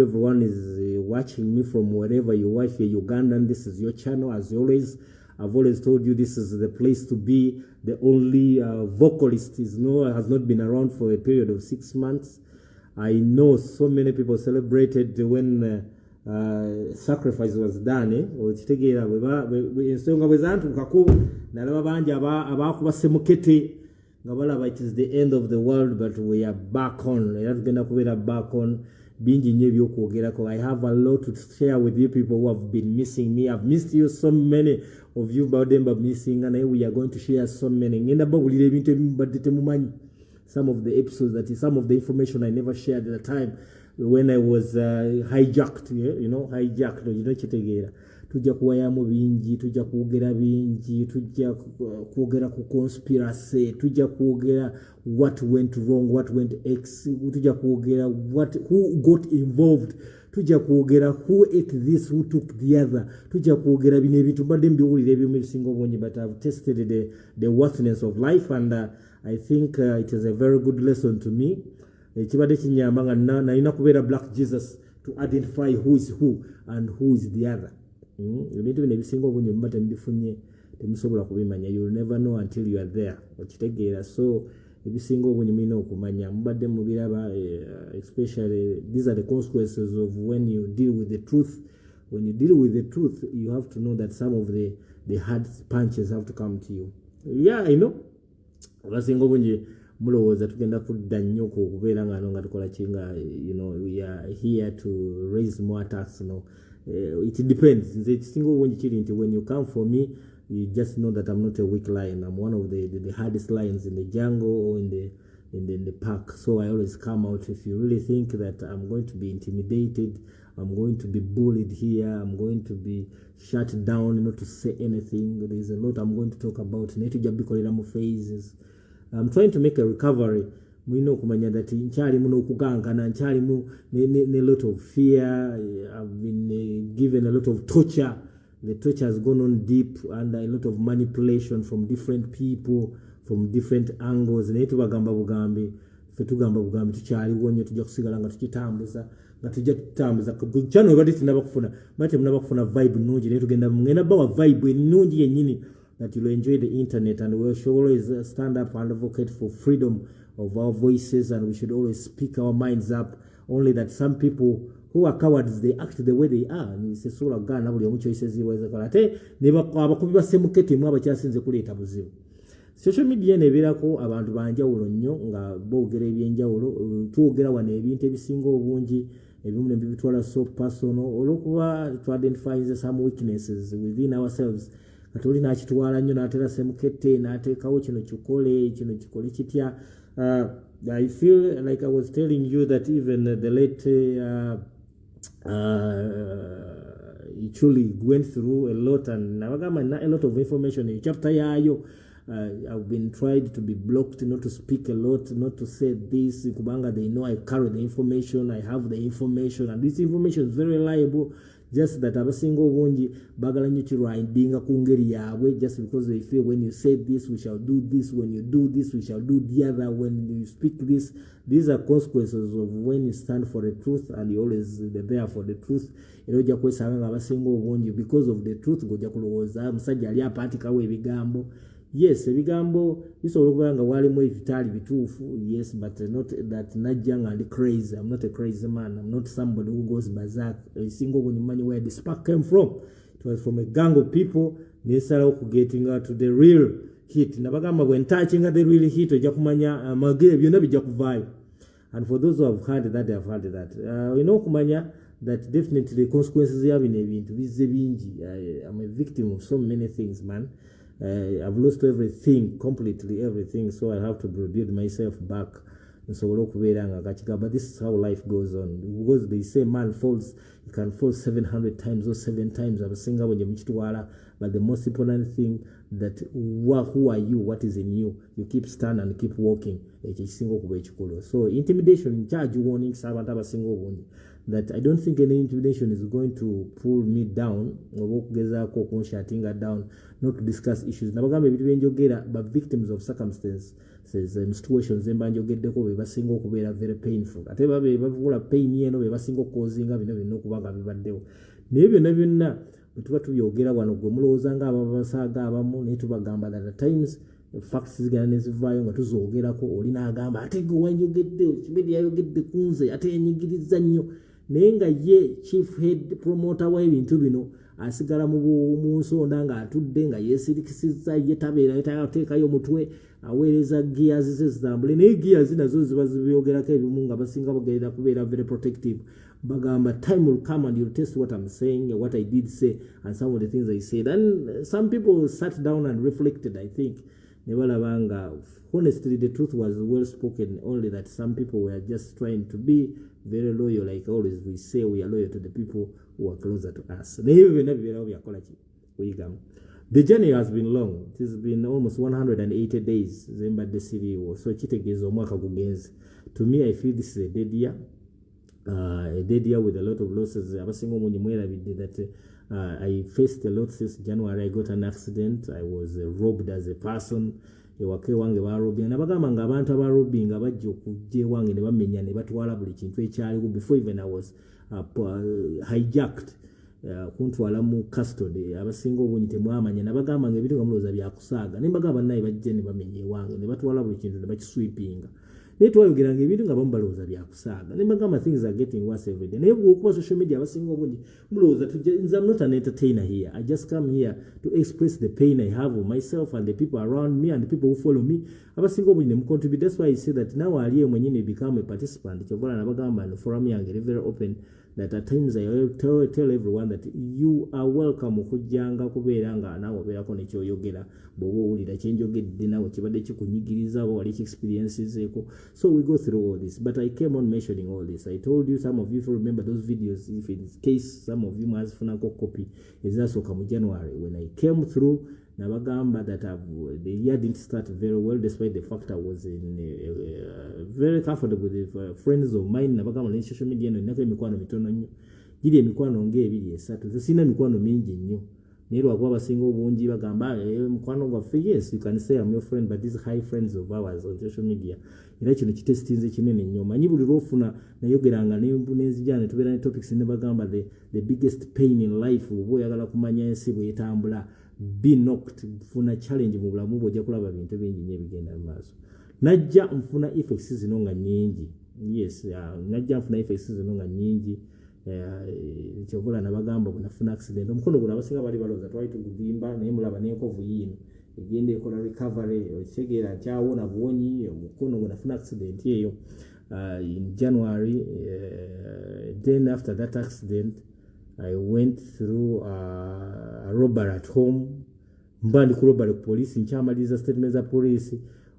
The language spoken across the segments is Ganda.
Everyone is watching me from wherever you watch. You're Ugandan. This is your channel. As always, I've always told you this is the place to be. The only vocalist has not been around for a period of 6 months. I know so many people celebrated when sacrifice was done. Okitegeera ensonga bwe zantukako nalaba bangi abakubasemukete nga balaba it is the end of the world, but we are back on. Era tugenda kubeera back on. Bingi nnyo ebyokwogerako. I have a lot to share with you people who have been missing me. I've missed you, so many of you are missing, and we are going to share so many. Ngenda babulira ebintu ebibadde temumanyi. Some of the episodes, some of the information I never shared at the time when I was hijacked, hijacked, kitegeera. Tujja kuwayamu bingi, tujja kwogera bingi, tujja kwogera ku conspiracy, tujja kwogera what went wrong, what went X, tujja kwogera who got involved, tujja kwogera who ate this, who took the other, tujja kwogera bino ebintu mbadde mbiwulira ebimu ebisinga obungi, but I've tested the worthiness of life, and I think it is a very good lesson to me. Ekibadde kinyamba nga nalina kubeera Black Jesus to identify who is who and who is the other. Ebintu bino ebisinga obungi muba temubifunye, temusobola kubimanya. You will never know until you are there. Okitegeera. So ebisinga obungi mulina okumanya, mubadde mubiraba, especially these are the consequences of when you deal with the truth. When you deal with the truth, you have to know that some of the hard punches have to come to you. Yeah, I know. Abasinga obungi mulowooza tugenda kudda nnyo kubeera nga tukola kinga, we are here to raise more attacks. It depends. Nze single one nti when you come for me, you just know that I'm not a weak lion. I'm one of the hardest lions in the jungle or in the park. So I always come out. If you really think that I'm going to be intimidated, I'm going to be bullied here, I'm going to be shut down, not to say anything, there's a lot I'm going to talk about. Phases. I'm trying to make a recovery. We know that nkyalimu n'okugankana, nkyalimu a lot of fear. I've been given a lot of torture. The torture has gone on deep, and a lot of manipulation from different people, from different angles. Naye tubagamba bugambi, ffe tugamba bugambi tukyaliwo nnyo, tujja kusigala nga tukitambuza, channel ebadde tinaba kufuna, mate munaba kufuna vibe nnungi, naye tugenda bawa vibe ennungi yennyini, that you'll enjoy the internet, and we should always stand up and advocate for freedom of our voices, and we should always speak our minds up. Only that some people who are cowards, they act the way they are. Social media nebeerako abantu banjawulo nnyo nga boogera ebyenjawulo, twogera wano ebintu ebisinga obungi, ebimu ne bibitwala so personal, olw'okuba to identify some weaknesses within ourselves. Katoli n'akitwala nnyo n'atera semukette, n'ateekawo kino kikole kitya. I feel like I was telling you that even the late Ichuli went through a lot, and a lot of information in chapter yayo. I've been tried to be blocked, not to speak a lot, not to say this. Kubanga, they know I carry the information, I have the information, and this information is very reliable. Just that abasinga obungi bagala nnyo kirwindinga ku ngeri yaabwe, just because they feel when you say this we shall do this, when you do this we shall do the other, when you speak this. These are consequences of when you stand for the truth and you always there for the truth. Ojja kwesanga nga abasinga obungi because of the truth gojja kulowooza musajja ali apaatikawo ebigambo. Yes, ebigambo bisobola okuba nga walimu ebitaali bituufu, yes, but not that najja nga ndi crazy. I'm not a crazy man. I'm not somebody who goes berserk. Single when you money where the spark came from. It was from a gang of people nesalawo getting out to the real hit. Nabagamba when touching the real hit ojja kumanya amagere byonna bijja kuvaayo. And for those who have heard that, they have heard that. Kumanya that definitely the consequences have been ebintu bizze bingi. I'm a victim of so many things, man. I've lost everything, completely everything, so I have to rebuild myself back. And so but this is how life goes on. Because they say man falls, you can fall 700 times or 7 times. I'm a singer when you're, but the most important thing that who are you, what is in you, you keep stand and keep walking. So intimidation, charge warning, that I don't think any intimidation is going to pull me down or down, not to discuss issues. But victims of circumstance, says situations embanjogeddeko be basinga okubeera very painful ate babe bavula pain yeno be basinga okukozinga bino bino okubanga bibaddewo naye byonna byonna bwe tuba tubyogera wano gwe mulowooza nga ababasaaga abamu naye tubagamba that at times facts zigana nezivaayo nga tuzoogerako oli n'agamba ate gwe wanjogedde Kibedi yayogedde ku nze ate yenyigiriza nnyo naye nga ye chief head promoter w'ebintu bino asigala mu nsonda ng'atudde nga yeesirikisizza ye tabeera tateekayo mutwe aweereza gears ze zitambule naye gears nazo ziba zibyogerako ebimu nga basinga bagerera kubeera very protective bagamba time will come and you'll test what I'm saying what I did say and some of the things I said and some people sat down and reflected I think nebalabanga honestly the truth was well spoken only that some people were just trying to be very loyal like always we say we are loyal to the people who are closer to us. The journey has been long. It has been almost 180 days. Zimbabwe city was so to me I feel this is a dead year. A dead year with a lot of losses. I faced a lot since January. I got an accident. I was robbed as a person. Ewake wange barobinga nabagamba nga abantu abarobinga bajja okujja wange ne bamenya ne batwala buli kintu ekyaliwo before even I was hijacked kuntwala mu custody abasinga obunyi temwamanya nabagamba nga ebintu nga mulooza byakusaaga ne mbagamba naye bajje ne bamenya wange ne batwala buli kintu ne bakisweepinga naye twayogeranga ebintu nga bamu balowooza byakusaaga ne mbagamba things are getting worse every day naye bw'okuba social media abasinga obungi mulowooza I'm not an entertainer here. I just come here to express the pain I have of myself and the people around me and the people who follow me abasinga obungi ne mucontribute. That's why I say that now aliye mwenyine become a participant kyobola nabagamba no forum yange very open that at times I tell everyone that you are welcome okujjanga kubeera nga naawe obeerako nekyoyogera bw'oba owulira kyenjogedde naawe kibadde kikunyigiriza oba wali experiences eko. So we go through all this but I came on mentioning all this. I told you some of you remember those videos if in case some of you must funako copy ezasooka mu January when I came through nabagamba that the year didn't start very well despite the fact I was in very comfortable with friends of mine nabagamba ne social media eno nako emikwano mitono nnyo giri emikwano ng'ebiri esatu sina mikwano mingi nnyo naye lwakuba basinga obungi bagamba mukwano gwaffe yes you can say I'm your friend but these high friends of ours on social media era kino kitesitinze kinene nnyo manyi buli lwofuna nayogeranga nenzijana tubeera ne topics ne bagamba the biggest pain in life oba oyagala kumanya ensi bwetambula be knocked funa challenge mu bulamu bw'ojja kulaba bintu bingi nnyo ebigenda mu maaso najja nfuna effects zino nga nnyingi yes najja nfuna effects zino nga nnyingi kyobola nabagamba bwenafuna accident omukono guno abasinga bali balooza twali tugudimba naye mulaba n'enkovu yiino egenda ekola recovery okitegeera nkyawona buwonyi omukono gwenafuna accident eyo in January then after that accident I went through a robbery at home. Mbandi ku robbery ku police nkyamaliza statement za police.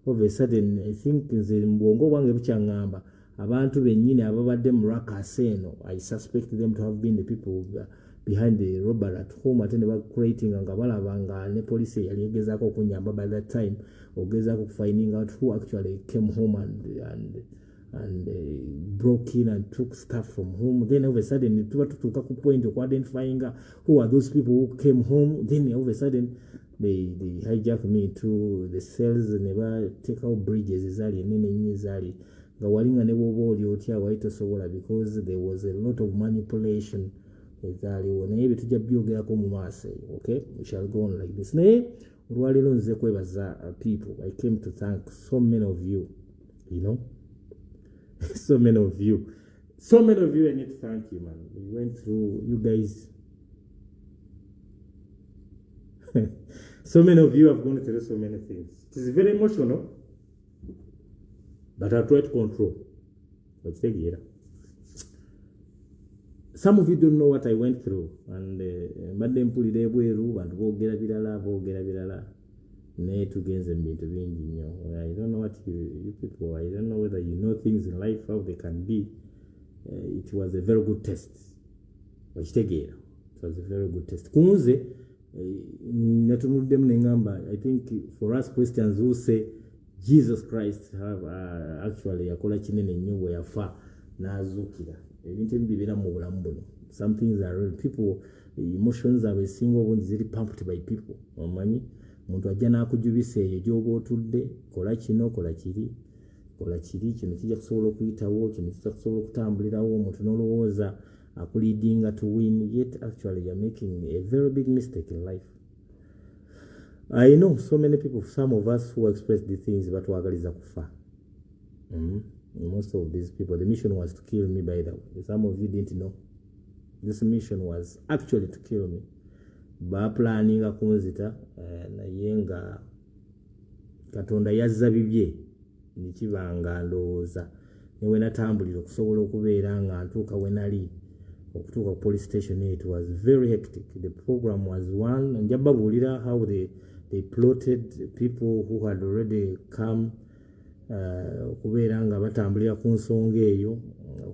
All of a sudden I think nze mbwongo bwange bukyangamba abantu bennyini ababadde mu ruckus eno I suspect them to have been the people behind the robbery at home ate ne creating nga balaba nga ne police yali egezaako okunyamba by that time ogezaako finding out who actually came home and broke in and took stuff from home. Then all of a sudden tuba tutuuka ku point of identifying who are those people who came home. Then all of a sudden they hijack me to the cells never take out bridges ezaali enene nnyo ezaali nga walinga ne bwoba oli otya wali tosobola because there was a lot of manipulation ezaaliwo naye bye tujja byogerako mu maaso. Okay, we shall go on like this. Naye olwaleero nze kwebaza people. I came to thank so many of you, you know. So many of you I need to thank you, man. We went through, you guys. So many of you have gone through so many things. It is very emotional, but I try to control. Let's take it. Some of you don't know what I went through, and madde mpulira ebweru bantu boogera birala naye tugenze mu bintu bingi nnyo. I don't know what you people, I don't know whether you know things in life how they can be. It was a very good test. Okitegeera, it was a very good test. Kunze natumuddemu ne ngamba, I think for us Christians who say Jesus Christ have actually yakola kinene nnyo bwe yafa n'azuukira ebintu ebibeera mu bulamu buno. Some things are real. People emotions are single when ziri pumped by people. Omanyi omuntu ajja n'akujubisa eyo gy'oba otudde kola kino kola kiri kino kijja kusobola okuyitawo kino kijja kusobola okutambulirawo omuntu n'olowooza akuleadinga to win, yet actually you're making a very big mistake in life. I know so many people, some of us who express these things batwagaliza kufa. Most of these people, the mission was to kill me, by the way. Some of you didn't know. This mission was actually to kill me. Planning kunzita naye nga Katonda yazza bibye nikibanga ndowooza newe natambulira okusobola okubeera nga ntuuka we nali okutuuka ku police station. It was very hectic. The program was one. Njababuulira how they plotted people who had already come okubeera nga batambulira ku nsonga eyo.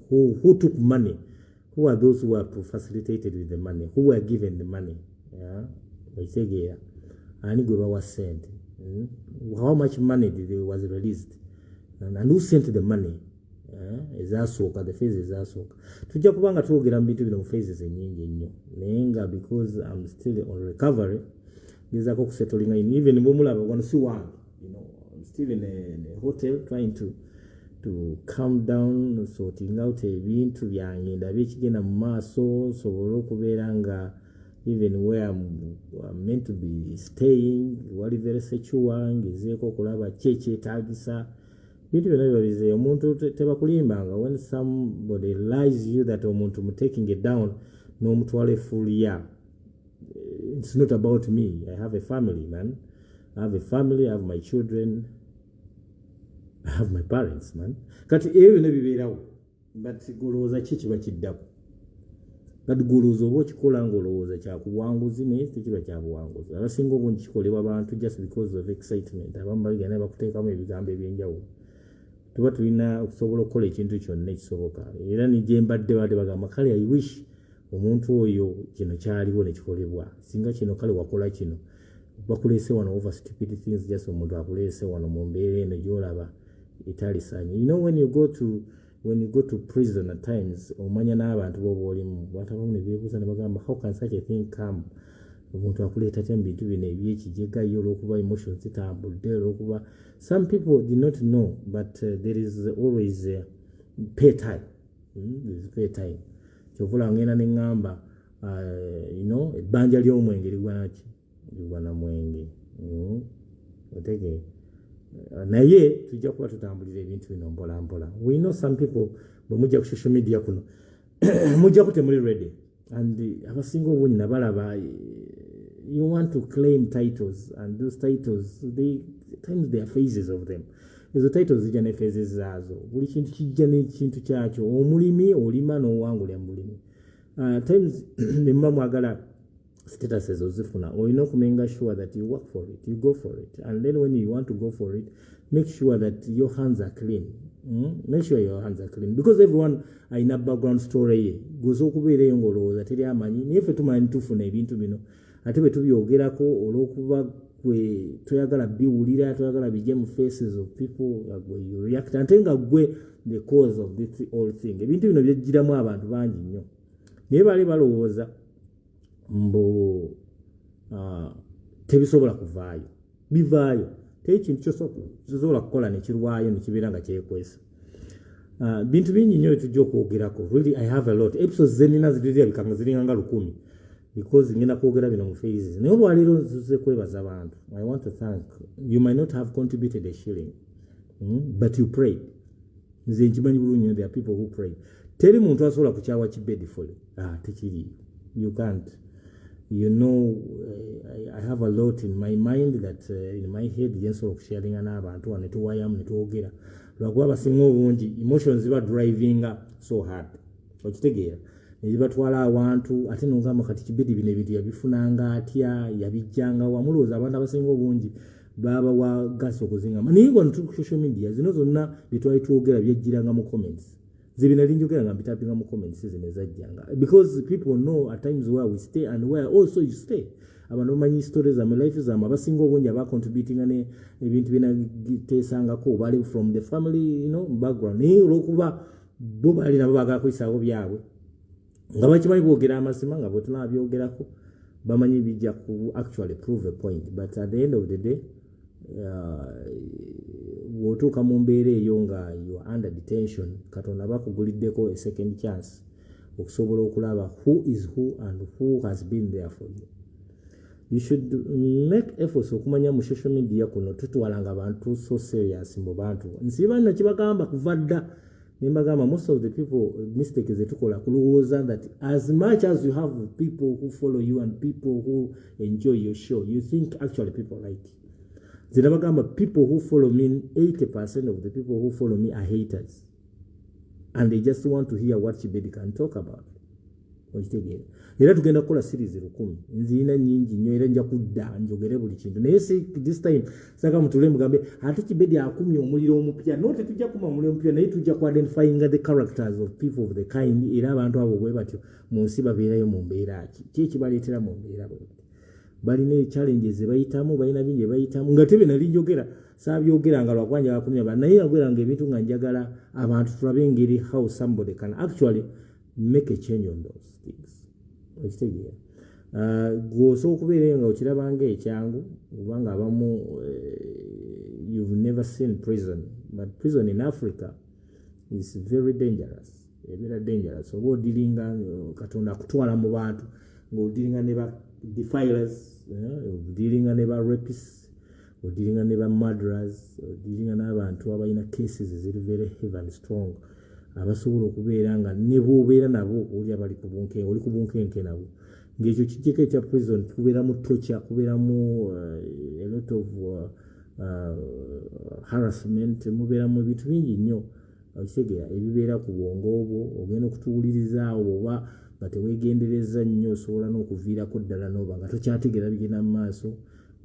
Who took money? Who are those who are facilitated with the money? Who were given the money? Baitegeera ani gwe bawa sente. How much money was released and who sent the money? Ezasooka, the phases ezasooka tujja kubanga twogera mu bintu bino mu phases ennyingi ennyo naye nga because I'm still on recovery ngezaako okusettlinga in even bwomulaba wano si wange, I'm still in a hotel trying to calm down, sorting out ebintu byange ndabe ekigenda mu maaso nsobole okubeera nga even where I'm meant to be staying wali very secure ngezeeko okulaba kyetaagisa bintu byonna bibabize. Omuntu tebakulimbanga when somebody lies you that omuntu taking it down n'omutwala efuliya. It's not about me. I have a family, man. I have a family, I have my children, I have my parents, man. Kati ebyo nebibeerawo but golowooza ki kiba kiddako. Kati golowooza oba okikola ng'olowooza kyakubuwanguzi naye tekiba kyabuwanguzi. Abasinga obungi kikolebwa abantu just because of excitement. Abamu bagenda bakuteekamu ebigambo ebyenjawulo. Tuba tulina okusobola okukola ekintu kyonna ekisoboka. Era nije mbadde bagamba kale I wish omuntu oyo kino kyaliwo nekikolebwa. Singa kino kale wakola kino. Bakuleese wano over stupid things just omuntu akuleese wano mu mbeera eno gy'olaba etalisaanye. You know when you go to prison at times omanya n'abantu b'oba olimu batabamu ne beebuuza ne bagamba how can such a thing come? Omuntu akuleeta tya mu bintu bino ebyekijega yo olw'okuba emotions zitambudde olw'okuba some people did not know but there is always pay time. There is pay time. Kyovula ngenda ne ngamba ebbanja ly'omwenge ligwa na mwenge. Otege naye tujja kuba tutambulira ebintu bino mpola mpola. We know some people bwe mujja ku social media kuno mujja kutemuli ready and abasinga obungi nabalaba you want to claim titles and those titles times there are phases of them. Ezo titles zijja ne phases zaazo. Buli kintu kijja n'ekintu kyakyo. Omulimi olima n'owangulya mu bulimi. Times ne muba mwagala statuses ozifuna olina okumenga sure that you work for it, you go for it, and then when you want to go for it make sure that your hands are clean. Make sure your hands are clean because everyone alina background story ye goza okubeerayo ng'olowooza teri amanyi naye ffe tumanyi tufuna ebintu bino ate bwe tubyogerako olw'okuba gwe toyagala biwulira toyagala bijje mu faces of people you react ate nga gwe the cause of this whole thing. Ebintu bino byejjiramu abantu bangi nnyo naye baali balowooza mbu tebisobola kuvaayo bivaayo tekintu kyosobola kukola nekirwayo nekibeera nga kyekwesa. Bintu bingi nnyo tujja okwogerako. Really I have a lot. Episodes zenina zirabika ziringa nga 100 because ngenda kwogera bino mu phases. Naye olwaleero nzize kwebaza abantu. I want to thank you. Might not have contributed a shilling but you prayed. Nze nkimanyi bulungi nnyo there are people who pray. Teri muntu asobola kukyawa Kibedi fole. Tekiri. You can't. You know, I have a lot in my mind that in my head yensobola okusharinga n'abantu netuwayamu netwogera lwakuba abasinga obungi emotions ziba drivinga so hard okitegeera nezibatwala awantu ate nogamba kati Kibedi bino ebintu yabifunanga atya yabijjanga wamulowooza abantu abasinga obungi baba wagasa okuzingama naye wano tuli ku social media zino zonna byetwali twogera byejjiranga mu comments zibina linjogera nga mbitapinga mu comments zinezajjanga because people know at times where we stay and where also you stay. Abantu bamanyi stories za my life za abasinga obungi aba contributing ne ebintu bina gitesangako bali from the family background naye olw'okuba bo bali nabo bagala kuyisaawo byabwe nga bakimanyi boogera amazima nga bwe tunabyogerako bamanyi bijja ku actually prove a point, but at the end of the day wotuuka mu mbeera eyo nga you are under detention, Katonda bakuguliddeko a second chance okusobola okulaba who is who and who has been there for you. You should make efforts okumanya mu social media kuno tutwalanga abantu so serious mu bantu. Nsiba nakibagamba kuva dda nembagamba most of the people mistake zetukola kulowooza that as much as you have people who follow you and people who enjoy your show, you think actually people like you. Zirabagamba people who follow me, 80% of the people who follow me are haters. And they just want to hear what Kibedi can talk about. Era tugenda kukola series 10. Nzina nyingi nnyo era nja kudda njogere buli kintu. Naye this time saka mutule mugambe ate Kibedi akumye omuliro omupya. No tetujja kuma omuliro omupya naye tujja ku identifying the characters of people of the kind era abantu abo bwe batyo mu nsi babeerayo mu mbeera ki ekibaleetera mu mbeera bwe. Balina challenges bayitamu, balina bingi bayitamu nga tebe nali njogera sabyogera nga lwakwanja bakumya ba naye yagwera nga ebintu nga njagala abantu tulabe engeri how somebody can actually make a change on those things. Okitegeera gwosobola okubeera nga okirabanga ekyangu kubanga abamu you've never seen prison, but prison in Africa is very dangerous. Very dangerous. Oba odiringa Katonda akutwala mu bantu ng'odiringa ne ba defilers, odiringa ne ba rapists, odiringa ne ba murderers, odiringa n'abantu abalina cases ziri very heavy and strong abasobola okubeera nga ne bw'obeera nabo oli abali ku bunkenke oli ku bunkenke nabo ng'ekyo kijjeko ekya prison kubeeramu torture, kubeeramu a lot of harassment, mubeeramu ebintu bingi nnyo okitegeera ebibeera ku bwongo obwo ogenda okutuwulirizaawo oba nga teweegendereza nnyo osobola n'okuviirako ddala n'oba nga tokyategeera bigenda mu maaso.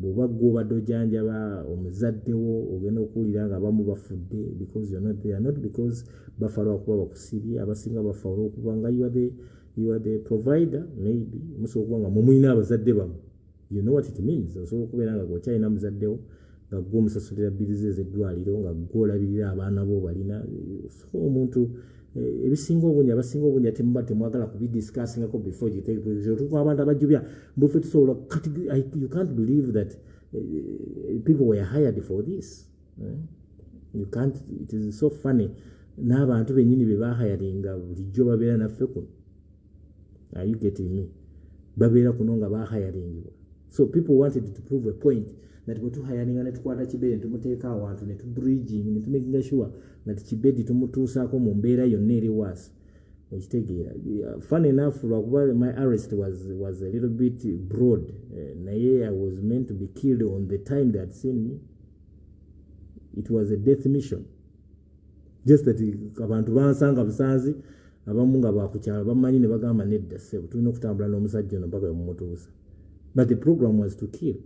Bw'oba ggwe obadde ojanjaba omuzaddewo ogenda okuwulira nga abamu bafudde because you're not there, not because bafa lwakuba bakusibye. Abasinga bafa olw'okuba nga you are the provider, maybe musobola okuba nga mumulina abazadde bamu. You know what it means. Osobola okubeera nga gwokyalina muzaddewo nga ggwe omusasulira bbirizi ez'eddwaliro nga ggwe olabirira abaana bo balina so omuntu ebisinga obungi abasinga obungi temuba temwagala kubidiscussingako before you take position. Tukuba abantu abajjubya mbufe tusobola you can't believe that people were hired for this. You can't, it is so funny. N'abantu bennyini be bahayaringa bulijjo babeera naffe kuno. Are you getting me? Babeera kuno nga bahayaringibwa. So people wanted to prove a point that bwe tuhayaringa ne tukwata Kibedi tumuteeka awantu ne tubridging ne tumakinga sure that Kibedi tumutuusaako mu mbeera yonna eri waasi. Okitegeera. Funny enough lwakuba my arrest was a little bit broad. Naye I was meant to be killed on the time they had seen me. It was a death mission. Just that abantu bansanga busanzi abamu nga bakukyala bamanyi ne bagamba nedda ssebo tulina okutambula n'omusajja ono mpaka bemumutuusa. But the program was to kill.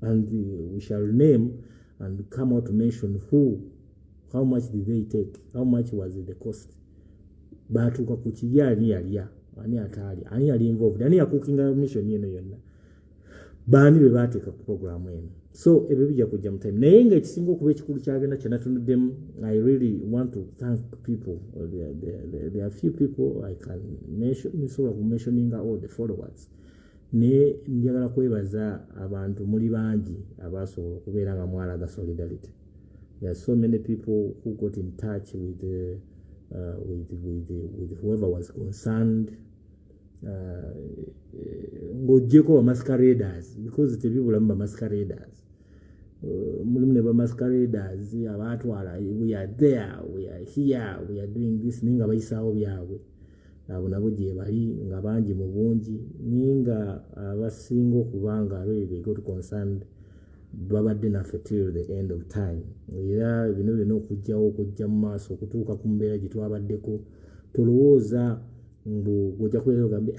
And we shall name and come out to mention how much did they take, how much was the cost. Batuuka ku kirya ani yalya, ani ataali, ani yali involved, ani yakukinga mission eno yonna. Baani be baateeka ku program eno. So ebyo bijja kujja mu time. Naye nga ekisinga okuba ekikulu kyagenda kyenatunuddemu, I really want to thank people. There are few people I can mention, sort of mentioning all the followers. Ne njagala kwebaza abantu muli bangi abasobola okubeera nga mwalaga solidarity. There are so many people who got in touch with whoever was concerned. Ng'oggyeko ba masqueraders because tebibulamu ba masqueraders. Mulimu ne ba masqueraders abaatwala we are there, we are here, we are doing this ninga bayisaawo byabwe. Abo nabo gye bali nga bangi mu bungi ninga abasinga okubanga really got concerned babadde naffe till the end of time. Era bino byonna okujja mu maaso okutuuka ku mbeera gye twabaddeko tolowooza mbu gojja kubeera ogambe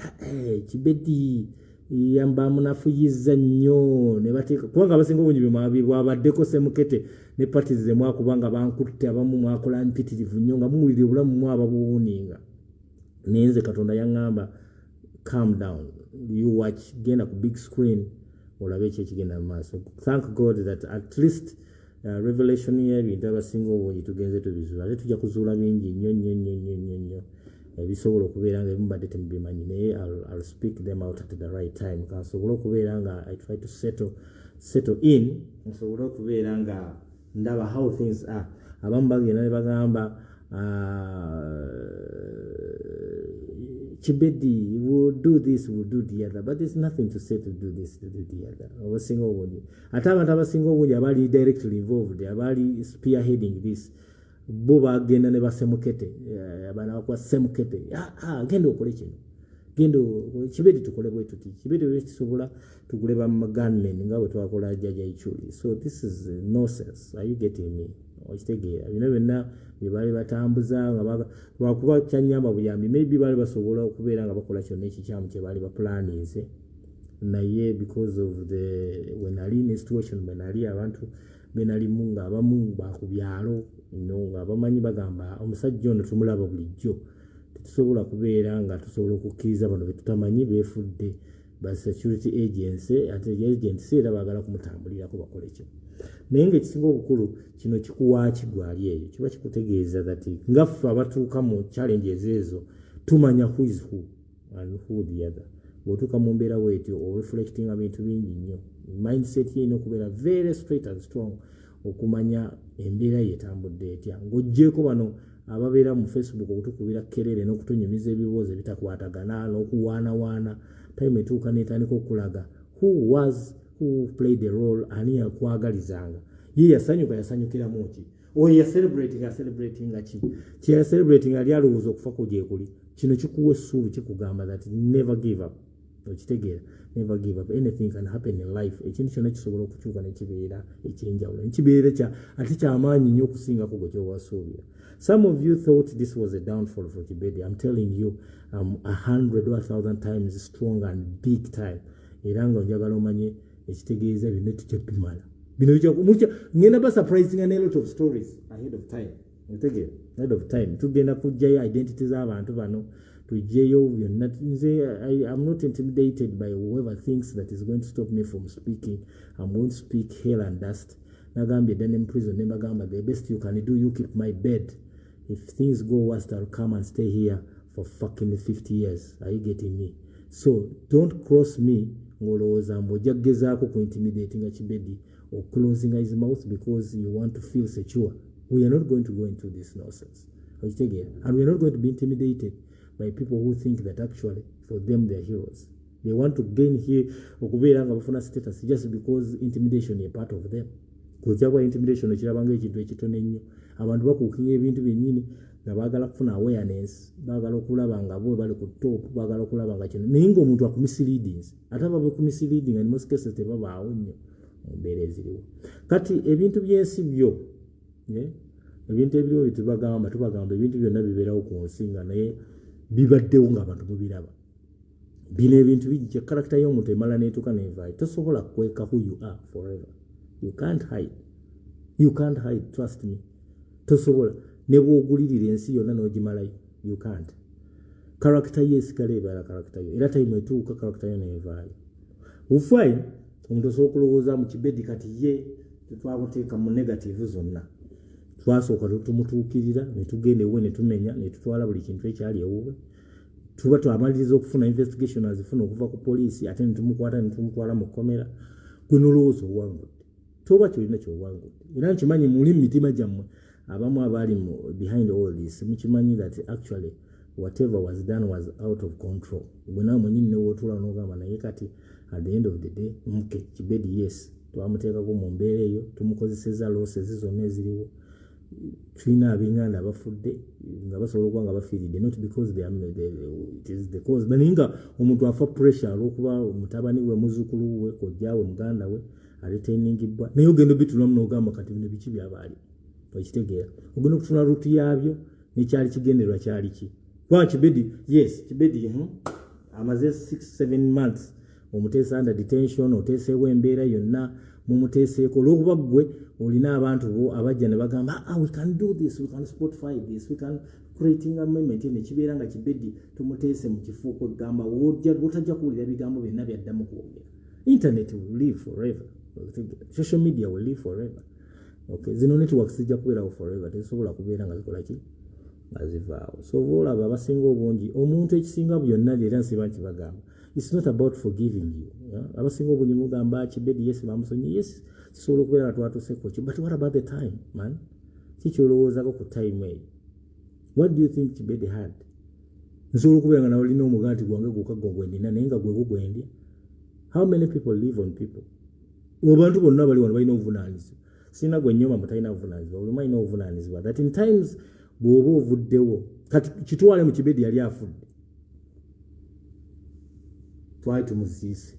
Kibedi yamba munafuyizza nnyo ne bateeka kubanga abasinga obungi bwabaddeko Semukete ne parties ze mwakubanga bankutte abamu mwakola mpitirivu nnyo nga muwulira obulamu mwababuwuninga. Nenze Katonda yaŋŋamba calm down, you watch, genda ku big screen olabe ekigenda mu maaso. Thank God that at least revelation y'ebintu abasinga obungi tugenze tubizuula ate tujja kuzuula bingi nnyo. ebisobola okubeera nga ebimbadde temubimanyi naye I'll speak them out at the right time kansobole okubeera nga I try to settle in nsobole okubeera nga ndaba how things are. Abamu bagenda ne bagamba Kibedi will do this, will do the other, but there's nothing to say to do this, to do the other. Abasinga obungi ate abantu abasinga obungi abali directly involved abali spearheading this bo bagenda ne basemukete abana bakwa semukete genda okole kino genda Kibedi tukole bwe tuti Kibedi bwe kisobola tugule ba gunmen nga bwe twakola jaja ichuli. So this is nonsense. Are you getting me? Okitegeera bino byonna bye bali batambuza nga lwakuba kyanyamba buyambi maybe bali basobola okubeera nga bakola kyonna ekikyamu kye bali baplaninze naye because of the when ali in a situation when ali abantu benalimu nga abamu bakubyalo nga bamanyi bagamba omusajja ono tumulaba bulijjo tetusobola kubeera nga tusobola okukkiriza bano betutamanyi beefudde ba security agency ate agency era baagala kumutambulirako bakole kyo naye ng'ekisinga obukulu kino kikuwa kigwali eyo kiba kikutegeeza kati ngaffe abatuuka mu challenges ezo tumanya who is who and who the other. Bw'otuuka mu mbeera bwetyo reflecting bintu bingi nnyo mindset ye okubeera very straight and strong okumanya embeera yetambudde etya ng'oggyeko bano ababeera mu Facebook okutukubira kerere n'okutunyumiza ebibuuzo ebitakwatagana n'okuwaanawaana time etuuka n'etandika okulaga who played the role ani yakwagalizanga ye yasanyukiramu ki oyo yacelebrating ki kyeyacelebrating ali alowooza okufa kugyekuli kino kikuwa essuubi kikugamba that never give up okitegeera never give up. Anything can happen in life. Ekintu kyonna kisobola okukyuka nekibeera ekyenjawulo nekibeera ate kyamaanyi nnyo okusingako gwe kyobasuubira. Some of you thought this was a downfall for Kibedi. I'm telling you 100 or 1,000 times strong and big time. Era nga njagala omanye ekitegeeza bino tukyebimala bino ngenda ba surprising and a lot of stories ahead of time. Ntegeera ahead of time tugenda kujjayo identity z'abantu bano tujjeyo byonna I'm not intimidated by whoever thinks that is going to stop me from speaking. I'm going to speak hell and dust. Nagambye then in prison nebagamba the best you can do you keep my bed. If things go worse I'll come and stay here for fucking 50 years. Are you getting me? So don't cross me ngolowooza mbojja kugezaako ku intimidating Kibedi or closing his mouth because you want to feel secure. We are not going to go into this nonsense. And we are not going to be intimidated by people who think that actually for them they are heroes. They want to gain here okubeera nga bafuna status just because intimidation is a part of them. Kukyakwa intimidation ekirabanga ekintu ekitono ennyo. Abantu bakuukinga ebintu byennyini nga baagala kufuna awareness, baagala okulaba nga bo bali ku top, baagala okulaba nga kino. Naye ng'omuntu akumisleadings. Ate aba kumisleading and most cases tebabaawo nnyo mu mbeera eziriwo. Kati ebintu by'ensi byo ebintu ebiriwo tubagamba ebintu byonna bibeerawo ku nsi nga naye bibaddewo ng'abantu mubiraba. Bino ebintu bijja character y'omuntu emala n'etuuka n'evaayo. Tosobola kweka who you are forever. You can't hide. You can't hide, trust me. Tosobola. Ne bw'ogulirira ensi yonna n'ogimalayo. You can't. Character ye esigala ebeera character yo. Era time etuuka character yo n'evaayo. Ufine, omuntu osobola okulowooza mu Kibedi kati ye tetwamuteeka mu negative zonna. Twasooka tumutuukirira ne tugenda ewe ne tumenya ne tutwala buli kintu ekyali ewuwe. Tuba twamaliriza okufuna investigation azifuna okuva ku poliisi ate ne tumukwata ne tumutwala mu kkomera. Gwe n'olowooza owangudde. Toba kyolina kyowangudde. Era nkimanyi muli mu mitima gyammwe abamu abali behind all this mukimanyi that actually whatever was done was out of control. Gwe nawe mwennyini ne wootula n'ogamba naye kati at the end of the day muke Kibedi yes twamuteekako mu mbeera eyo tumukozeseza losses zonna eziriwo. Tulina ab'enganda abafudde nga basobola okuba nga bafiiridde not because it is the cause naye nga omuntu afa pressure olw'okuba mutabani we muzzukulu we kojjaawe muganda we aleteiningibwa naye ogenda obitulamu n'ogamba kati bino biki byabaali okitegeera ogenda okufuna ruutu yaabyo nekyali kigendererwa kyali ki kwa Kibedi yes Kibedi amaze 6-7 months omuteesa under detention oteeseewo embeera yonna mumuteeseeko olw'okuba ggwe olina abantu bo abajja ne bagamba we can do this, we can spotify this, we can creating a movement nekibeera nga Kibedi tumuteese mu kifo kwegamba wotajja kuwulira bigambo byonna byaddamu kwogera. Internet will live forever. Social media will live forever. Okay, zino networks zijja kubeerawo forever. Tezisobola kubeera nga zikola ki azivaawo. So olaba abasinga obungi omuntu ekisinga byonna era nsiba nkibagamba, it's not about forgiving you. Abasinga obungi mugamba Kibedi yes bamusonyi, yes kisobola okubeera nga twatuuseko ki, but what about the time man? Kikyolowoozako ku time eyo. What do you think Kibedi had? Nsobola okubeera nga nawe olina omugaati gwange gukagwa gwendina naye nga gwe gwendya. How many people live on people? Abantu bonna bali wano balina obuvunaanyizibwa. Sina gwe nnyoma mutalina obuvunaanyizibwa, buli alina obuvunaanyizibwa. That in times bw'oba ovuddewo kati kitwale mu Kibedi yali afudde twali tumuziise,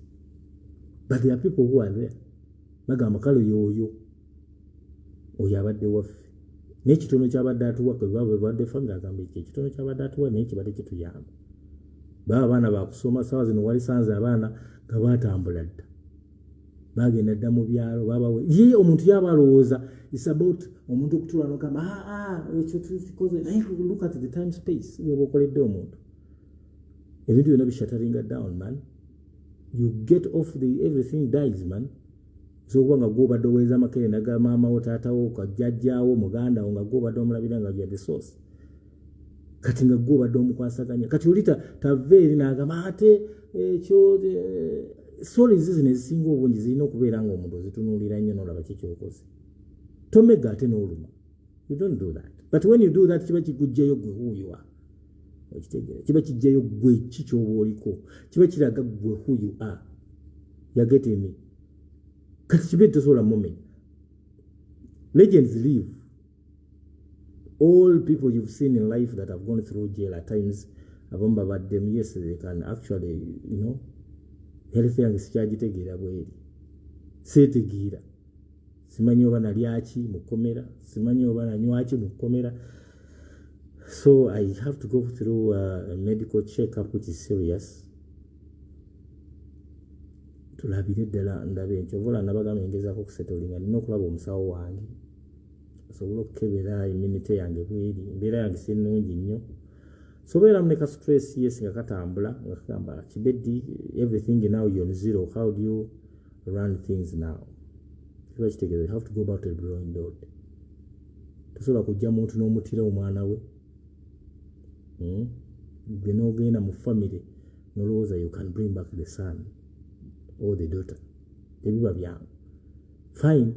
but there are people who are there bagamba kale yoyo oyo abadde waffe n'ekitono kyabadde atuwa bwe badde family agamba ekitono kyabadde atuwa naye kibadde kituyamba. Baba abaana bakusoma sawa zino wali sanze abaana nga batambula dda bagenda dda mu byalo babawe ye omuntu yaba alowooza it's about omuntu okutula n'ogamba ekyo tukikoze naye look at the time space bw'oba okoledde omuntu ebintu byonna bishattering down man. You get off everything dies man. So nga gw'obadde oweeza amakerenda ga maama wo taatawo kajjajjaawo muganda wo nga gw'obadde omulabira nga you're the source, kati nga gw'obadde omukwasaganya kati oli tava eri n'agamba ate ekyo stories zino ezisinga obungi zirina okubeera nga omuntu ozitunuulira nnyo n'olaba kikyokoze tomega ate n'oluma. You don't do that, but when you do that kiba kikugjayo gwe huuyo okitegeera, kiba kijjayo gwe kikyoba oliko, kiba kiraga gwe who you are. You're getting me? Kati Kibedi tosobola mumenya. Legends live. All people you've seen in life that have gone through jail at times, abamu babaddemu, yes they can actually, health yange sikyagitegeera bweri, seetegeera, simanyi oba nalyaki mu kkomera, simanyi oba nanywaki mu kkomera. So I have to go through a medical check-up which is serious. Tulabire ddala ndabe enkyovola nabagamba engezaako okusettlinga nina okulaba omusawo wange asobola okukebera immunity yange bweri, embeera yange si nnungi nnyo. Sobeera muneka stress yes nga katambula nga kagamba Kibedi everything now you're on zero, how do you run things now? Kiba kitegeeza you have to go back to the drawing board. Tosobola kujja muntu n'omutira omwana we gwe n'ogenda mu family n'olowooza you can bring back the son or the daughter. Tebiba byangu. Fine.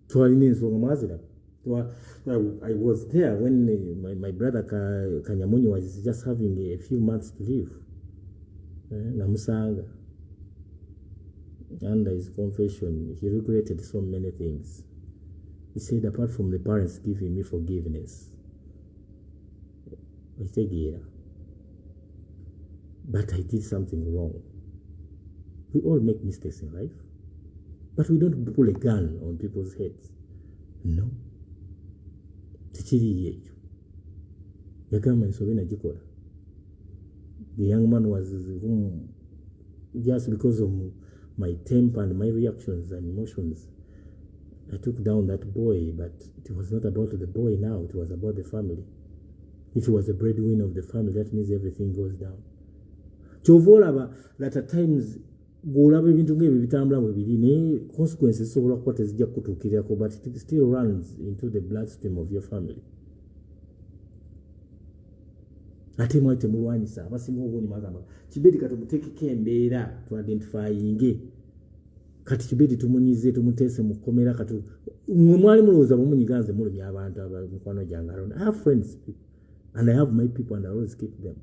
Twalina ensonga mwazira. I was there when my brother Kanyamunyi was just having a few months to live. Namusanga. Under his confession, he regretted so many things. He said, apart from the parents giving me forgiveness, but I did something wrong. We all make mistakes in life, but we don't pull a gun on people's heads. No. Tikiri yecho. Yagamba nsobe nagikola. The young man was just because of my temper and my reactions and emotions, I took down that boy, but it was not about the boy now, it was about the family. If he was the breadwinner of the family, that means everything goes down. Chovolaba that at times golaba ebintu ng'ebyo bitambula bwe biri naye consequences zisobola kuba tezijja kutuukirako, but it still runs into the bloodstream of your family. Ate mwali temulwanyisa abasinga obungi magamba Kibedi kati muteekeko embeera tu identifying kati Kibedi tumunyize tumuteese mu kkomera kati mwe mwali mulowooza mumunyiganze mulumya abantu abamukwano gyange around. I have friends and I have my people and I always keep them.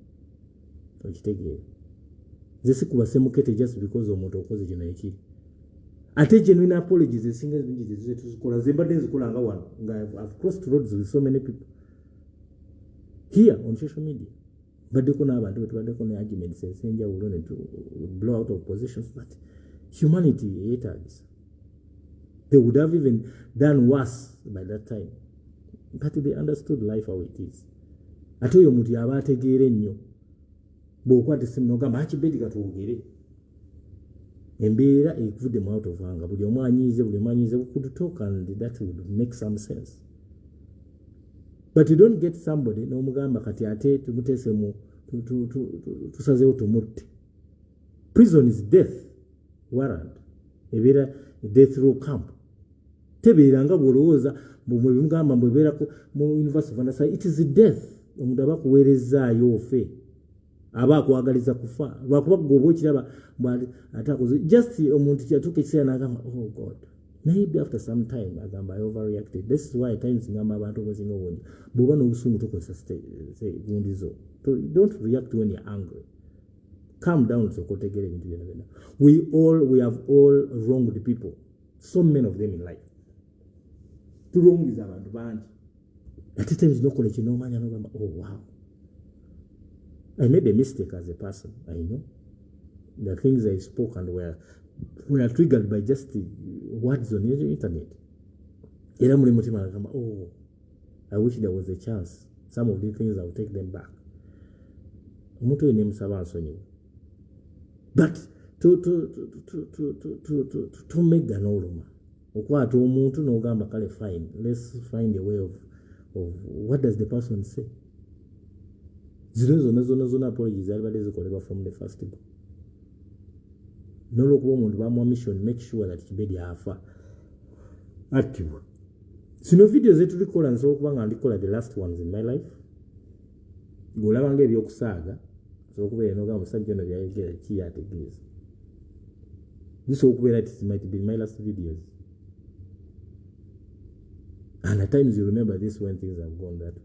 Okitegeera. Nze sikuba semukete just because omuntu okoze kino ekiri. Ate genuine apologies ezinga ezingi zezikola zembadde nzikola nga wano nga I've crossed roads with so many people here on social media. Baddeko n'abantu betubaddeko ne arguments ezenjawulo ne blow out of positions, but humanity haters. They would have even done worse by that time. But they understood life how it is. Ate oyo omuntu yaba ategeera ennyo bw'okwata essimu n'ogamba Kibedi katwogere. Embeera ekuvudde mu out of anger. Buli omu anyiize we could talk and that would make some sense. But you don't get somebody n'omugamba kati ate tumuteese mu tusazeewo tumutte. Prison is death warrant. Ebeera death row camp. tebeeranga bwolowooza mwe bimugamba mbwebeera mu University of Underside. It is death. Omuntu aba kuweerezaayo ofe aba akwagaliza kufa lwakuba gwe oba okiraba atakoze just omuntu kyatuuka ekiseera n'agamba oh God, maybe after some time agamba I overreacted. This is why times ngamba abantu omuzinga obungi bw'oba n'obusungu tokozesa gundi zo. Don't react when you're angry. Calm down so kotegere ebintu byonna byonna. We have all wronged people, so many of them in life. Tulongiza abantu bangi ate times nokola ekintu n'omanya n'ogamba oh wow, I made a mistake as a person. I know the things I spoke and were triggered by just the words on the internet. Era muli mutima n'agamba oh, I wish there was a chance. Some of these things I would take them back. Omuntu oyo nemusaba nsonyiwe. But to make n'oluma okwata omuntu n'ogamba kale fine, let's find a way of what does the person say. Zona apologies zalibadde zikolebwa from the first go. N'olwokuba omuntu bamuwa mission, make sure that Kibedi afa attibwa. Zino video zetulikola nsobola okuba nga ndikola the last ones in my life. Ng'olabanga ebyokusaaga okubeera n'ogamba omusajja ono byayogera ki yategeeza. Bisobola okubeera it might be my last videos. And at times you remember this when things have gone that way.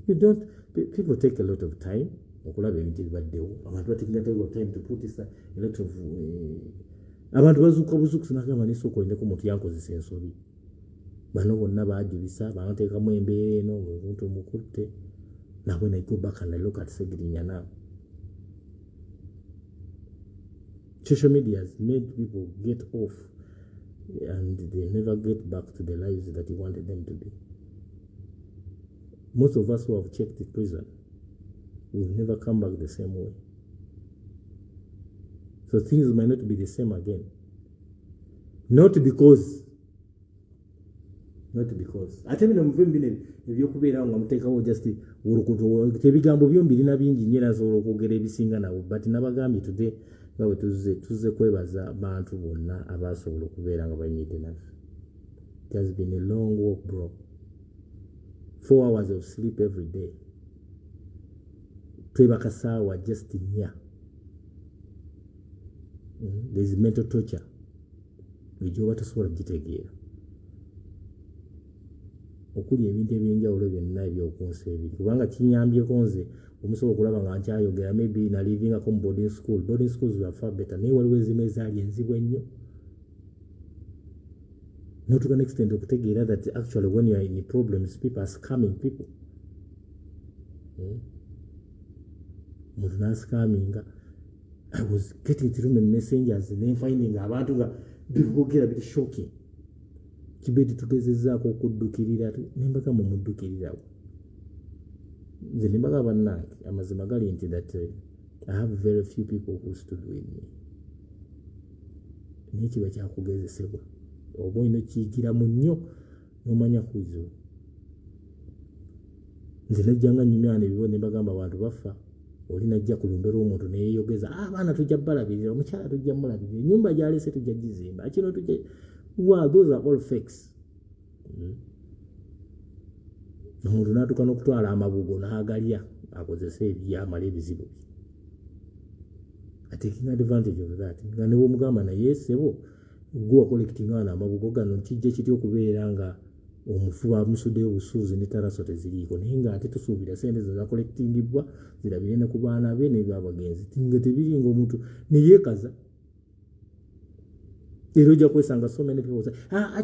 You don't, people take a lot of time. Okulaba ebintu ebibaddewo. Abantu bateekera a lot of time to put this a lot of abantu bazuuka buzuukusa n'agamba n'esooka olineko omuntu yankozesa ensobi. Bano bonna baajulisa banateekamu embeera eno omuntu omukutte. Now when I go back and I look at Segirinya now, social media has made people get off and they never get back to the lives that you wanted them to be. Most of us who have checked the prison will never come back the same way. So things might not be the same again. Not because. Ate bino muve mbine ebyokubeera nga muteekawo just olukuto tebigambo byo mbirina bingi nnyo nasobola okwogera ebisinga nabo, but nabagambye today nga bwe tuzze kwebaza abantu bonna abasobola okubeera nga banyidde naffe. It has been a long walk, bro. 4 hours of sleep every day. Twebaka saawa just nnya. There is mental torture. Ejjoba tosobola gitegeera. Okuli ebintu ebyenjawulo byonna ebyokunsi ebiri kubanga kinyambyeko nze omusobola okulaba nga nkyayogera maybe na livingako mu boarding schools were far better naye waliwo ezimu ezaali enzibu ennyo not to an extent okutegeera that actually when you are in problems people are scamming people. Omuntu n'ascaminga. I was getting through my messengers and then finding abantu nga bikugera bit shocking. Kibedi tugezezaako okuddukirira nembaga mu muddukirirawo. Nze nembaga bannange amazima gali nti that I have very few people who stood with me. Naye kiba kyakugezesebwa. Oba olina kiyigiramu nnyo n'omanya kwizo. Nze najjanga nnyumyana ebibo nembagamba abantu bafa. Oli najja kulumbera omuntu neyeeyogeza abaana tujja balabirira omukyala tujja mulabirira ennyumba gyalese tujja gizimba kino tujja. Wow, those are all fakes. Omuntu n'atuuka n'okutwala amabugo n'agalya akozesa ebyamala ebizibu bye. Taking advantage of that. Nga ne bw'omugamba naye ssebo gwe wakolektinga wano amabugo gano kijja kitya okubeera nga omufu amusuddeyo obusuuzi ne taraso teziriiko naye ng'ate tusuubira sente zo zakolektingibwa zirabire ne ku baana be n'ebyabagenzi nga tebiri ng'omuntu ne yeekaza. Era ojja kwesanga so many people say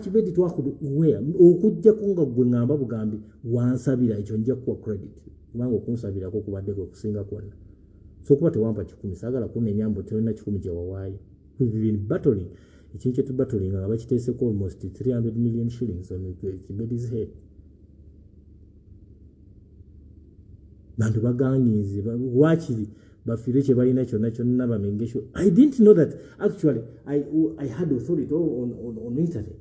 Kibedi where okujjako nga gwe ngamba bugambi wansabira ekyo nja kuwa credit kubanga okunsabirako kubaddeko okusinga kwonna so kuba tewampa 10 saagala kunnenyambo tolina 10 kye wawaayo. We've been battling ekintu kye tubattling nga bakiteeseko almost 300 million shillings on Kibedi's head. Bantu baganyiize waakiri bafire kye balina kyonna kyonna bamengesho. I didn't know that actually I had authority on internet.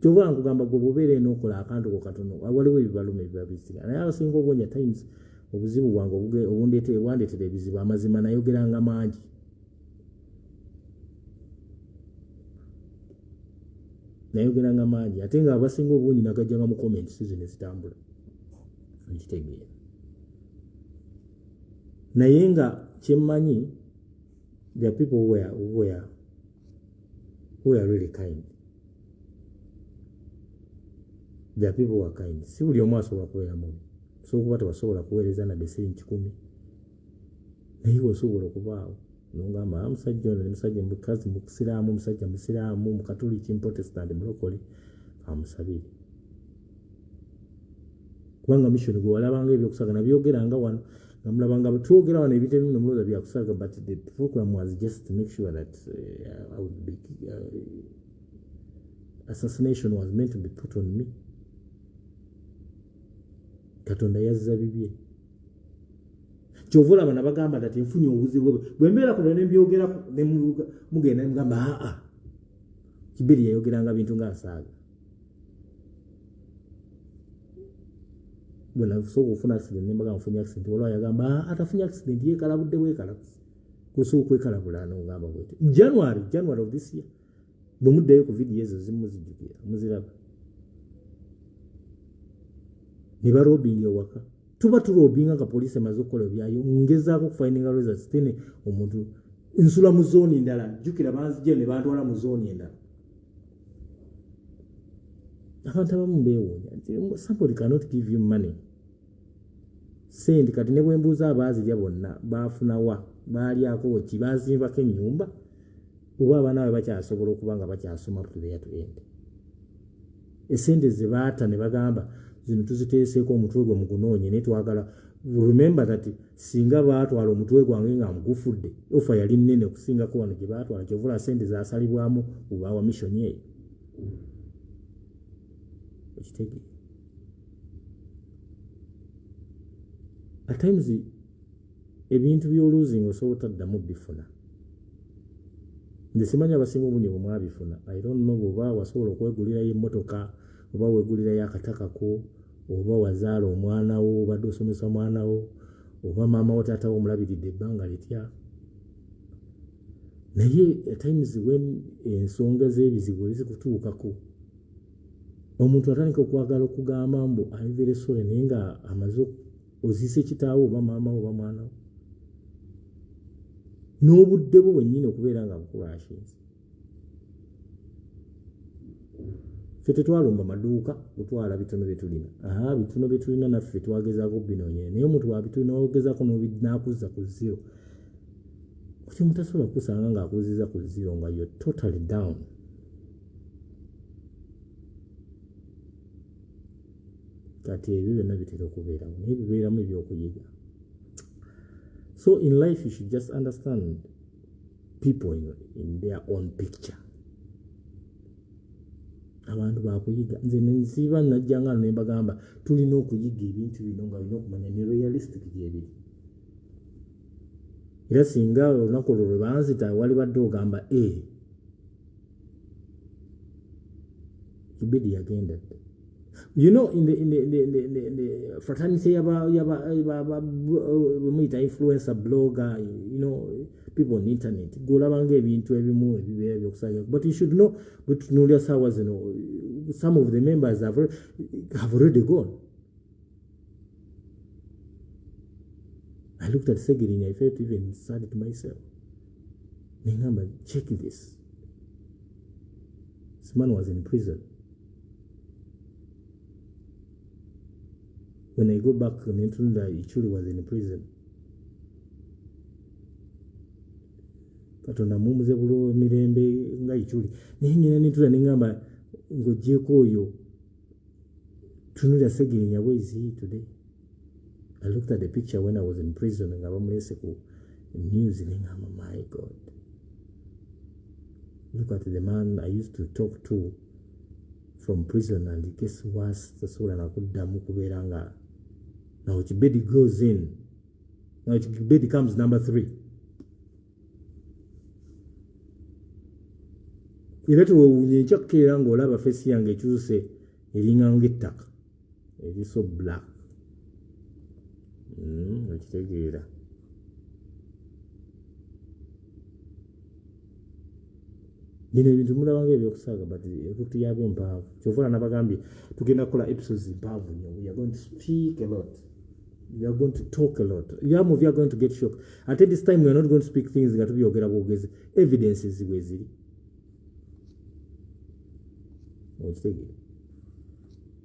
Kyova nkugamba gwe bubeere n'okola akantu ko katono waliwo ebibaluma ebibabisiga naye abasinga obwonya times obuzibu bwange obundeetera ebizibu amazima nayogeranga mangi. nayogera nga mangi ate nga abasinga obungi nagajjanga mu comments zino ezitambula ekitegeera naye nga kyemmanyi there are people who are really kind. There are people who are kind. Si buli omu asobola kubeera mubi so okuba tebasobola kuweereza na beseeringi 10 naye osobola okubaawo nongamba omusajja ono musajja mukazi musiraamu musajja musiraamu mukatoliki muprotestant mulokole amusabire kubanga mission gwe walabanga ebyokusagana byogeranga wano nga mulabanga twogera wano ebintu ebimu nomulooza byakusaga but the program was just to make sure that I would be, assassination was meant to be put on me. Katonda yazza bibye kyovula bana bagamba that nfunye obuzibu bwe mbeera kuno ne byogera ne mugenda mugamba Kibedi yayogeranga bintu ng'asaaga bwena soka ofuna accident ne mbaga nfunye accident waliwo yagamba atafunye accident yeekalabudde bwekalabuzi kusobola okwekalabula nogamba bwete January of this year bwe muddayo ku video ezo zimu zijjukira muziraba ne barobinga ewaka tuba turobinga nga poliisi emaze okukola byayo ngezaako okufindinga results tene omuntu nsula mu zooni endala jjukira banzije ne bantwala mu zooni endala abantu abamu beewuunya somebody cannot give you money sente kati ne bwembuuza abaazirya bonna baafunawa baalyako ki baazimbako ennyumba oba abaana bwe bakyasobola okuba nga bakyasoma to the end esente ze baata ne bagamba zino tuziteeseeko omutwe gwe mugunoonye naye twagala remember that singa baatwala omutwe gwange nga mugufudde ofa yali nnene okusingako wano gye baatwala kyovula sente zaasalibwamu obaawa missoni eyo ekitege at times ebintu by'oluuzinga osobola otaddamu bifuna nze simanyi abasinga obungi bwe mwabifuna I don't know bw'oba wasobola okwegulirayo emmotoka oba weegulirayo akataka ko oba wazaala omwana wo obadde osomesa mwana wo oba maama wo taata wo omulabiridde ebbanga litya naye at times when ensonga z'ebizibu ezikutuukako omuntu atandika okwagala okugamba mbu ayivere sole naye nga amaze oziise kitaawo oba maama wo oba mwana wo n'obudde bwo bwennyini okubeera nga bukurashinze ffe tetwalumba maduuka otwala bitono bye tulina bitono bye tulina naffe twagezaako binoonyere naye omuntu wabitulina wagezaako n'akuzza ku zero kutyo mutasobola kusanga ng'akuzizza ku zero nga you're totally down kati ebyo byonna bitera okubeeramu naye bibeeramu ebyokuyiga so in life you should just understand people in their own picture abantu bakuyiga nze nsiiba najjanga ne mbagamba tulina okuyiga ebintu bino nga olina okumanya ne realistic gyebiri era singa olunaku olwo lwe banzita wali badde ogamba Kibedi yagenda dde you know in the fraternity muyita influencer blogger you know people on internet golabanga ebintu ebimu ebibeera byokusaaga but you should know butunuulira saawa zino some of the members have already gone. I looked at Segirinya, I felt even sad to myself. Ningamba, check this. This man was in prison. When I go back, Nentunda Ichuli was in prison. Katonda mumuze bulo mirembe nga Ichuli. Ninyina nitula ningamba ngojeko oyo. Tunula Segirinya, where is he today? I looked at the picture when I was in prison and ngabamulese ku news ningamba, my God. Look at the man I used to talk to from prison, and guess what? Tasobola nakuddamu kubeera nga now Kibedi goes in. Now Kibedi comes number 3. Era tuwewuunye ekyakkeera ng'olaba fesi yange ekyuse eringa ng'ettaka eri so black. Ekitegeera bino ebintu mulabanga ebyokusaaga but ekutu yabyo mpaavu kyovula nabagambye tugenda kukola episodes mpaavu nnyo. We are going to speak a lot. We are going to talk a lot. Some of you are going to get shocked. At this time, we are not going to speak things that we are evidences.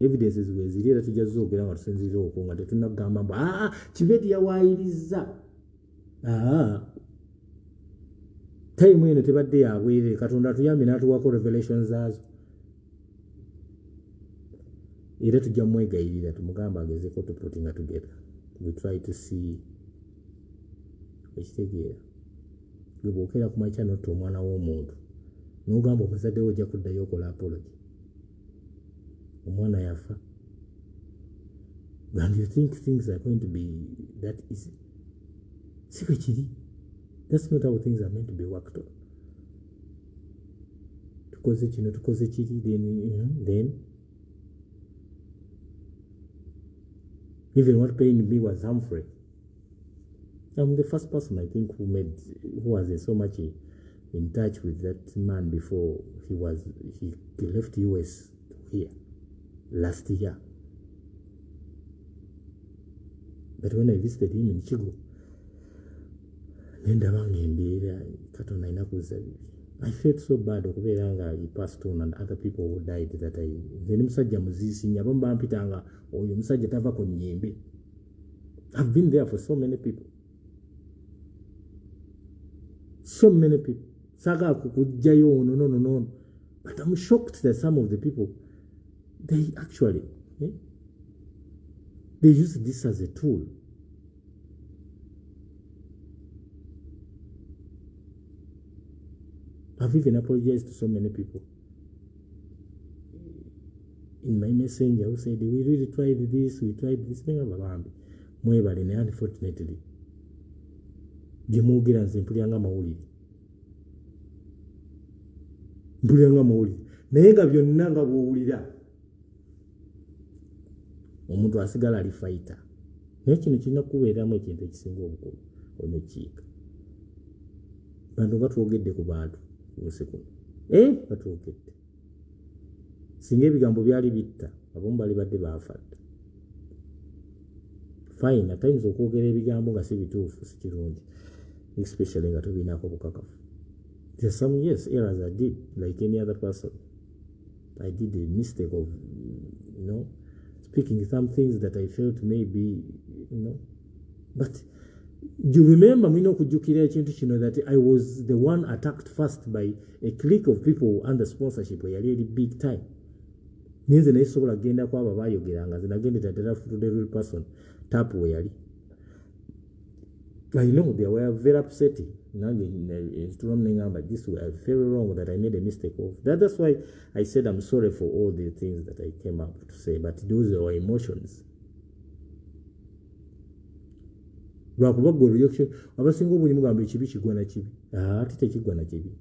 Evidences weziri that tujja zoogera nga tusinzira okwo nga tetunnagamba mbu Kibedi yawaayiriza. Time eno tebadde yabwere Katonda atuyambe n'atuwako revelations azo. Era tujja mwegayirira tumugamba agezeko to putting together. We try to see ekitegeera gwe bw'okeera ku makya notta omwana w'omuntu n'ogamba omuzadde we ojja kuddayo okola apology. Omwana yafa. And you think things are going to be that easy. Si bwe kiri. That's not how things are meant to be worked on. Tukoze kino tukoze kiri then even what pained me was Humphrey. I'm the first person I think who was so much in touch with that man before he left US here last year. But when I visited him in Chigo, I felt so bad okubeera he passed on and other people who died that then musajja muzisi nyabo mbampitanga oyo musajja tava ku nnyimbe. I've been there for so many people. Saga kukujjayo no. But I'm shocked that some of the people they actually they use this as a tool. I've even apologized to so many people. In my messenger who said, we really tried this, unfortunately. Gemugira nze mpuliranga mawulire. Naye nga byonna nga bw'owulira. Omuntu asigala ali fighter. Naye kino kirina kubeeramu ekintu ekisinga obukulu. Onekiika. Bantu nga twogedde ku bantu. Batwogedde. Singa ebigambo byali bitta, abamu bali badde baafadde. Fine, at times okwogera ebigambo nga si bituufu si kirungi. Especially nga tobinaako bukakafu. There's some errors I did, like any other person. I did a mistake of, speaking some things that I felt maybe, But you remember me kujukira ekintu kino that I was the one attacked first by a clique of people under sponsorship where really big time. Ninze nayisobola genda kwa abo bayogeranga nze nagende tatera to the real person tap we yali. I know they were very upsetting. But this were very wrong that I made a mistake of. That's why I said I'm sorry for all the things that I came up to say, but those are emotions. Lwakuba gwe abasinga obuli mugamba ekibi kigwa na kibi. Ate tekigwa na kibi.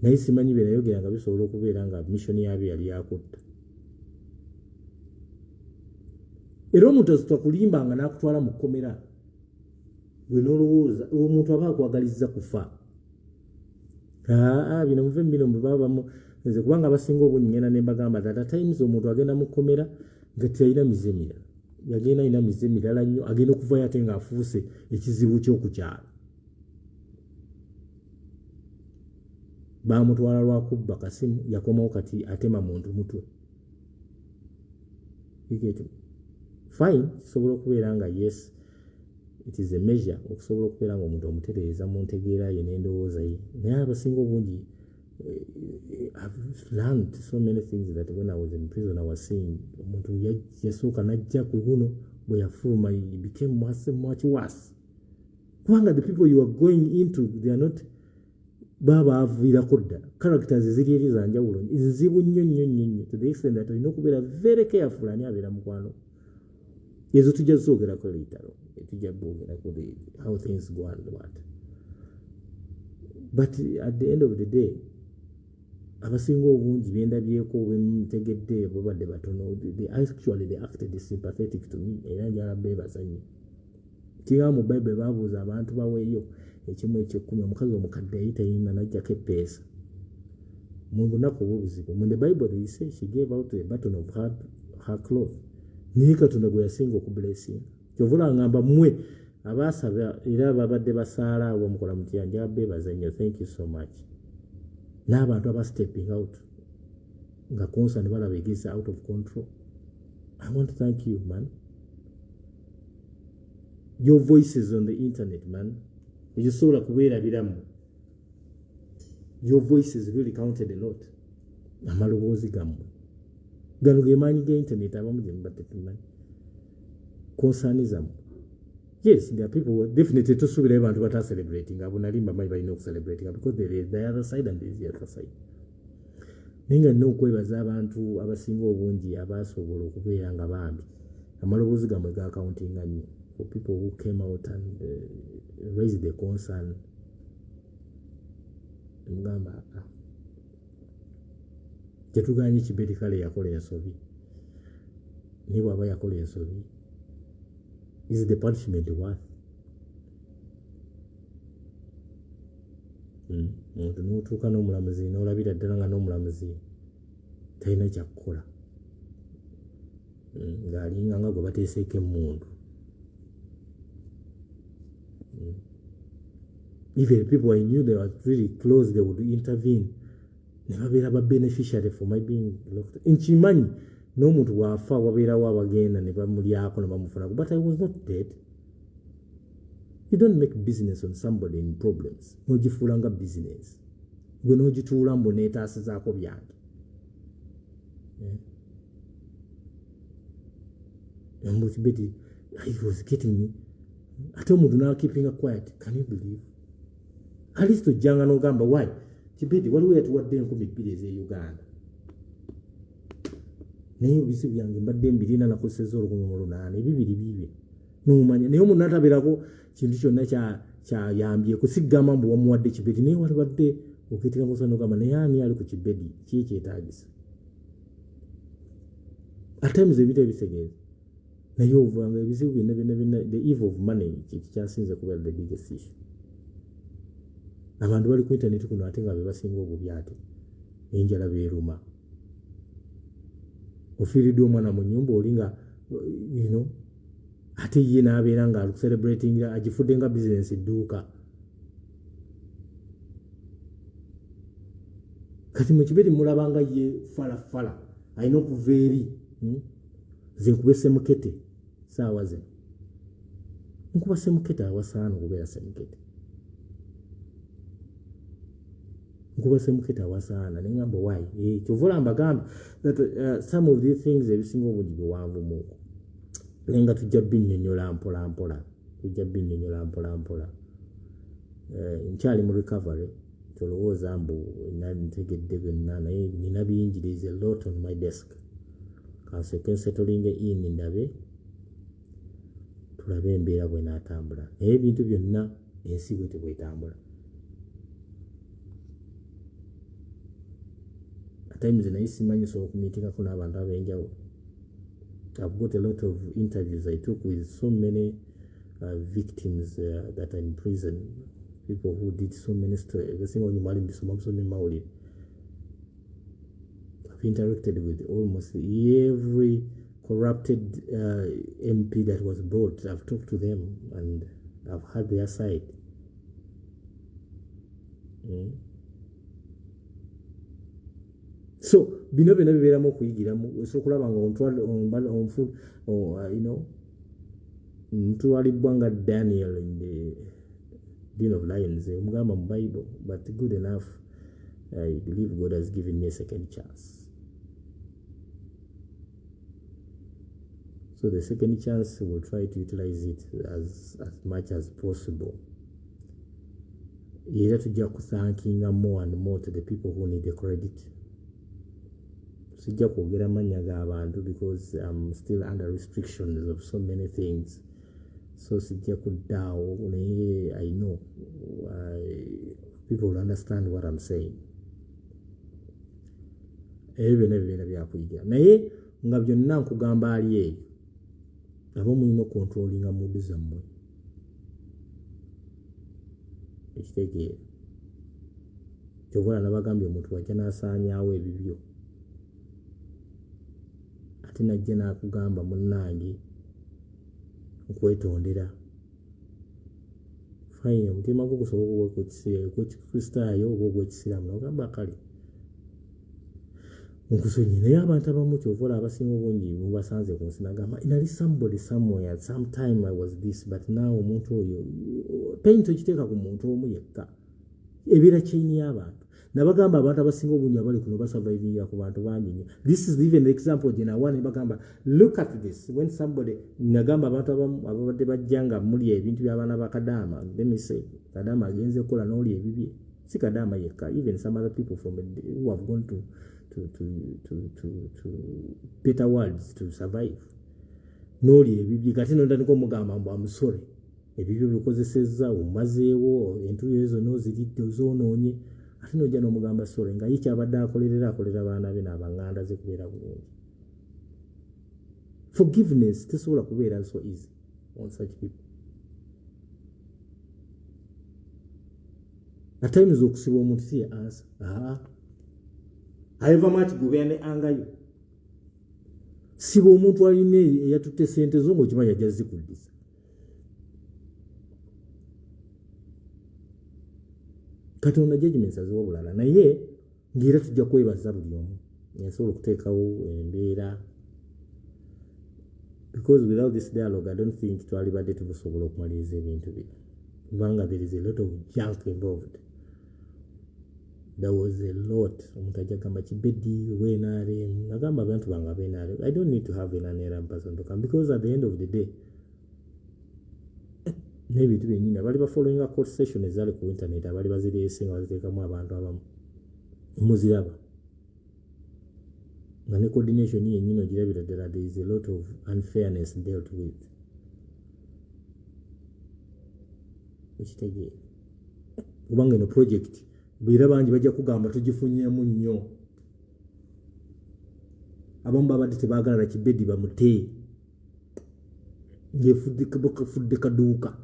Naye simanyi bye nayogera nga bisobola okubeera nga mission yabyo yali yakutta. Era omuntu azitakulimba nga n'akutwala mu kkomera. Gwe n'olowooza omuntu aba akwagalizza kufa. Bino muve bino mubabamu nze kubanga abasinga obungi ngenda ne mbagamba that at times omuntu agenda mu kkomera nga teyalina mize mirala. Yagenda alina mize mirala nnyo agenda okuvayo ate ng'afuuse ekizibu ky'okukyala. Baamutwala lwakubba kasimu yakomawo kati atema muntu mutwe. Fine, kisobola okubeera nga yes, it is a measure okusobola okubeera nga omuntu omutereeza mu ntegeera ye n'endowooza ye. Naye abasinga obungi I've learned so many things that when I was in prison I was saying omuntu yasooka najja ku Wuuno bwe yafuluma he became much worse. Kubanga the people you are going into they are not baba aviirako ddala. Characters ziri eri za njawulo nzibu nnyo to the extent that olina okubeera very careful ani abeera mukwano. Ezo tujja zoogerako leetalo. Tujja boogerako how things go and what. But at the end of the day, abasinga obungi byendabyeko bwemutegedde babadde batono. They acted sympathetic to me. Era njala beebaza nnyo. Kiga mu Bible baabuuza abantu baweeyo ekimu ekyekumi omukazi omukadde ayita yina najjako eppeesa mu bunaku obubuzibu. Mu the Bible they say she gave out a button of her cloth. Naye Katonda gwe yasinga okublessinga. Kyovula ngamba mmwe abaasaba era babadde basaala abo mukola mutya beebaza nnyo. Thank you so much. N'abantu aba stepping out nga concern balaba egisa out of control. I want to thank you, man. Your voices on the internet, man. Egisobola kubeerabiramu. Your voices really counted a lot. Amaloboozi gammwe. Gano ge maanyi ga internet abamu gye mubadde tumanyi. Concern zammwe. Yes, there are people definitely tosuubirayo bantu bata celebrating. Abo nali mbamanyi balina okucelebrating because there is the other side and there is the other side. Naye nga nina okwebaza abantu abasinga obungi abaasobola okubeera nga bambi. Amaloboozi gammwe ga countinga nnyo. For people who came out and raised the concern. Mugamba tetuganye Kibedi kale yakola ensobi. Naye bw'aba yakola ensobi, is the punishment worth? Omuntu n'otuuka n'omulamuzi n'olabira ddala nga n'omulamuzi talina kyakukola ng'alinga nga gwe bateeseeko emmundu. Even people I knew they were really close, they would intervene. Ne babeera ba beneficiary for my being locked. Nkimanyi n'omuntu bw'afa wabeerawo abagenda ne bamulyako ne bamufuna. But I was not dead. You don't make business on somebody in problems. N'ogifuula nga business. Gwe n'ogituula mbu neetaasizaako byange. Mbu Kibedi, I was getting me. Ate omuntu n'akeepinga quiet. Can you believe? At least ojjanga n'ogamba why? Kibedi waliwo yatuwadde 2,000 ez'e Uganda. Naye ebisi byange mbadde mbirina nakozesezza 1,800 ebibiri bibye. N'omanya naye omuntu n'atabeerako kintu kyonna kyayambye kusiggama mbu wamuwadde Kibedi naye waliwadde okeetika musa n'ogamba naye ani ali ku Kibedi ki ekyetaagisa. At times ebintu ebitegeeza. Naye ovanga ebizibu byonna the evil of money kikyasinze kubeera the biggest issue. Abantu bali ku internet kuno ate nga be basinga obubi ate enjala beeruma. Ofiiriddwa omwana mu nnyumba oli nga ate ye n'abeera nga celebrating agifudde nga business edduuka. Kati mu Kibedi mulabanga ye falafala alina okuva eri ze nkube Semukete saawa ze. Nkuba Semukete awasaana okubeera Semukete. Nkuba Semukete awasaana ne ngamba why? Kyovula mbagamba that some of these things ebisinga obungi biwanvu muko. Naye nga tujja binnyonnyola mpola mpola. Nkyali mu recovery. Tolowooza mbu ntegedde byonna naye nina bingi. There is a lot on my desk. Kansekense settling in ndabe tulabe embeera bwe naatambula. Naye ebintu byonna ensi bwe bwetambula. At times naye simanyi sobola okumiitingako n'abantu ab'enjawulo. I've got a lot of interviews I took with so many victims that are in prison. People who did so many stories. Ebisinga nnyo mwali mbisoma musomye mawulire. I've interacted with almost every corrupted MP that was brought. I've talked to them and I've heard their side. So bino byonna bibeeramu okuyigiramu osobola okulaba nga mutwalibbwa nga Daniel in the Den of Lions omugamba mu Bible, but good enough. I believe God has given me a second chance. So the second chance we'll try to utilize it as much as possible. Era tujja kuthankinga more and more to the people who need the credit. Sijja kwogera mannya g'abantu because I'm still under restrictions of so many things. So sijja kuddaawo naye I know people will understand what I'm saying. Ebyo byonna bibeera byakuyigira naye nga byonna nkugamba ali eyo abo mulina okontrolinga mood zammwe. ekitegeera kyobola nabagambye omuntu wajja n'asaanyaawo ebibyo ate najja n'akugamba munnange okwetondera fine omutima gwo gusobola okuba oba ogw'ekisiraamu nogamba kale nkusonyi naye abantu abamu kyovola abasinga obungi mubasanze ku nsi nagamba inali somebody somewhere sometime I was this but now omuntu oyo pain tokiteeka ku muntu omu yekka ebeera kyeni y'abantu nabagamba abantu abasinga obungi abali kuno basurvivingira ku bantu bangi nnyo. This is even the example gye nawa ne bagamba look at this when somebody nagamba abantu ababadde bajja nga muli ebintu by'abaana ba Kadaama let me say Kadaama agenze kukola n'oli ebibye si Kadaama yekka even some other people from who have gone to better worlds to survive n'oli ebibye kati nondandika omugamba mbu amusole ebibyo bikozesezza omumazeewo entuyo ezo n'oziridde ozoonoonye ate nojja n'omugamba sole nga ye kyabadde akolera abaana be n'abanganda ze kubeera bulungi. Forgiveness tesobola kubeera so easy on such people. At times okusiba omuntu si ye answer. However much gubeera ne anga yo siba omuntu alina eyatutte sente zo ng'okimanya ajja zikuddisa. Katonda judgments aziwa bulala naye ng'era tujja kwebaza buli omu yasobola okuteekawo embeera because without this dialogue I don't think twalibadde tubusobola okumaliriza ebintu bino kubanga there is a lot of junk involved. There was a lot. Omuntu ajja gamba Kibedi NRM nagamba abantu bange NRM I don't need to have an NRM person to come because at the end of the day n'ebintu byennyini abali bafollowing a court session ezaali ku internet abali bazireese nga baziteekamu abantu abamu muziraba nga ne coordination yennyini ogirabira ddala there is a lot of unfairness dealt with. Ekitegeera kubanga eno project bwera bangi bajja kugamba tugifunyeemu nnyo abamu babadde tebaagala na Kibedi bamutee ng'efudde kaduuka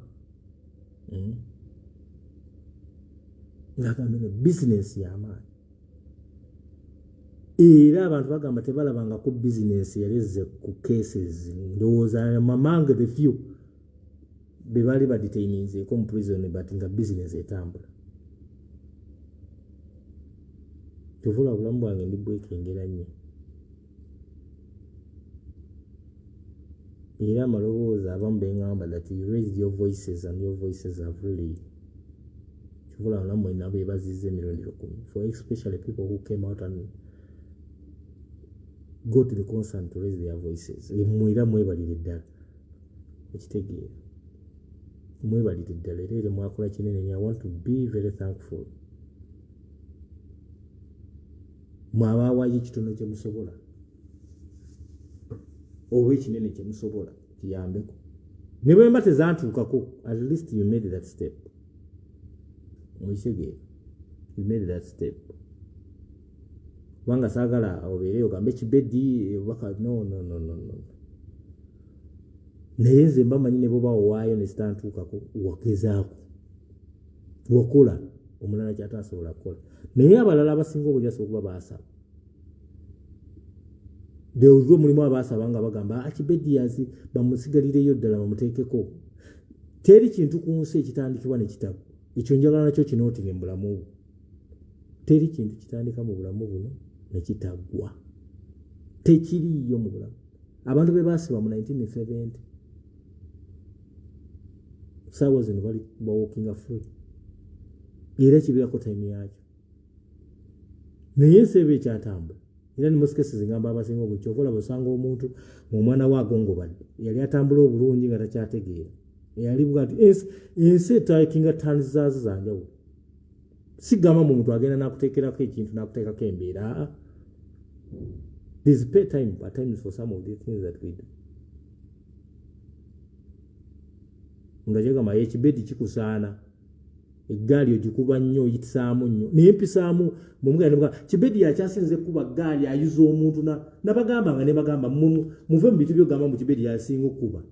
ng'agamba bizinensi y'amaanyi era abantu bagamba tebalabangako bizinensi yaleze ku cases ndowooza among the few be baali badetaininzeeko mu prison but nga bizinensi etambula. Tuvula obulamu bwange ndi bwekengera nnyo era amaloboozi abamu beŋŋamba that you raised your voices and your voices have really kivula namwe nabo ebazizza emirundi 10 for especially people who came out and go to the concern to raise their voices. Mwera mwebalire ddala ekitegeera mwebalire ddala era mwakola kinene nnyo. I want to be very thankful mwabaawayo ekitono kye musobola oba ekinene kye musobola kiyambeko ne bwe mba tezantuukako at least you made that step. Mwekitegeera you made that step kubanga saagala obeereyo gambe Kibedi waka no naye nze mba manyi ne bwe bawaayo ne zitantuukako wagezaako wakola omulala kyatasobola kukola naye abalala abasinga obujasa okuba baasaba deuzwe mulimu abaasaba nga bagamba Kibedi yazi bamusigalireyo ddala bamuteekeko. Teri kintu ku nsi ekitandikibwa ne kitabo ekyo njagala nakyo kinootinge mu bulamu bwo. Teri kintu kitandika mu bulamu buno ne kitaggwa tekiriyo mu bulamu. Abantu be baasiba mu 1970 saawa zino bali walking free era kibeerako time yakyo naye ensi eba ekyatambula era ne musikesi zingamba abasinga obukyo okola busanga omuntu omwana we agongobadde yali atambula obulungi nga takyategeera yali bwa ati ensi etakinga tani zaazo zanjawulo sigamba mu muntu agenda n'akuteekerako ekintu n'akuteekako embeera. There's pay time at times for some of the things that we do. Ngajagamba Kibedi kikusaana eggaali ogikuba nnyo oyitisaamu nnyo naye mpisaamu mumugamba Kibedi yakyasinze kuba ggaali ayuza omuntu nabagamba nga ne bagamba muve mu bintu byogamba mu Kibedi yasinga okuba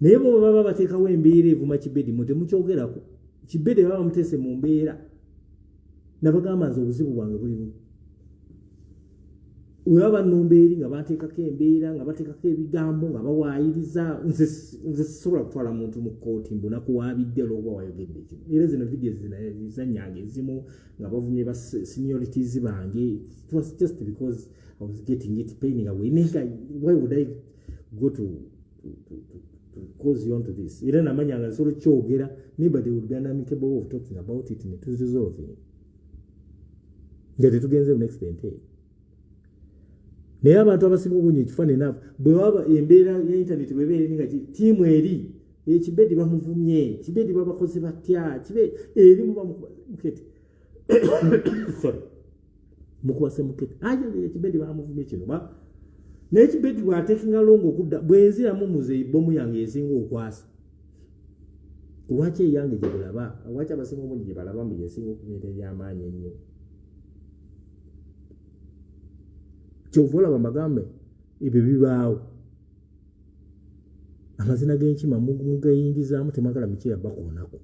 naye bo baba bateekawo embeera evuma Kibedi mutemukyogerako Kibedi baba mutese mu mbeera nabagamba nze obuzibu bwange bulimu weba numbeeri nga bateekako embeera nga bateekako ebigambo nga bawaayiriza nze sisobola kutwala muntu mu kkooti mbunakuwaabidde olwokuba wayogedde kino era zino vidiyo zizanyanga ezimu nga bavumye ba seniorities bange. It was just because I was getting it paining away. Why would I go to cause you onto this? Era namanyanga solo kyogera nobody would be unamicable of talking about it ne tuziresolve nga tetugenze mu next day. Naye abantu abasinga obungi ekifaananyi naabo bwe waba embeera ya internet bwebeera nga tiimu eri Kibedi bamuvumye Kibedi babakoze batya erimu bamukete sorry mukubase mukete Kibedi bamuvumye kino naye Kibedi bw'ateekinga longo okudda bwenziramu muze bomu yange esinga okwasa lwaki eyange gye bulaba lwaki abasinga obungi gye balaba mbu yesinga okubeera ebyamaanyi ennyo kyovola bamagambe ebyo bibaawo amazina g'enkima mugayingizaamu temagala mikira bakoonako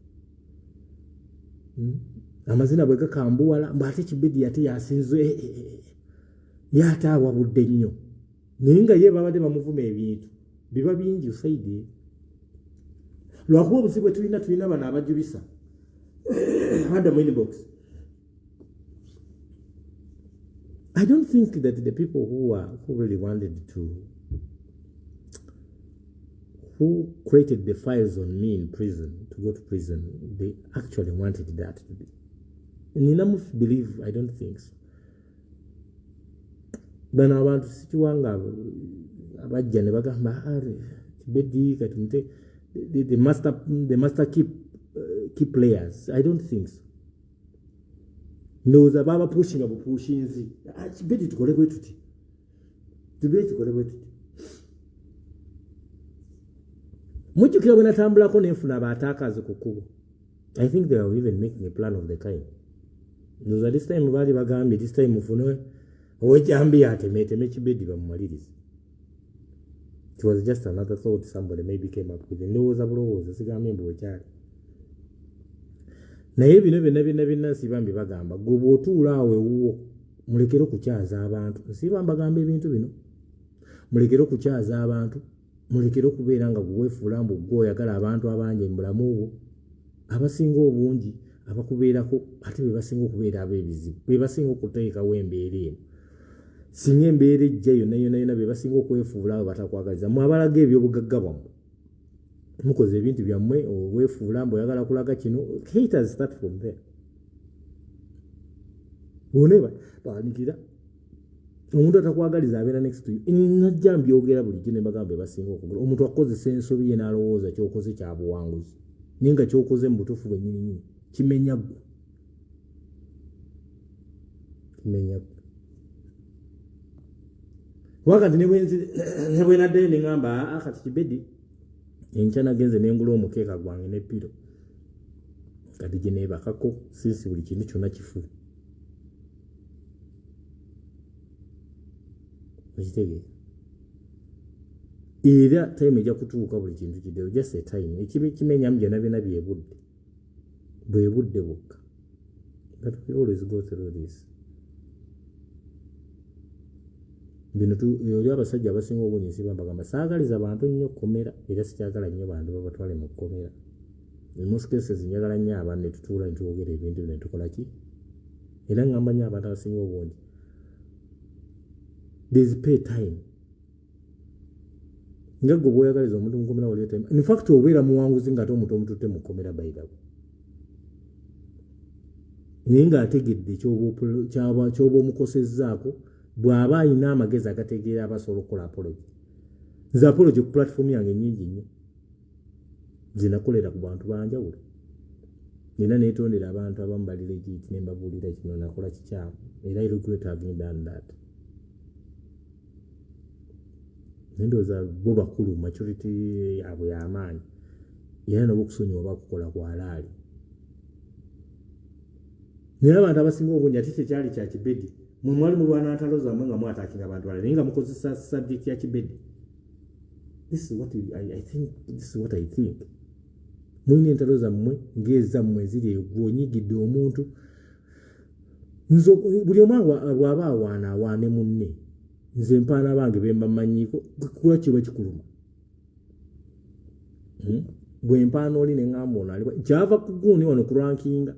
amazina bwe gakambuwala mbu ate Kibedi yate yasinze yate awabudde nnyo naye nga ye babadde bamuvuma ebintu biba bingi usaidie lwakuba obuzibu tulina bano abajubisa hada mu inbox. I don't think that the people who really wanted who created the files on me in prison, to go to prison, they actually wanted that to be. And in believe, I don't think so. But I want to see you abajja ne bagamba Kibedi katumte they must keep players. I don't think so. Ndowooza baba pushinga bupushinzi Kibedi tukole bwe tuti mujjukira bwe natambulako nenfuna abaataakazi ku kkubo. I think they were even making a plan of the kind. Ndowooza this time baali bagambye this time mufune owejjambi atemeeteme Kibedi bamumalirize. It was just another thought somebody maybe came up with. Ndowooza bulowooza sigambye mbu wekyali. Naye bino byonna nsibambi bagamba gwe bw'otuula awo ewuwo mulekere okukyaza abantu. Nsiba mbagamba ebintu bino mulekere okukyaza abantu mulekere okubeera nga gweweefuula mbu gwe oyagala abantu abangi mu bulamu bwo abasinga obungi abakubeerako ate be basinga okubeera ab'ebizibu be basinga okuteekawo embeera eno singa embeera ejja yonna be basinga okwefuula abo batakwagaliza mu abalaga ebyobugagga bwammwe mukoze ebintu byammwe weefuula mbu oyagala kulaga kino. Haters start from there. Woneba banikira omuntu atakwagaliza abeera next to you. Najja mbyogera bulijjo ne bagamba basinga okugula omuntu akozesa ensobi ye n'alowooza kyokoze kya buwanguzi naye nga kyokoze mu butuufu bwennyini kimenya ggwe wakati ne bwe naddayo ne ŋŋamba kati Kibedi enkya nagenze nengula omukeeka gwange ne piro kati gye neebakako sinsi buli kintu kyonna kifu ekitegeeza era time ejja kutuuka buli kintu kiddeyo just a time ekibi kimenyamu byonna bwebudde bwokka that we always go through this. Bino oli abasajja abasinga obungi nsiba mbagamba saagaliza bantu nnyo kkomera era sikyagala nnyo bantu babatwale mu kkomera. In most cases njagala nnyo abantu ne tutuula ne twogera ebintu ne tukola ki era ngamba nnyo abantu abasinga obungi there's pay time nga gwe bw'oyagaliza omuntu mu kkomera waliyo time. In fact obeera muwanguzi ng'ate omuntu omututte mu kkomera bayirawo naye ng'ategedde ky'oba omukosezzaako bw'aba alina amagezi agategeera abasobola okukola apology. Nze apology ku platform yange nnyingi nnyo zinakolera ku bantu banjawulo era neetondera abantu abamu bali legit ne mbabuulira kino nakola kikyamu era I regret having done that. Ndowooza bo bakulu maturity yabwe y'amaanyi era nabo okusonyiwa bakukola kwalaali naye abantu abasinga obungi ate tekyali kya Kibedi mwali mulwana ntalo zammwe nga mwatakinga abantu balala naye nga mukozesa subject ya Kibedi. This is what I think. This is what I think. Mwine entalo zammwe ng'ezammwe ziri gwonyigidde omuntu buli omu bw'aba awaane munne nze mpaana bange be mbamanyiiko kula kiba kikuluma bwe mpaana oli ne ŋŋamba ono ali kyava ku guuni wano ku rankinga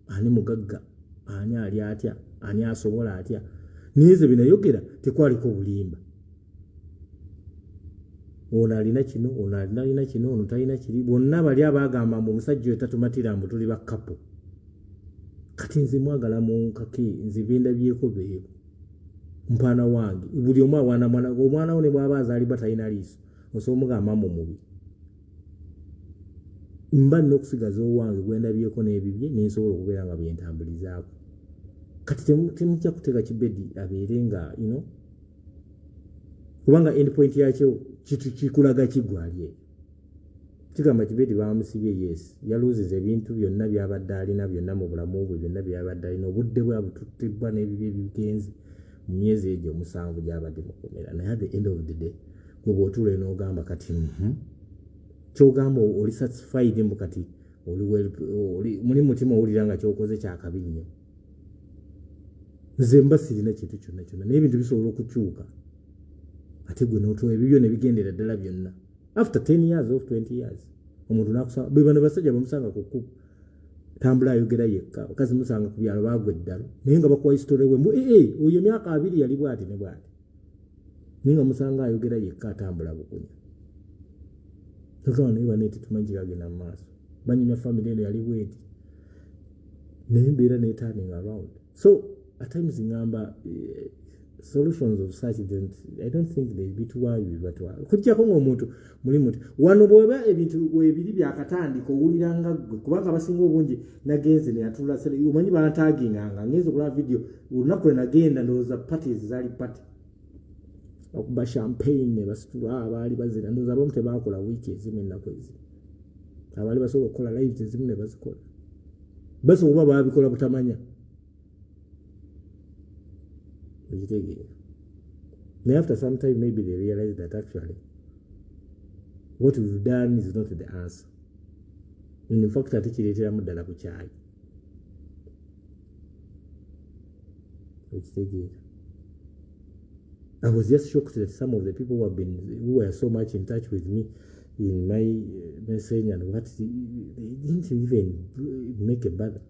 ani mugagga ani ali atya ani asobola atya naye ze binayogera tekwaliko bulimba ono alina kino ono alina kino ono talina kiri bonna bali abaagamba mbu omusajja oyo tatumatira mbu tuli bakkapo kati nze mwagala munkake nze bendabyeko beebo mpaana wange buli omu awaana omwana we ne bw'aba azaalibwa talina liiso osobola omugamba mu mubi mba nina okusigaza owange gwendabyeko n'ebibye nensobola okubeera nga byentambulizaako kati temujja kuteeka Kibedi abeere nga kubanga endpoint yakyo kikulaga kigwali eyo kigamba Kibedi bamusibye yes yaluuziza ebintu byonna byabadde alina byonna mu bulamu bwe byonna byabadde alina obudde bwe abututtibwa n'ebibye ebigenzi mu myezi egyo 7 gyabadde mukomera naye at the end of the day bw'oba otuula n'ogamba kati kyogamba oli satisfied mbu kati muli mutima owulira nga kyokoze kyakabi nnyo nze mba sirina kintu kyonna kyonna naye ebintu bisobola okukyuka ate gwe n'otuwa ebibyo ne bigendera ddala byonna after 10 years of 20 years omuntu nakusaba be bano basajja bamusanga ku kkubo tambula ayogera yekka bakazi musanga ku byalo baagwa eddalo naye nga bakuwa history we mbu oyo myaka 2 yali bw'ati ne bw'ati naye nga musanga ayogera yekka atambula bukunya naye baneeti tumanyi kikagenda mu maaso banyumya family eno yali bweti naye embeera neturning around so at times ngamba solutions of such I don't think they be too wide but kujjako ng'omuntu muli muti wano bw'oba ebintu webiri byakatandika owuliranga gwe kubanga abasinga obungi nagenze ne yatula omanyi bantaginganga ngenze okulaba video olunaku lwe nagenda ndowooza parties zaali party okuba champagne basitula abaali bazina ndowooza abamu tebakola wiiki ezimu ennaku ezimu abaali basobola okukola lives ezimu ne bazikola basobola okuba babikola butamanya Then after some time maybe they realize that actually what we've done is not the answer. In fact, I think it I was just shocked that some of the people who were so much in touch with me in my message and what they didn't even make a bother.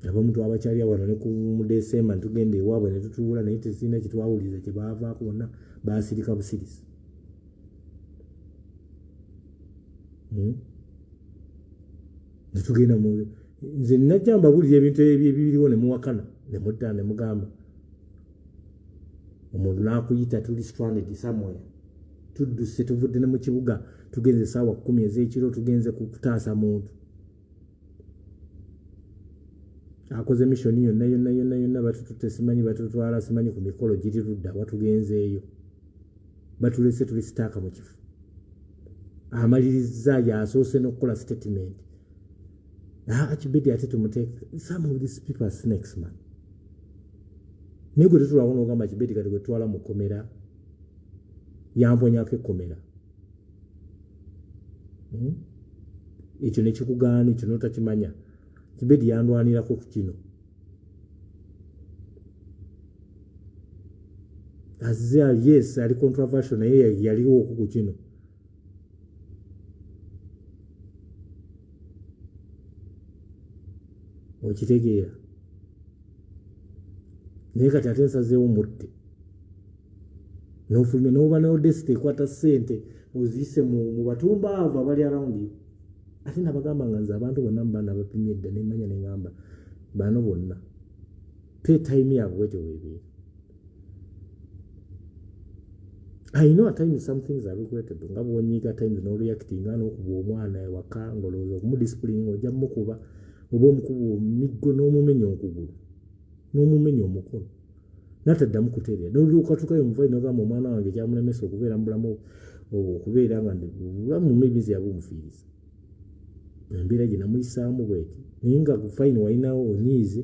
Abamuntu abakyali wano ne ku December tugende ewaabwe ne tutuula naye tesina kitwawuliza kye baavaako bonna baasirika busirisi netugenda nze najja mbabulira ebintu ebiriwo ne muwakana ne mutta ne mugamba omuntu n'akuyita tuli stranded somewhere tudduse tuvudde ne mu kibuga tugenze essaawa 10 ez'ekiro tugenze kutaasa muntu akoze mission yonna batututte simanyi batutwala simanyi ku mikolo giri ludda watugenzeeyo batulese tuli sitaaka mu kifo amaliriza yasoose n'okukola statement Kibedi ate tumuteeka some of these people are snakes man naye gwe tetulwawo n'ogamba Kibedi kati gwe twala mu kkomera yamponyako ekkomera ekyo ne kikugaana ekyo n'otakimanya Kibedi yandwanirako ku kino yes ali controversial naye yaliwo ku kino okitegeera naye kati ate nsazeewo mutte n'ofulumye n'oba n'odesite ekwata ssente oziyise mu batumbaavu abali around you ate nabagamba nga nze abantu bonna mubaana bapimye edda nemanya neŋŋamba bano bonna pe time yaabwe bwetyo weebeera I know at times some things are regrettable nga bwonyiiga times n'oreactinga n'okuba omwana ewaka ng'olowooza okumudiscipline ojja mukuba oba omukuba omiggo n'omumenya okugulu n'omumenya omukono nataddamu kutereera n'olukatukayo omuvayi n'ogamba omwana wange kyamulemesa okubeera mu bulamu okubeera nga bulamu mebizi yaba omufiiriza embeera gye namuyisaamu bweti naye nga fine walinawo onyiize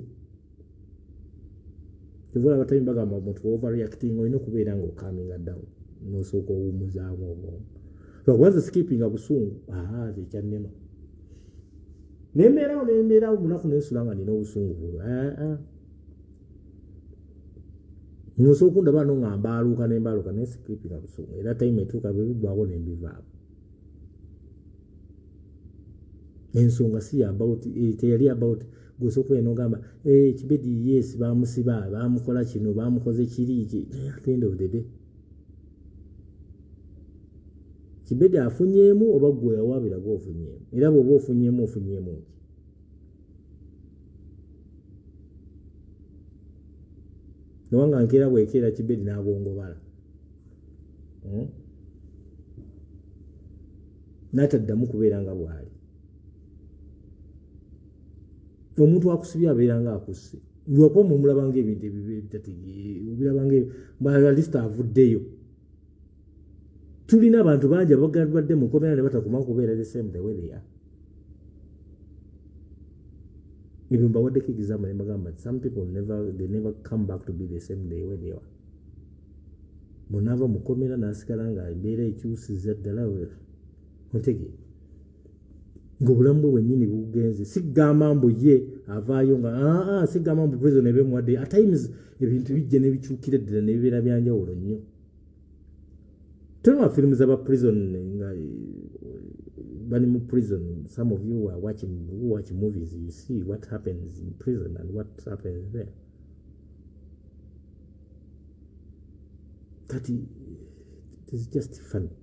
kivola abatami bagamba omuntu overreacting olina okubeera nga okaminga down nosooka owummuzaamu obwongo lwakubanza skipping busungu tekyannema nembeerawo munaku nensula nga nina obusungu bulwo nosooka okundaba no nga mbaaluuka naye skipping busungu era time etuuka bwe biggwaako nembivaako ensonga si teyali about gwosooka okubeera n'ogamba Kibedi yes baamusiba baamukola kino baamukoze kiri at the end of the day Kibedi afunyeemu oba gwe yawaabira gw'ofunyeemu era bw'oba ofunyeemu ki nowanga nkeera bwekeera Kibedi n'agongobala n'ataddamu kubeera nga bw'ali omuntu akusibye abeera nga akusse lwapa omulabanga ebintu ebitategeera lisita avuddeyo tulina abantu bangi abagadde mu komera ne batakuma kubeera the same the way they are ebyo mbawaddeko example ne bagamba some people never come back to be the same the way they were bonna ava mu komera n'asigala nga embeera ekyusizza ddala ontegeera ng'obulamu bwe bwennyini bugenze sigamba mbu ye avaayo nga sigamba mbu prison ebemuwadde at times ebintu bijja ne bikyukira ddala ne bibeera byanjawulo nnyo tolaba firimu z'aba prison nga bali mu prison some of you are watch movies you see what happens in prison and what happens there that is just funny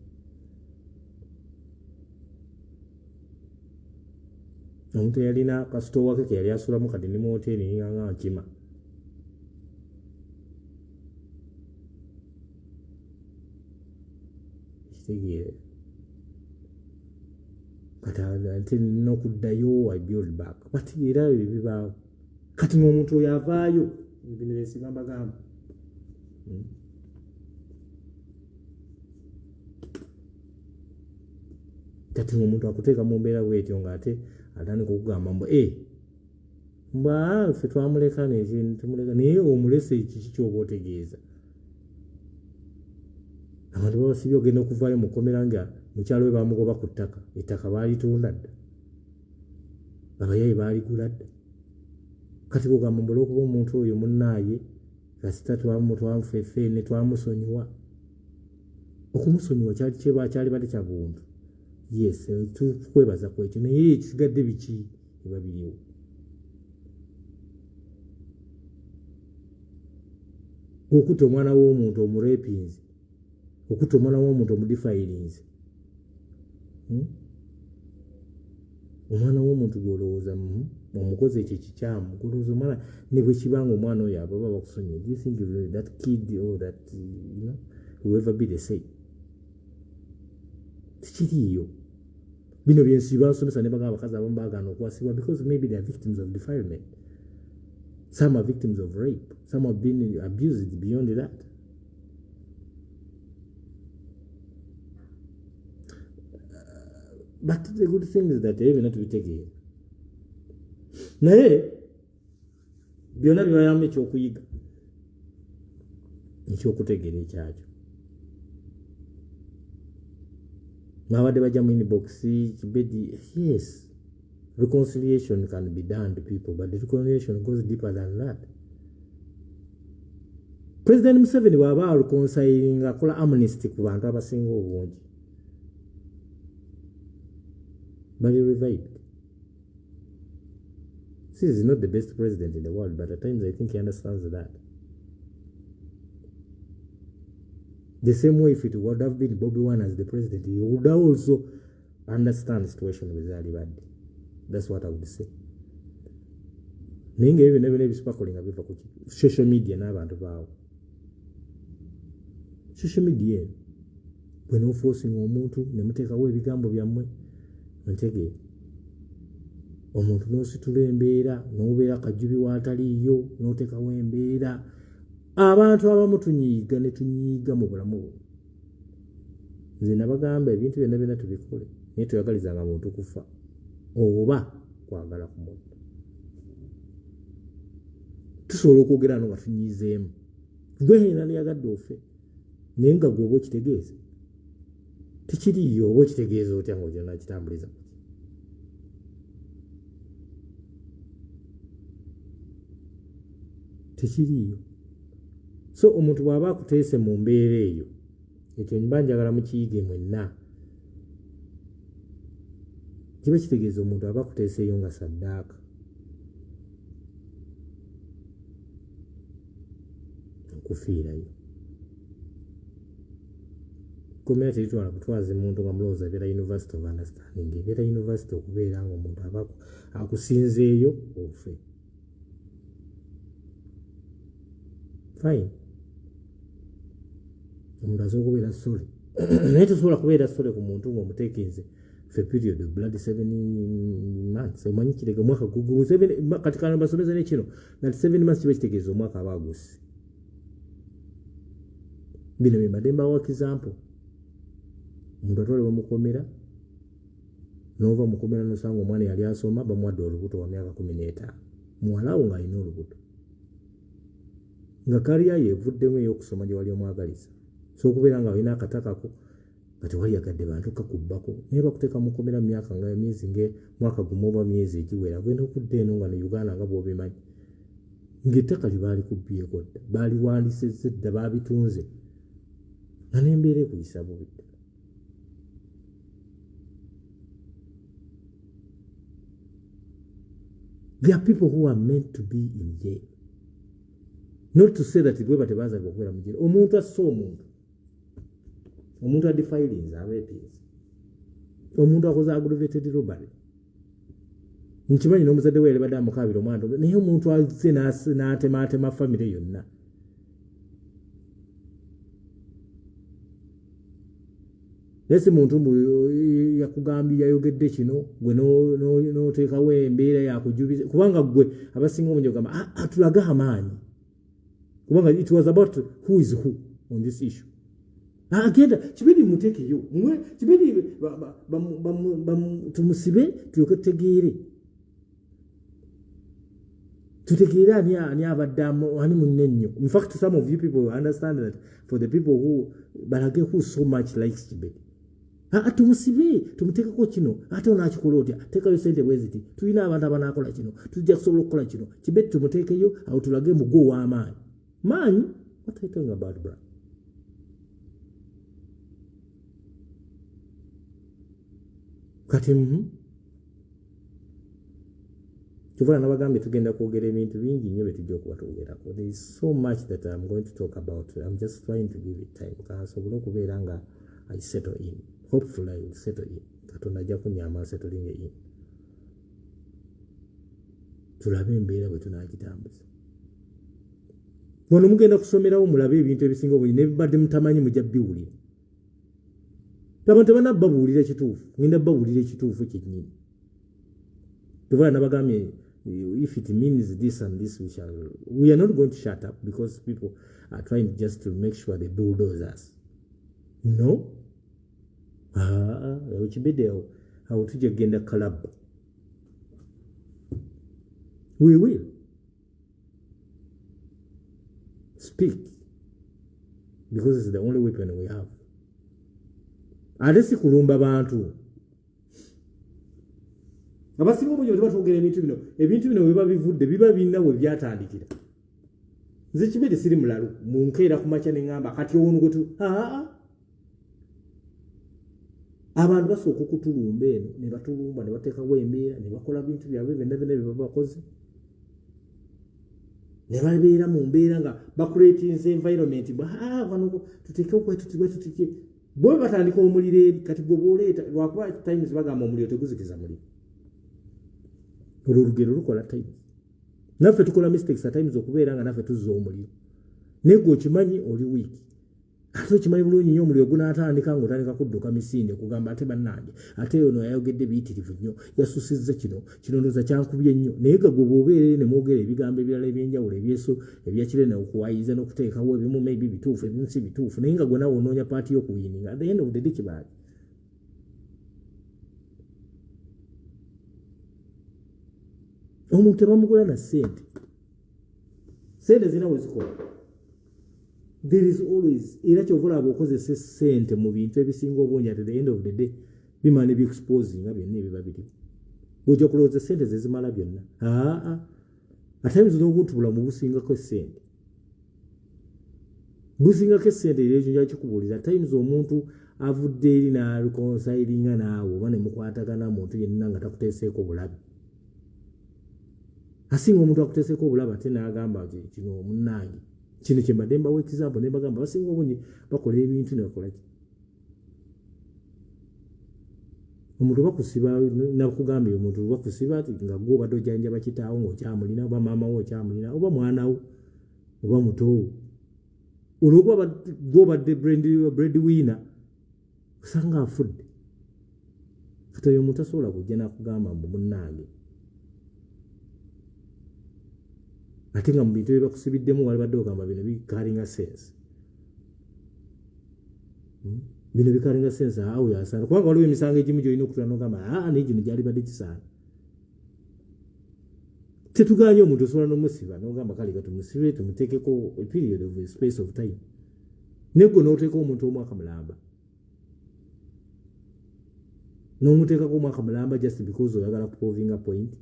omuntu yalina akasitoowa ke yali asulamu kati ne mu hoteeri nga nkima kitegeere kati ate nina okuddayo I build back but era bibaawo kati ng'omuntu oyo avaayo bino byensiba mbagamba kati ng'omuntu akuteeka mu mbeera bwetyo ng'ate atandika okugamba mbu ffe twamuleka tumuleka naye omulese kiki kyoba otegeeza abantu babasibye ogenda okuvaayo mukomera nga mukyalo we bamugoba ku ttaka ettaka baalitunda dda abayayi baaligula dda kati bwogamba mbu olwokuba omuntu oyo munnaaye kasita twamufeefeene twamusonyiwa okumusonyiwa kyali badde kya buntu yes tukwebaza kwekyo naye ekisigadde biki eba biriwo okutta omwana w'omuntu omurepinzi okutta omwana w'omuntu omudifayirinzi omwana w'omuntu gwolowooza omukozi ekyo kikyamu golowooza omwana ne bwe kibanga omwana oyo abo baba bakusonyiye do you think that kid or that will ever be the same tikiriiyo bino byensi basomesa ne bagamba abakazi abamu baagaana okwasibwa because maybe they are victims of defilement some are victims of rape some have been abused beyond that but the good thing is that ebyo natubitegeera naye byonna bibayamba ekyokuyiga ekyokutegeera ekyakyo mwabadde bajja mu inbox Kibedi yes reconciliation can be done to people but the reconciliation goes deeper than that President Museveni bw'aba areconciling akola amnesty ku bantu abasinga obungi but he revived. See, he's not the best president in the world, but at times I think he understands that. The same way if it would have been Bobby Wine as the president, he would also understand the situation with Alibadi. That's what I would say. Ninge even ebispakolinga biva ku social media n'abantu baawo. Social media when forcing omuntu ne muteekawo ebigambo byammwe ntegeera omuntu n'ositula embeera n'obeera kajjubi waataliiyo n'oteekawo embeera abantu abamu tunyiiga ne tunyiiga mu bulamu buno nze nabagamba ebintu byonna byonna tubikole naye toyagalizanga muntu kufa oba kwagala ku muntu tusobola okwogera no nga tunyiizeemu gwe nali yagadde ofe naye nga gwe oba okitegeeza tekiriyo oba okitegeeza otya nga ogyona kitambuliza tekiriyo. So omuntu bw'aba akuteese mu mbeera eyo ekyo mba njagala mukiyige mwenna kiba kitegeeza omuntu aba akuteeseeyo nga saddaaka okufiirayo. Komera teritwala kutwaza muntu nga mulowooza ebeera University of Understanding, ebeera University okubeera nga omuntu aba akusinzeeyo ofe. Fine. Omuntu asobola kubeera sole naye tosobola kubeera sole ku muntu ng'omuteekinze for a period of blood 7 months. Omanyi kirega omwaka gugumu kati kana basomeza nekino nati 7 months kiba kitegeeza omwaka aba agusi. Bino bye mbadde mbawa example. Omuntu atwalibwa mukomera n'ova mukomera n'osanga omwana yali asoma bamuwadde olubuto wa myaka 15 muwalawo ng'alina olubuto nga kaliya yeevuddemu ey'okusoma gye wali omwagaliza so okubeera nga alina akatakako nga tewali yagadde bantu kakubbako naye bakuteeka mukomera mu myaka nga emyezi mwaka gumu oba myezi egiwera agenda okudda eno nga ne Uganda nga bw'obimanyi ng'ettaka lye baali kubbyeko dda baaliwandisizza dda baabitunze nga n'embeera ekuyisa bubi. There are people who are meant to be in jail. Not to say that bwe batebaza okubeera mu jail. Omuntu assa omuntu adefilinze abeepiisi omuntu akoze aggravated robbery nkimanyi n'omuzadde we yali badde amukaabira omwana naye omuntu azze n'atemaatema famire yonna. Yesi muntu yakugambye yayogedde kino gwe n'oteekawo embeera yakujubiza kubanga gwe abasinga omungi ogamba atulaga amaanyi kubanga it was about who is who on this issue. Agenda Kibedi muteekeyo Kibedi tumusibe tulyoke tutegeere ani abadde ani munne nnyo. In fact some of you people understand that for the people who balage who so much likes Kibedi tumusibe tumuteekeko kino ate onaakikola otya teekayo sente bweziti tulina abantu abanaakola kino tujja kusobola okukola kino Kibedi tumuteekeyo awo tulage mugo w'amaanyi maanyi. What are you talking about, bro? Kati Kivula nabagambye tugenda kwogera ebintu bingi nnyo betujja okuba twogerako. There is so much that I'm going to talk about. I'm just trying to give it time kansobole okubeera nga I settle in. Hopefully I will settle in. Katonda ajja kunyamba settling in. Tulabe embeera bwe tunaagitambuza. Wano mugenda kusomerawo mulabe ebintu ebisinga obungi nebibadde mutamanyi mujja biwulira. Abantu tebanabbabuulira ekituufu, ngenda bbabuulira ekituufu kyennyini. Kivula nabagambye if it means this and this we are not going to shut up because people are trying just to make sure they bulldoze us. No. Kibedi awo tujja genda kalaba. We will speak because it's the only weapon we have. Ate si kulumba bantu abasinga obungi tebatwogera ebintu bino biba bivudde biba birina we byatandikira. Nze Kibedi siri mulalu munkeera ku makya ne ŋŋamba kati owunugutu abantu basooka okutulumba eno ne batulumba ne bateekawo embeera ne bakola bintu byabwe byonna bye babakoze ne babeera mu mbeera nga bakuleetinze environment wano tuteekewo kwetutike bwe batandika omuliro eri kati gwe bw'oleeta lwakuba times bagamba omuliro teguzikiza muliro. Olwo olugero lukola times. Naffe tukola mistakes at times okubeera nga naffe tuzza omuliro. Naye gwe okimanyi oli wiiki. Ate okimanyi bulungi nnyo omuliro gunaatandika ng'otandika kudduka misinde kugamba ate bannange ate ono yayogedde biyitirivu nnyo yasusizza kino ndowooza kyankubye nnyo. Naye nga gwe bw'obeera ne mwogera ebigambo ebirala ebyenjawulo ebyakire n'okuwayiza n'okuteekawo ebimu maybe bituufu ebimu si bituufu naye nga gwe nawe onoonya paati y'okuyininga at the end of the day kibaali. Omuntu tebamugula na ssente zina we zikola. there is always era kyovola abaokozesa ssente mu bintu ebisinga obungi at the end of the day bimane bi-exposinga byonna ebiba biri bwojja kulowooza ssente zezimala byonna atayinza n'obuntu bulamu busingako essente busingako essente ekyo kyakikubuuliza atayinza omuntu avudde eri n'areconcilinga naawe oba nemukwatagana muntu yenna nga takuteeseeko bulabe asinga omuntu akuteeseeko obulabe ate n'agamba nti kino munnange kino kyembadde mbawa example ne bagamba basinga obungi bakola ebintu ne bakola ki omuntu bakusiba nakugambye omuntu bakusiba ati nga gwe obadde ojjanjaba kitaawo ng'okyamulina oba maama wo okyamulina oba mwanawo oba mutowo olwokuba gwe obadde bread winner osanga afudde kati oyo omuntu asobola kujja nakugamba mbu munnange ate nga mu bintu byebakusibiddemu wali badde ogamba bino bikalinga sense bino bikalinga sense awo yasaana kubanga waliwo emisango egimu gyolina okutula nogamba naye gino gyali badde kisaana tetuganye omuntu osobola nomusiba nogamba kale katumusibe tumuteekeko a period of a space of time negwe noteeka omuntu omwaka mulamba nomuteekako omwaka mulamba just because oyagala kupovinga point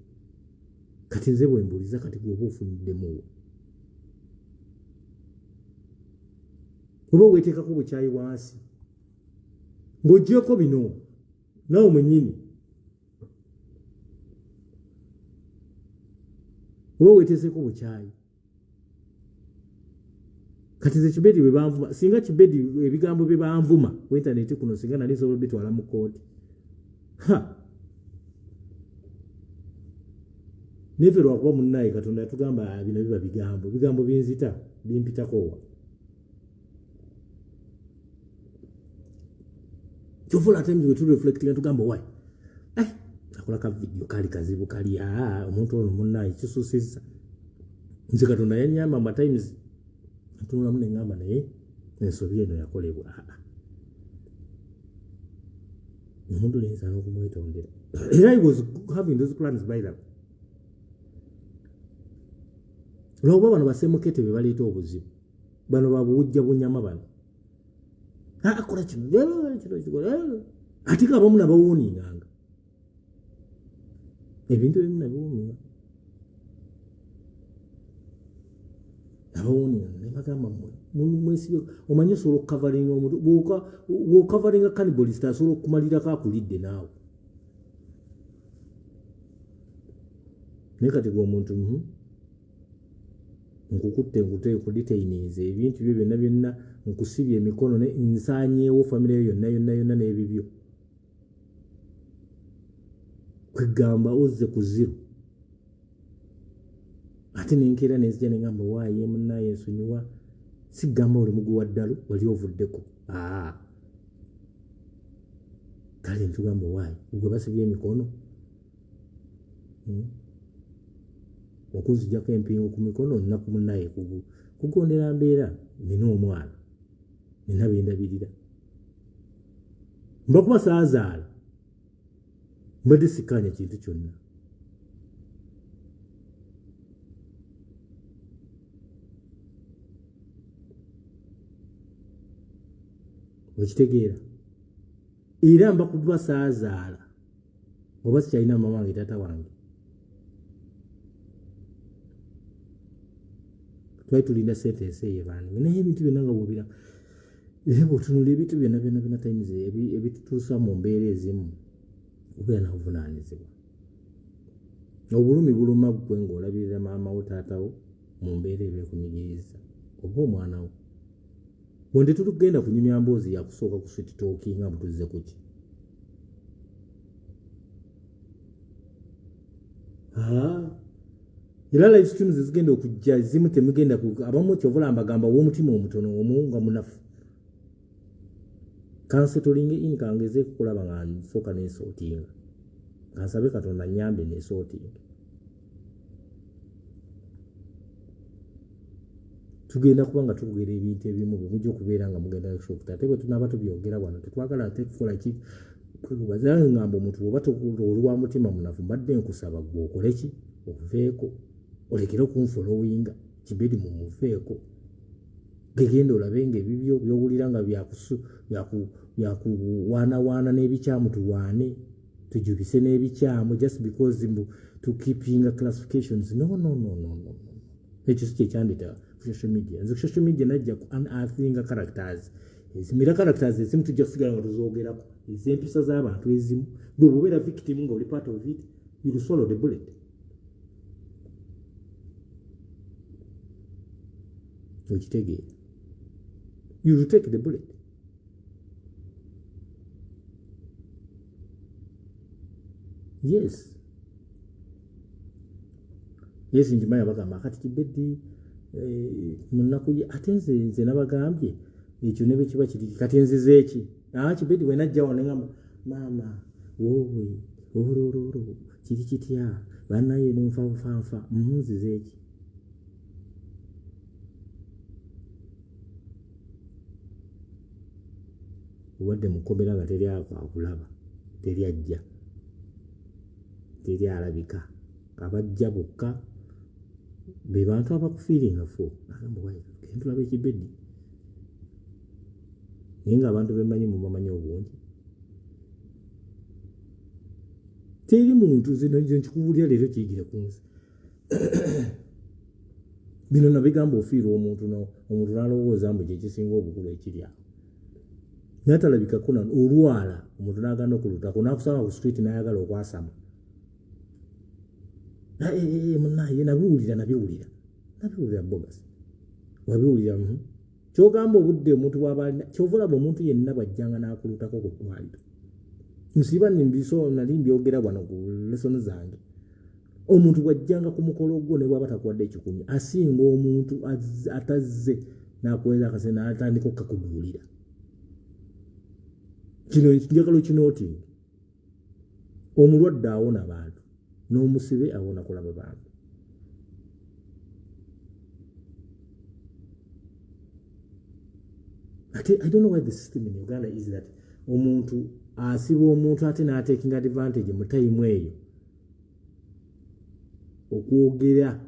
kati nze bwembuliza kati gwoba ofuniddemuwo oba weteekako bukyayi wansi ng'oggyeko bino naawe mwennyini oba weteeseeko bukyayi kati ze Kibedi bwe banvuma singa Kibedi ebigambo bye banvuma ku intaneti kuno singa nali nsobola bitwala mu kooti neve lwakuba munnaye Katonda yatugamba bino biba bigambo byenzita bimpitako wa kyovula ate mwe tulireflectinga tugamba wayi akola ka video kali kazibu kali omuntu ono munnaye kisusiza nze Katonda yanyamba mu times tunula mune ngamba naye ensobi eno yakolebwa omuntu neza n'okumwetondera era he was having those plans by that lwoba bano basemukete be baleeta obuzibu bano babuwujja bunyama bano akola kino ate nga abamu nabawuuninganga ebintu ebimu nabiwuuninga nabawuuninganga nebagamba mwesibe omanye osobola okukavaringa omuntu bwokavaringa cannibalisita asobola okumalirako akulidde naawe naye kati gwe omuntu nkukutte nkudetaininze ebintu byo byonna nkusibye emikono nsanyeewo famire yo yonna n'ebibyo kwegamba ozze ku zero ate nenkeera nenzija nengamba waaye munnaye ensonyiwa sigamba oli muguwa ddalo wali ovuddeko kale ntugamba waaye gwe basibye emikono okuzijjako empingo ku mikono nnaku munnaye kugondera mbeera nina omwana nina bendabirira mbakuba saazaala mbadde sikkaanya kintu kyonna okitegeera era mbakuba saazaala oba sikyalina mama wange taata wange twali tulinda sentensi eyo bange naye ebintu byonna nga bwobira era bwotunula ebintu byonna times ebitutuusa mu mbeera ezimu obeera nabuvunaanyizibwa obulumi buluma gwe ng'olabirira maama wo taatawo mu mbeera ebeekunyigiriza oba omwana wo bwonde tutugenda kunyumya mboozi yakusooka ku sweet talking nga mutuzze kuki era live streams zigenda okujja zimu temugenda abamu kyovula mbagamba w'omutima omutono omu nga munafu kansetulinga in kangeze kukulaba nga nsooka n'ensootinga kansabe Katonda nyambe n'ensootinga tugenda kuba nga tukugera ebintu ebimu bye mujja okubeera nga mugenda kushokuta ate bwe tunaaba tubyogera wano tetwagala ate kukola ki kwegubazira ngamba omuntu bw'oba oli wa mutima munafu mbadde nkusaba gwe okole ki okuveeko olekere okunfolowinga Kibedi mumuveeko gegenda olabenga ebibyo byowulira nga byakuwaanawaana n'ebikyamu tuwaane tujubise n'ebikyamu just because to keeping classifications. No. Ekyo si kyekyandeta ku social media. Nze ku social media najja ku unearthing characters. Ezimira characters ezimu tujja kusigala nga tuzoogerako. Ez'empisa z'abantu ezimu. Gwe bw'obeera victim nga oli part of it, you will swallow the bullet. Okitegeera. You will take the bullet. Yes, njimanya bagamba kati Kibedi munaku ate nze nabagambye ekyo ne bekiba kiri kati nzize eki Kibedi bwe najja wano ngamba mama wowe orororo kiri kitya banaye n'onfanfa nzize eki wadde mukomera nga teri akulaba teri ajja teri alabika abajja bokka be bantu abakufiiringa fo agamba wayi entulaba Kibedi naye ng'abantu bemanyi mubamanyi obungi teri muntu zino nkikubuulira leero kiyigire ku nsi bino nabigamba ofiirwa omuntu n'alowooza mbu kyekisinga obukulu ekiri awo natalabikako olwala omuntu n'agana okulutako n'akusanga ku street n'ayagala okwasama munaye nabiwulira bogas wabiwulira kyogamba obudde omuntu bw'abalina kyovulaba omuntu yenna bwajjanga n'akulutako ku ddwaliro nsiba nali mbyogera wano ku lesoni zange omuntu bwajjanga ku mukolo gwo ne bw'aba takuwadde ekikumi asinga omuntu atazze n'akuweza akase n'atandika okkakuduulira kino njagala kinootinga omulwadde awona abantu n'omusibe awona kulaba bantu ate I don't know why the system in Uganda is that omuntu asiba omuntu ate n'ataking advantage mu time eyo okwogera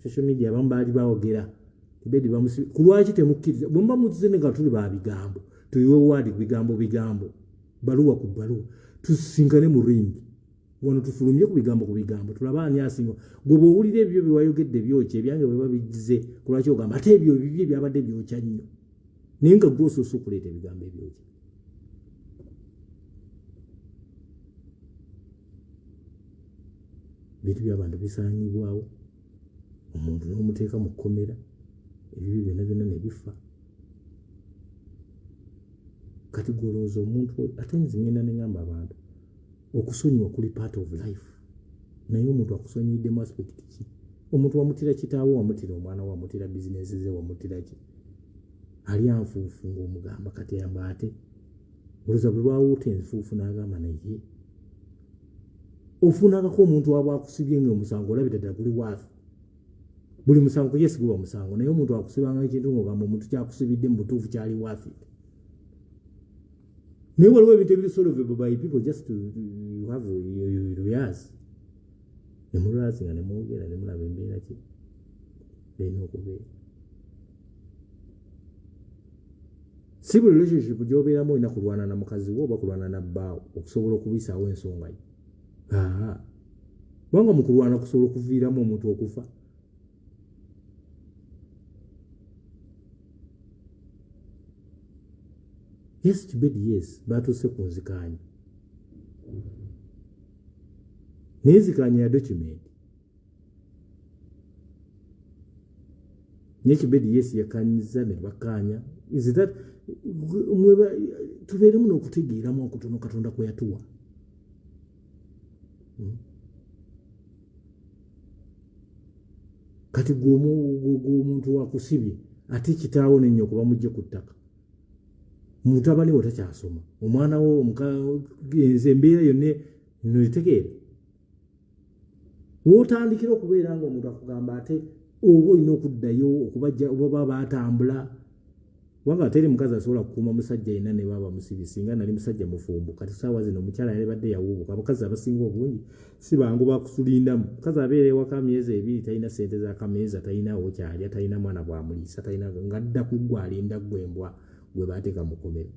social media abamu baali bawogera Kibedi bamusibe ku lwaki temukkiriza bwe mba mutuze nga tuli ba bigambo tuyiwe wadi bigambo baluwa ku baluwa tusisinkane mu ringi wano tufulumye ku bigambo tulaba ani asinga gwe bw'owulira ebyo biwayogedde byokya ebyange bwe babigize ku lwaki ogamba ate ebyo bibye byabadde byokya nnyo naye nga gwosoosa okuleeta ebigambo ebyokya bintu by'abantu bisaanyibwawo omuntu n'omuteeka mu kkomera ebibyo byonna ne bifa kati gwolowooza omuntu ate nze ngenda ne ngamba abantu okusonyiwa kuli part of life naye omuntu akusonyiddemu aspect ki omuntu wamutira kitaawo wamutira omwana wamutira bizinesi ze wamutira ki ali anfuufu ng'omugamba kati yamba ate olowooza bwe lwawuuta enfuufu n'agamba naye ofunangako omuntu waba akusibye ng'omusango olabira ddala guli waafi buli musango yesi guba musango naye omuntu akusibanga ekintu ng'ogamba omuntu kyakusibidde mu butuufu kyali waafi naye waliwo ebintu ebisolvable by people just to have rehearse nemulwazi nga nemwogera nemulaba embeera ki lina okubeera si buli relationship gy'obeeramu olina kulwana na mukazi wo oba kulwana na bbaawo okusobola okubisaawo ensonga yo kubanga mu kulwana kusobola okuviiramu omuntu okufa yes Kibedi yes batuuse ku nzikaanya naye nzikaanya ya document naye Kibedi yes yakanyiza ne bakaanya tubeeremu n'okutegeeramu okutono Katonda kwe yatuwa kati gw'omuntu wakusibye ate kitaawo nenyo okuba mujje ku ttaka mutabani wo takyasoma omwana wo nze embeera yonna notegeera wootandikira okubeera nga omuntu akugamba ate oba olina okuddayo okubajja oba batambula wanga teri mukazi asobola kukuuma musajja yenna ne baba musibisinga nali musajja mufumbu kati saawa zino omukyala yalibadde yawubuka abakazi abasinga obungi si bangu bakusulindamu mukazi abeera ewaka myezi 2 talina ssente z'akameeza talinawo kyalya talina mwana bwamuliisa talina ngadda ku ggwe alinda gwembwa gwe baateeka mukomero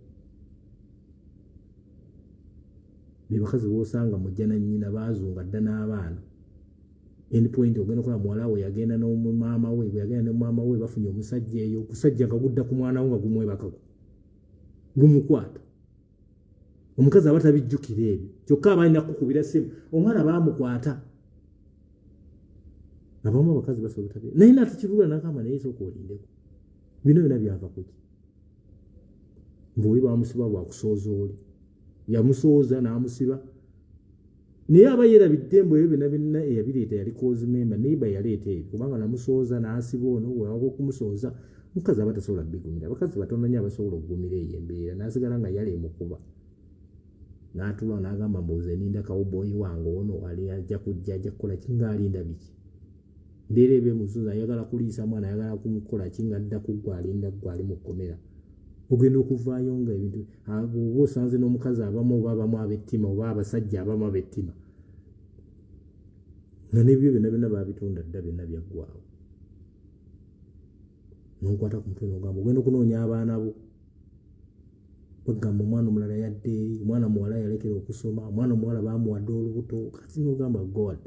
be bakazi boosanga mujja na nnyina baazunga dda n'abaana endpoint ogenda okola muwala we yagenda n'omumaama we bwe yagenda n'omumama we bafunye omusajja eyo okusajja nga gudda ku mwana we nga gumwebakako gumukwata omukazi aba tabijjukira ebyo kyokka abalina kukubira ssimu omwana baamukwata abamu abakazi basobola obutabira naye natukirula n'agamba naye sooka olindeko bino byonna byava kuki mbuwe baamusiba bwakusooza oli yamusooza n'amusiba naye aba yerabidde mbu ebyo byonna byonna eyabireeta yali cause member neighbor yaleeta ebyo kubanga namusooza n'asiba ono wewaga okumusooza mukazi aba tasobola bigumira abakazi batono nnyo abasobola okugumira eyo embeera n'asigala nga yali emukuba n'atula n'agamba mbuze ninda kawuboyi wange ono ali ajja kujja ajja kukola kingaalinda biki mbeera ebe muzuza ayagala kuliisa mwana ayagala kumukola kingadda ku ggwe alinda ggwe ali mu kkomera ogenda okuvaayo nga ebintu oba osanze n'omukazi abamu oba abamu ab'ettima oba abasajja abamu ab'ettima nga n'ebyo byonna byonna baabitunda dda byonna byaggwaawo n'okwata ku mutwe n'ogamba ogenda okunoonya abaana bo bagamba omwana omulala yadde eri omwana muwala yalekera okusoma omwana omuwala baamuwadde olubuto kati n'ogamba god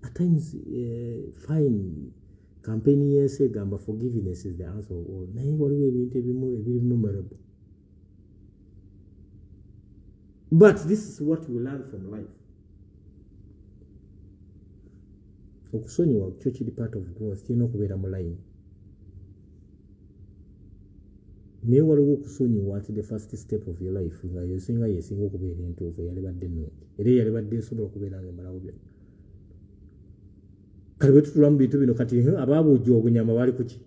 at times fine campaign yensi egamba forgiveness is the answer of all naye waliwo ebintu ebimu ebiri memorable but this is what we learn from life okusonyiwa kyo kiri part of growth kirina okubeera mu line naye waliwo okusonyiwa at the first step of your life nga yesinga okubeera entuufu eyalibadde ennungi era eyalibadde esobola okubeera nga emalawo byonna kale bwe tutula mu bintu bino kati abaabujja obunyama bali kuki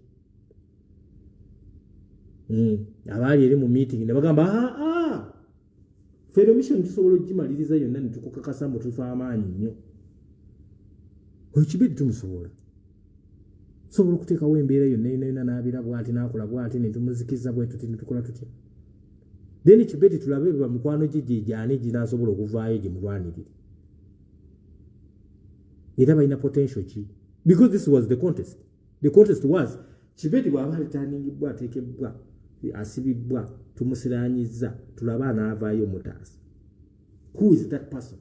abaali eri mu meeting ne bagamba ffe mission tusobola okugimaliriza yonna ne tukukakasa mbu tufa amaanyi nnyo oyo Kibedi tumusobola tusobola okuteekawo embeera yonna yonna n'abira bw'ati n'akola bw'ati ne tumuzikiza bwe tuti ne tukola tutya then Kibedi tulabe bamukwano gye gy'ani ginaasobola okuvaayo gye mulwanirire era balina potential ki because this was the contest was Kibedi bw'aba alitandingibwa ateekebwa asibibwa tumusiraanyiza tulaba anaavaayo mutaasa who is that person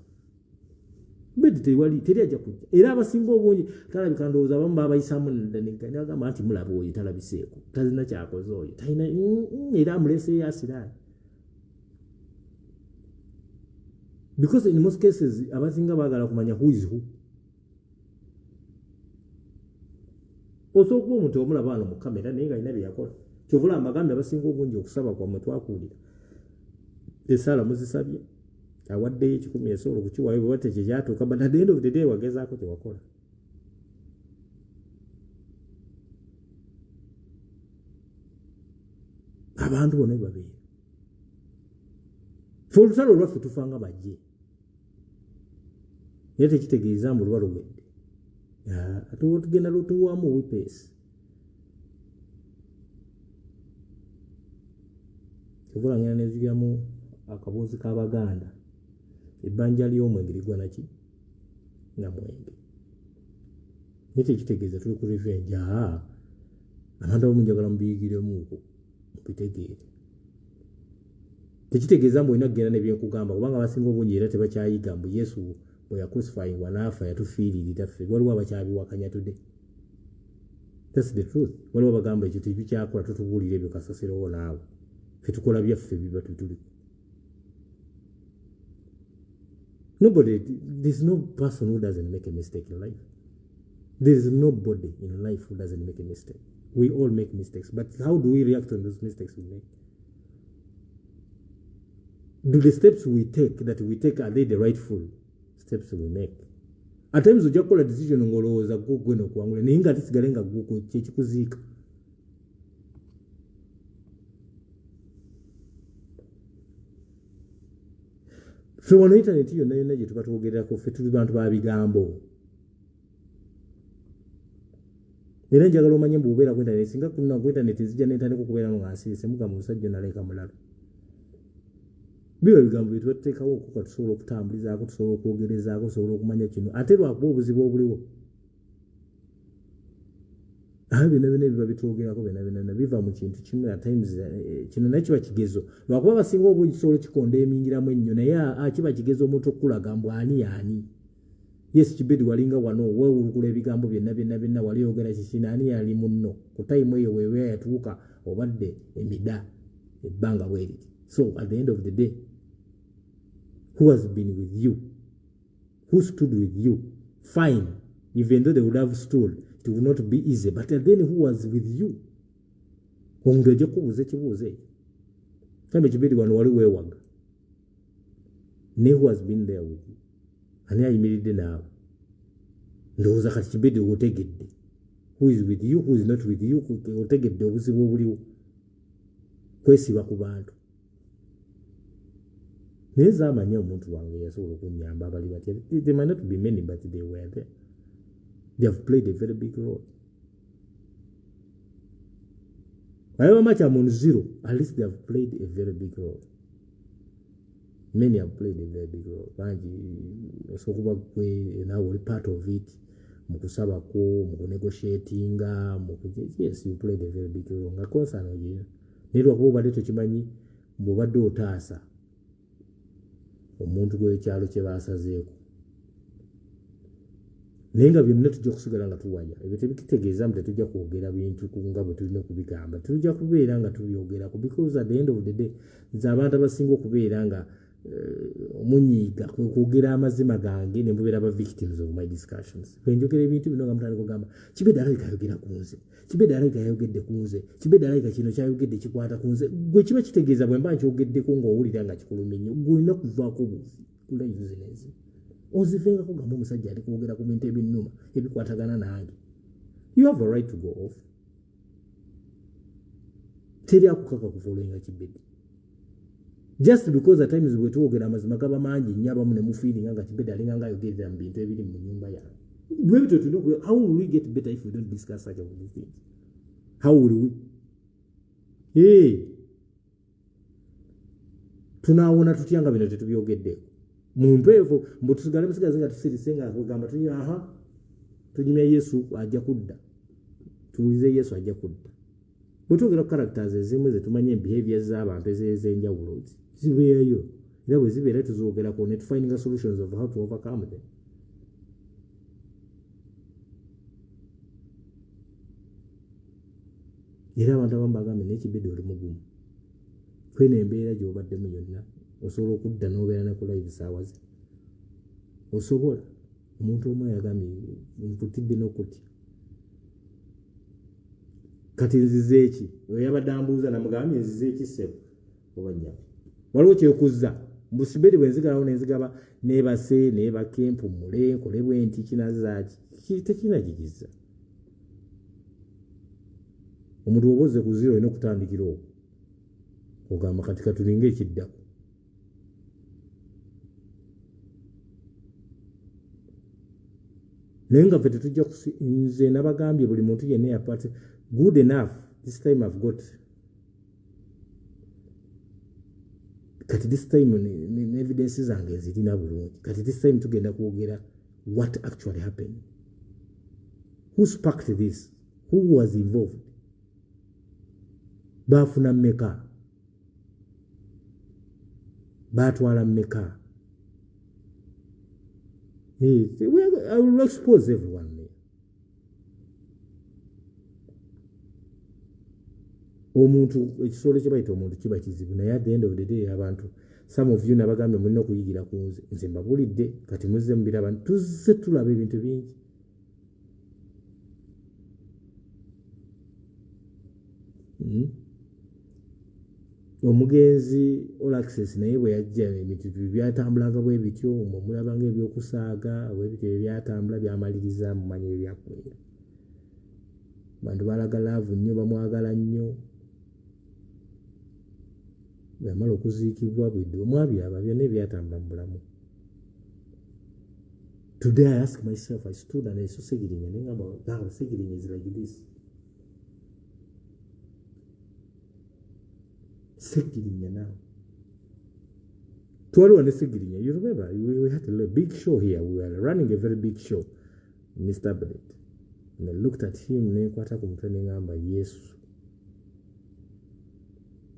Kibedi teri ajja kujja era abasinga obungi talabika ndowooza abamu baabayisaamu nagamba nti mulaba oyo talabiseeko talina kyakoze oyo talina era amuleseeyo asiraani because in most cases abasinga baagala kumanya who is who osobola okuba omuntu omulaba wano mu kamera naye nga alina bye yakola kyovula amagambye abasinga obungi okusaba kwammwe twakuwulira esaala muzisabye awaddeyo 10 yasobola okukiwaayo bwe bate kye kyatuuka but at the end of the day wagezaako tewakola abantu bonna babeera fe olutalo olwaffe tufa nga bajje naye tekitegeeza mbu luba luwedde ate tugenda lutuwamu wipeesi kyovula ngenda nezigiramu akabuuzi k'Abaganda ebbanja ly'omwenge ligwa naki na mwenge naye tekitegeeza tuli ku revenge abantu abamu njagala mubiyigiremu mubitegeere tekitegeeza mbu olina kugenda nebyenkugamba kubanga abasinga obungi era tebakyayiga mbu Yesu bwe yakusifayingwa n'afa yatufiiririra ffe waliwo abakyabiwakanya today that's the truth waliwo abagamba ekyo tebikyakola tutubuulira ebyo kasasirewo naawe ffe tukola byaffe biba tutuli nobody there's no person who doesn't make a mistake in life there is nobody in life who doesn't make a mistake we all make mistakes but how do we react on those mistakes we make do the steps we take are they the rightful steps we make at times ojja kukola decision ng'olowooza gwe n'okuwangula naye nga tisigale nga kyekikuziika ffe wano intaneti yonna yonna gye tuba twogererako ffe tuli bantu ba bigambo era njagala omanye mbubeera ku internet singa kuna ku internet zijja n'entandika okubeera no ng'asirise mugamba omusajja naleka mulala biba ebigambo byetweteekawo okuka tusobola okutambulizaako tusobola okwogerezaako tusobola okumanya kino ate lwakuba obuzibu obuliwo byonna biba bitwogerako byonna biva mu kintu kimu at times kino naye kiba kigezo lwakuba basinga obungi kisobola kikonda emingiramu ennyo naye kiba kigezo omuntu okulaga mbu ani yes Kibedi walinga wano weewulukula ebigambo byonna wali oyogera kikina ani yali munno ku time eyo weewe yatuuka obadde emida ebbanga bweriti so at the end of the day who has been with you who stood with you fine even though they would have stood it would not be easy but then who was with you omuntu ejja kubuuza ekibuuzo kambe Kibedi wano wali weewaga ne who has been there with you ani ayimiridde naawe ndowooza kati Kibedi otegedde who is with you who is not with you otegedde obuzibu obuliwo kwesiba ku bantu naye zaamanya omuntu wange yasobola okunyamba abali batya they might not be many but they were there they have played a very big role however much I'm on zero at least they have played a very big role many have played a very big role bangi osokuba kwe nawe oli part of it mukusabako mukunegotiatinga yes you played a very big role nga concern oyo nirwa kuba obadde tokimanyi mbobadde otaasa omuntu gw'ekyalo kye baasazeeko naye nga byonna tujja kusigala nga tuwanya ebyo tebikitegeeza nti tetujja kwogera bintu nga bwe tulina okubigamba tujja kubeera nga tubyogerako because at the end of the day nze abantu abasinga okubeera nga omunyiiga kwogera amazima gange ne mubeera aba victims of my discussions kwenjogera ebintu bino nga mutandika kugamba Kibedi alabika ayogera ku nze Kibedi alabika yayogedde ku nze Kibedi alabika kino kyayogedde kikwata ku nze gwe kiba kitegeeza bwe mba nkyogeddeko ng'owulira nga kikulumya nnyo gwolina kuvaako buzi kulayuzinezi ozivengako gamba omusajja ali kwogera ku bintu ebinnuma ebikwatagana nange you have a right to go off teri akukaka kufollowinga Kibedi just because at times bwe tuwogera amazima gaba mangi nnyo abamu ne mufiiringa nga Kibedi alinga nga ayogerera mu bintu ebiri mu nnyumba yange bwe bityo tulina how will we get better if we don't discuss such of these things how will we tunaawona tutya nga bino tetubyogeddeeko mu mpeefu mbu tusigale musigaze nga tusirise nga kugamba tunyumya Yesu ajja kudda tuwulize Yesu ajja kudda bwe twogera ku characters ezimu ze tumanye behaviors z'abantu ez'enjawulo zibeeyo era bwe zibeera tuzoogerako ne tufindinga solutions of how to overcome them era abantu abamu bagambe naye Kibedi oli mugumu kwena embeera gy'obaddemu yonna osobola okudda n'obeera ne ku live saawa ze osobola omuntu omu yagambye mputidde n'okutya kati nzize eki oyo yabadde ambuuza namugambye nzize eki ssebo oba nnyama waliwo kyekuzza mbu Kibedi bwe nzigalawo nenzigaba neebase neebake mpumule nkole bwe nti kinazaaki tekinagigizza omuntu oba ozze ku ziro olina okutandikira okwo ogamba kati katulinga ekiddako naye nga ffe tetujja nze nabagambye buli muntu yenna yapate good enough this time I've got kati this time ne evidence zange zirina bulungi kati this time tugenda kwogera what actually happened who sparked this who was involved baafuna mmeka baatwala mmeka I will expose everyone there. Omuntu ekisolo kye bayita omuntu kiba kizibu naye at the end of the day abantu some of you nabagambye mulina okuyigira ku nze mbabulidde kati muzze mubiraba tuzze tulaba ebintu bingi omugenzi all access naye bwe yajja ebintu byatambulaga bwe bityo mulabanga ebyokusaaga bwebityo ebyatambula byamaliriza mumanye ebyakwera bantu balaga laavu nnyo bamwagala nnyo bwamala okuziikibwa bwedde omwabiraba byonna ebyatambula mu bulamu Today I ask myself, I stood and I saw Segirinya, and I about now Segirinya is like this. Segirinya now. Twalu and Segirinya, you remember, we had a big show here. We were running a very big show, Mr. Bennett. And I looked at him, yes.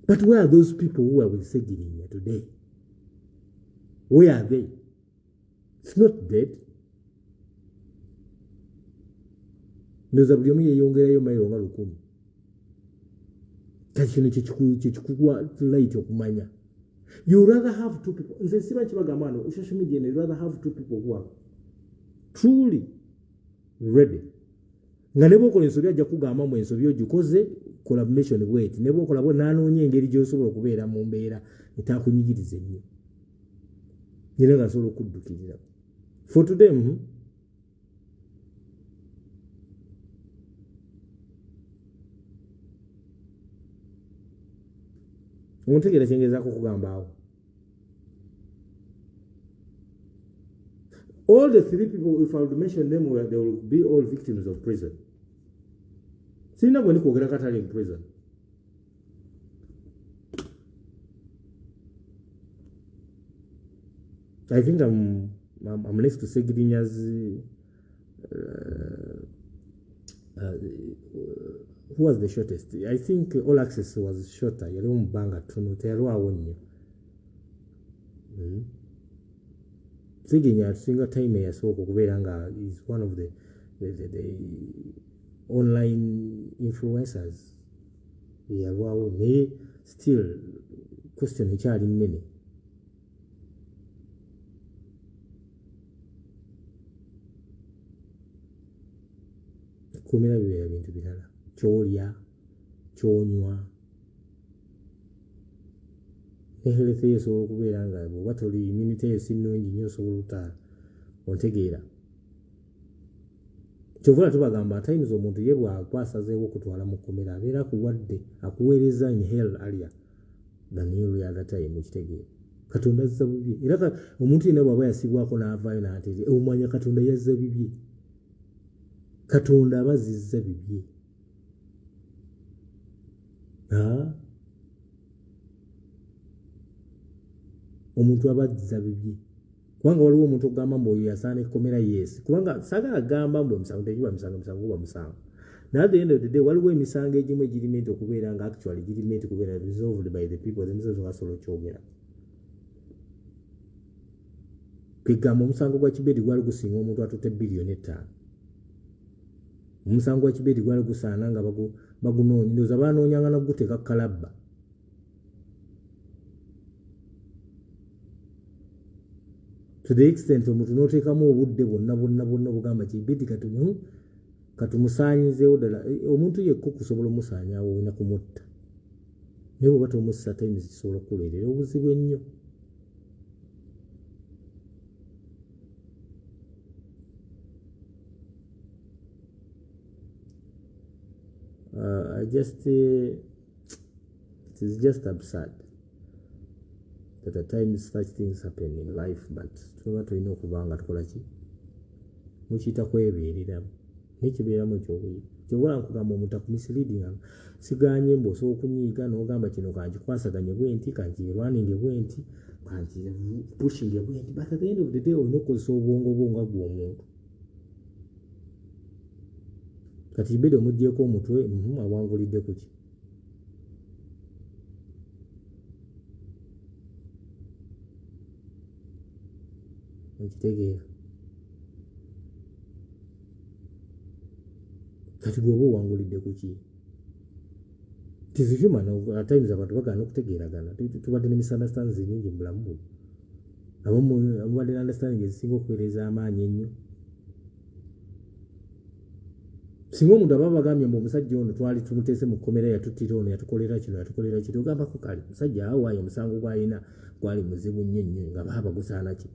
But where are those people who are with Segirinya today? Where are they? It's not dead. Ndoza buli omu yeyongerayo mayiro nga 10. Kati kino kyekikuwa light okumanya. You rather have two people. Nze siba kibagamba wano, social media, you rather have two people who are truly ready. Nga ne bw'okola ensobi ajja kugamba mu ensobi ogikoze collaboration bweti. Ne bw'okola bwe n'anoonya engeri gy'osobola okubeera mu mbeera etaakunyigiriza ennyo. Nyina nga asobola okuddukirira. For today, ontegeera kyengezaako okugamba awo. All the three people, if I would mention them, they will be all victims of prison. Sina bwe ndikwogera katali in prison. I think I'm next to Segirinya's who was the shortest? I think All Access was shorter. Yali omubanga ttono teyali awonye. Segirinya atusinga time eyasooka okubeera nga is one of the online influencers. Yalwawo naye still question ekyali nnene. Kumira bibeera bintu birala. Kyolya, kyonywa. Health esobola okubeera nga bw'oba toli immunity yo si nnungi nnyo osobola ota ontegeera. Kyovula tubagamba times omuntu ye bw'akwasazeewo okutwala mu kkomera abeera akuwadde akuweereza in hell area than every other time ekitegeera. Katonda azza bibye. Era omuntu yenna bw'aba yasibwako n'avaayo n'ategeera omanya Katonda yazza bibye. Katonda abazizza bibye. Omuntu abazza bibye. Kubanga waliwo omuntu okugamba mbu oyo yasaana ekkomera yes. Kubanga saagala agamba mbu emisango tegiba misango guba musango. Naye at the end of the day waliwo emisango egimu egiri meant okubeera nga actually giri meant okubeera resolved by the people themselves basobola okyogera. Kwegamba omusango gwa Kibedi gwali gusinga omuntu atutte biliyoni 5. Omusango gwa Kibedi gwali gusaana nga bagunoonya. Ndowooza baanoonyanga n'oguteeka kalabba. To the extent omuntu n'oteekamu obudde bwonna obugamba Kibedi katumusaanyizeewo ddala. Omuntu yekka okusobola omusaanyaawo olina kumutta. Naye bw'oba tomussa times kisobola okukuleetera obuzibu ennyo. It is just absurd that at times such things happen in life, but tuba tulina okuba nga tukola ki mukiyita kwebeereramu nekibeeramu ekyobuyi kyobula nkugamba omuntu akumisleading siganye mbu osobola okunyiiga n'ogamba kino kankikwasaganye bwenti kankirwaninge bwenti kankipushing bwenti, but at the end of the day olina okukozesa obwongo bwo nga gw'omuntu. Kati Kibedi omuggyeko omutwe awangulidde ku ki? Okitegeera. Kati gwoba owangulidde ku ki? It is human. At times abantu bagaana okutegeeragana. Tubadde ne misunderstandings nyingi mu bulamu buno. Abubadde understanding ezisinga okuweereza amaanyi ennyo. Singa omuntu aba bagambye mbu omusajja ono twali tumuteese mu kkomera yatuttira ono yatukolera kino ogambako kale musajja awo waayo omusango gw'alina gwali muzibu nnyo nga baaba gusaana ki?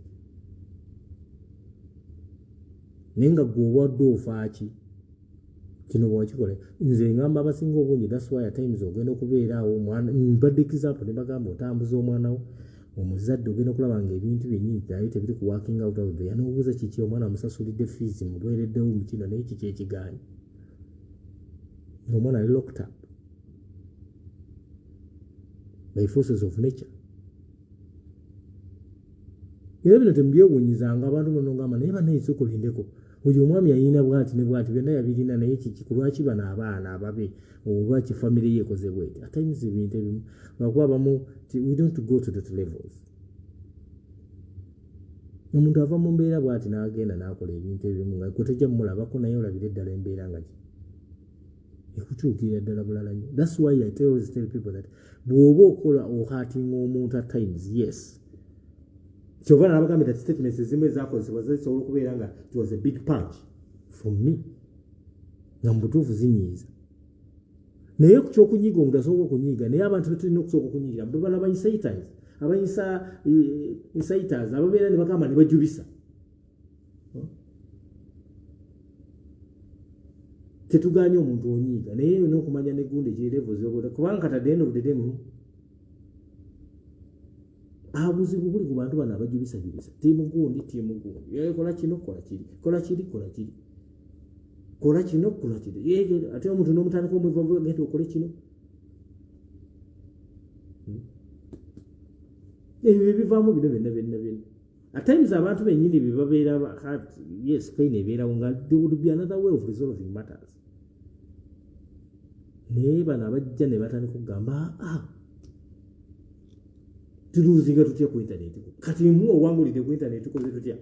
Naye nga gw'obadde ofa ki? Kino bw'okikola nze ngamba abasinga obungi that's why at times ogenda okubeera awo omwana mbadde example ne bagamba otambuza omwana wo omuzadde ogenda okulaba nga ebintu byennyini naye tebiri ku working out of there n'obuuza kiki omwana amusasulidde fees mulwereddewo mu kino naye kiki ekigaanye ng'omwana ali locked up by forces of nature. Era bino tembyewuunyizanga abantu banongamba naye bannayise okulindeko oyo omwami yalina bwati ne bwati byonna yabirina naye kiki ku lwaki bano abaana ababe olwaki famire ye ekoze bweti atimes ebintu ebimu lwakuba abamu we don't go to that levels. Omuntu ava mu mbeera bwati n'agenda n'akola ebintu ebimu nga gwe tojja mumulabako naye olabira eddala embeera nga ki ekukyukirira ddala bulala nnyo. That's why I always tell people that bw'oba okola okatinga omuntu at times yes kyova nabagambye that statements ezimu ezakozesebwa zisobola okubeera nga it was a big punch from me nga mu butuufu zinyiiza naye ku kyokunyiiga omuntu asobola okunyiiga naye abantu betulina okusooka okunyiigira mu bana abayisa insiders ababeera ne bagamba ne bajubisa tetuganye omuntu onyiiga naye n'okumanya negundi ekirevo zobota kubanga at the end of the day abuzibu buli ku bantu bano abajubisa tiimu gundi kola kino kola kiri kola kino kola kiri ate omuntu n'omutandika omwiva genda okole kino ebyo bivaamu bino byonna at times abantu bennyini bye babeera yes pain ebeerawo nga there would be another way of resolving matters naye bano abajja ne batandika okugamba tuluzinga tutya ku internet kati mu owangulidde ku internet tukoze tutya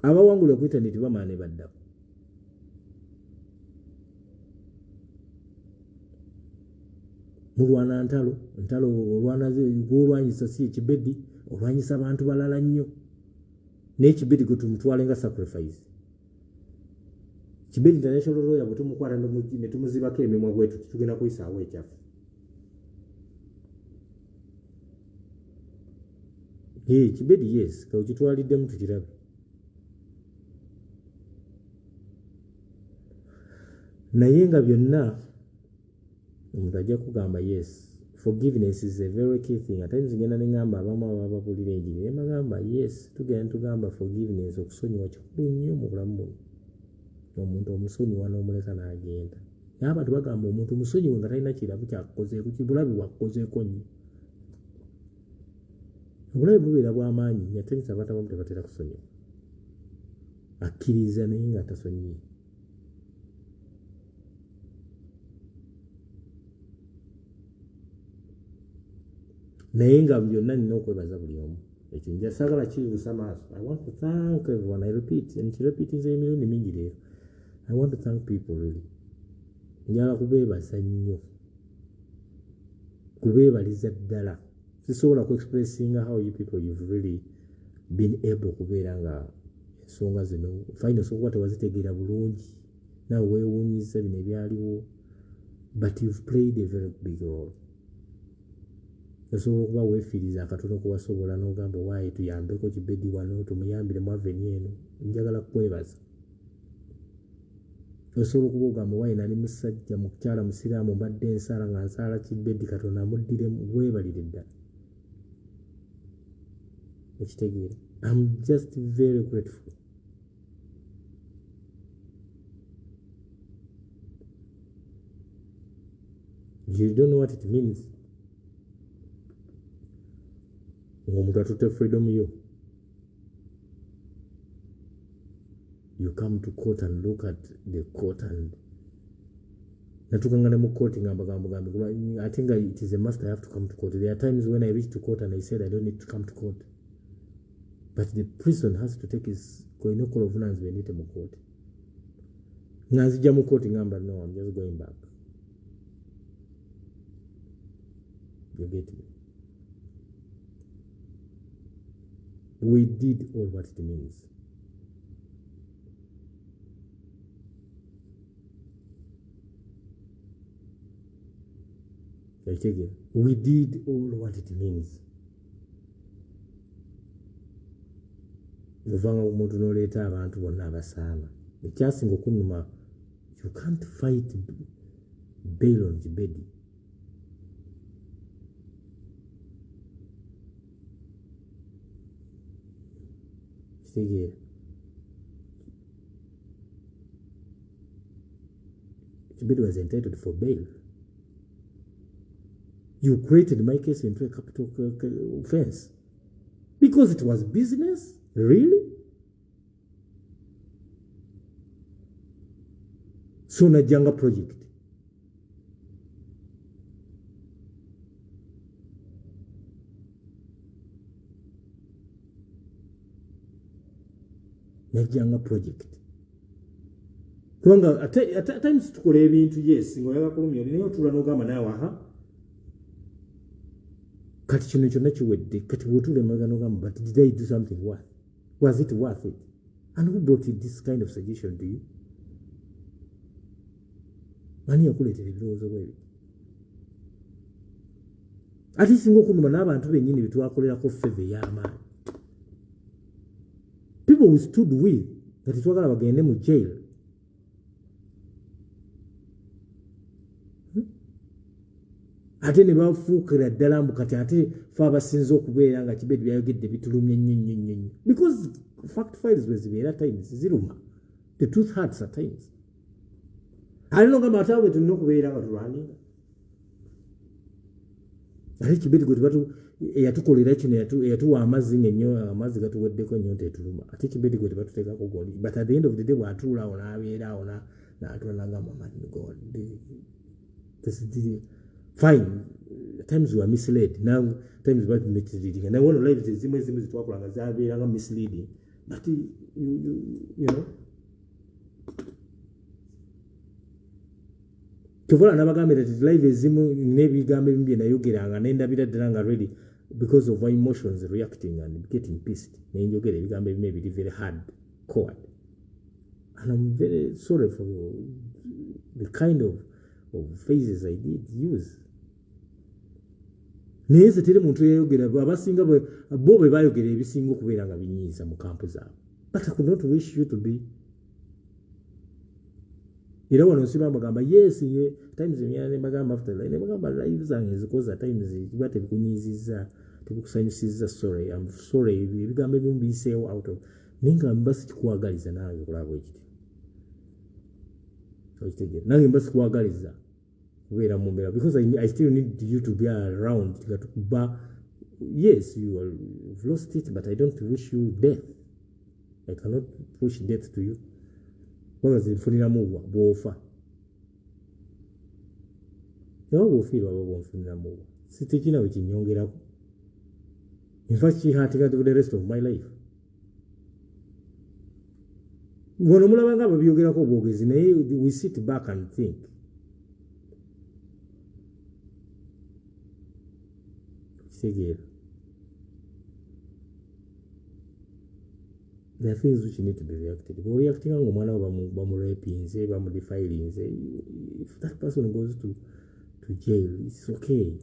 abawangulira ku internet bamaane badda mulwana ntalo olwana olwanyisa si Kibedi olwanyisa abantu balala nnyo naye Kibedi gwe tumutwale nga sacrifice Kibedi international lawyer bwe tumukwata ne tumuzibako emimwa bwetu tugenda kuyisaawo ekyafu Kibedi yes kawukitwaliddemu tukirabe naye nga byonna omuntu ajja kugamba yes forgiveness is a very key thing ate nzigenda neŋŋamba abamu ababulira enjiri naye bagamba yes tugenda tugamba forgiveness okusonyiwa kikulu nnyo mu bulamu buno omuntu omusonyiwa n'omuleka n'agenda naye abantu bagamba omuntu omusonyiwe nga talina kirabu kyakukozeeko kibulabi bwakukozeeko nnyo obulabi bubeera bw'amaanyi ate abantu abamu tebatera kusonyiwa akkiriza naye nga tasonyiye naye nga byonna nina okwebaza buli omu ekyo nja saagala kibuusa maaso I want to thank everyone I repeat nkirepeatinze emirundi mingi leero I want to thank people really njala kubeebaza nnyo kubeebaliza ddala sisobola ku expressinga how you people you've really been able kubeera nga ensonga zino fine osobola tewazitegeera bulungi nawe weewuunyiza bino ebyaliwo but you've played a very big role osobola okuba weefiiriza akatono kubasobola n'ogamba waayi tuyambeko Kibedi wano tumuyambire mu aveni eno njagala kukwebaza osobola okuba ogamba waayi nali musajja mukyala musiraamu mbadde ensala nga nsaala Kibedi Katonda amuddiremu weebalire ddala ekitegeera I'm just very grateful you don't know what it means omuntu atutte freedom yo you come to court and look at the court and natukangana mu court gambe I think it is a must I have to come to court. There are times when I reach to court and I said I don't need to come to court but the prison has to take his koinokolo ovunanzi benite mu court nanzija mu court ngamba no I'm just going back you get me. We did all what it means. We did all what it means. Uvanga omuntu n'oleeta abantu bonna abasaana ekyasinga okunnuma you can't fight bail on Kibedi Kibedi was entitled for bail. You created my case into a capital offense because it was business. Really? So najanga project. Najanga project. Kubanga at times tukola ebintu yes ngoyaga kulumya naye tula n'ogamba naawe aha kati kino kyonna kiwedde kati bw'otuula emabega n'ogamba but did I do something worth? Was it worth it? And who brought this kind of suggestion to you? Ani yakuleetera ebirowoozo bwebi? Ate singa okunuma n'abantu bennyini be twakolerako feva ey'amaanyi. People we stood with kati twagala bagende mu jail. Ate ne bafuukira ddala mbu kati ate fe abasinze okubeera nga Kibedi byayogedde bitulumye nnyo. Because fact files bwe zibeera times ziruma. The truth hurts at times. Ate n'ogamba ate awo tulina okubeera nga tulwaninga. Ate Kibedi gwe tubatu eyatukolera kino eyatuwa amazzi ng'ennyo amazzi gatuweddeko ennyonta etuluma. Ate Kibedi gwe tebatuteekako goli. But at the end of the day bw'atuula awo n'abeera awo n'atula n'agamba man God. This is fine. At times we are misled. Now, times we are misleading. And I want to live the zimu zitwakulanga zabeeranga misleading. But you know. Tuvola nabagambira that live ezimu n'ebigambo ebimu bye nayogeranga n'endabira ddala nga ready because of our emotions reacting and getting pissed. Nenjogera ebigambo ebimu ebiri very hard core. And I'm very sorry for the kind of phrases I did use. Naye se teri muntu yayogera abasinga bo bwe bayogera ebisinga okubeera nga binyiiza mu kampu zaabwe. But I could not wish you to be. Era wano nsiba mbagamba yes ye times emyana ne mbagamba after ne mbagamba live zange zikoza times ziba tebikunyiizizza tebikusanyusizza sorry I'm sorry ebigambo ebimu biyiseewo out of ninga mbasi kikwagaliza nange okulaba ekiti. Nange mbasi kikwagaliza kubeera mu mbeera because I still need you to be around. Yes, you've lost it, but I don't wish you death. I cannot push death to you. Wanga zinfuniramu bw'ofa. Nawe bw'ofiirwa aba bw'onfuniramu obwa. Sitekina we kinyongerako. In fact, she had to go the rest of my life. Wano mulaba nga babyogerako obwogezi naye we sit back and think. Segera. There are things which need to be reacted. But reacting on one of bamurapinze, bamudefilinze. If that person goes to jail, it's okay.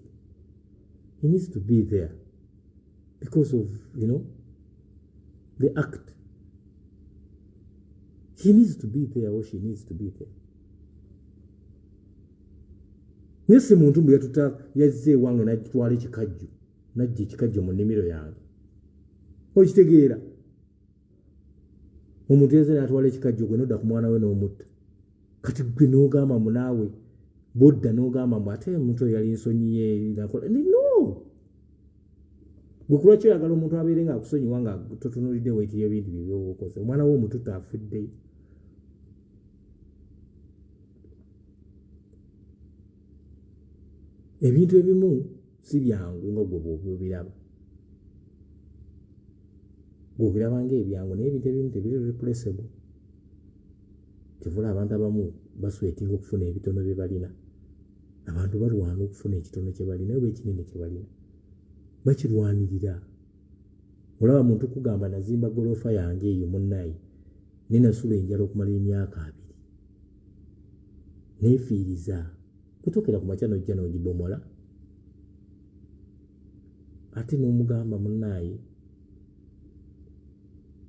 He needs to be there because of, the act. He needs to be there or she needs to be there. Nese muntu mbu yazze wange n'agitwala ekikajjo. Najja ekikajjo mu nnimiro yange. Okitegeera. Omuntu yazze n'atwala ekikajjo gwe n'odda ku mwana we n'omutta. Kati gwe n'ogamba mu naawe bodda n'ogamba mbu ate omuntu oyo yali nsonyi ye nakola. No! Gwe kulwaki oyagala omuntu abeere ng'akusonyiwa nga totunuulidde weetiyo ebintu bye by'oba okoze. Omwana we omututte afudde. Ebintu ebimu si byangu nga gwe bw'obiraba. Bw'obiraba ng'ebyangu naye ebintu ebimu tebiri replaceable. Kivula abantu abamu baswetinga okufuna ebitono bye balina. Abantu balwana okufuna ekitono kye balina oba ekinene kye balina. Bakirwanirira. Olaba muntu kugamba nazimba golofa yange eyo munnayi nenasula enjala okumala emyaka 2. Neefiiriza. Kutokera ku makya n'ojja n'ogibomola. Ate n'omugamba munnayi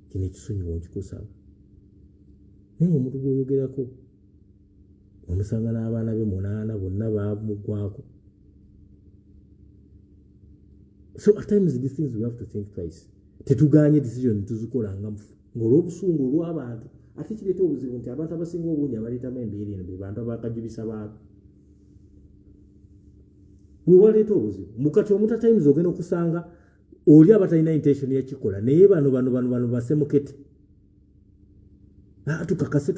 kino ekisonyiwa nkikusaba. Naye omuntu gw'oyogerako omusanga n'abaana be 8 bonna baamugwako. So at times these things we have to think twice. tetuganye decision tuzikola ng'olw'obusungu olw'abantu ate kireeta obuzibu nti abantu abasinga obungi abaleetamu embeera eno be bantu abakajubisa bantu bwe baleeta obuzibu mukati omuta times ogenda okusanga oli abatalina intention yakikola naye bano basemukete tukakase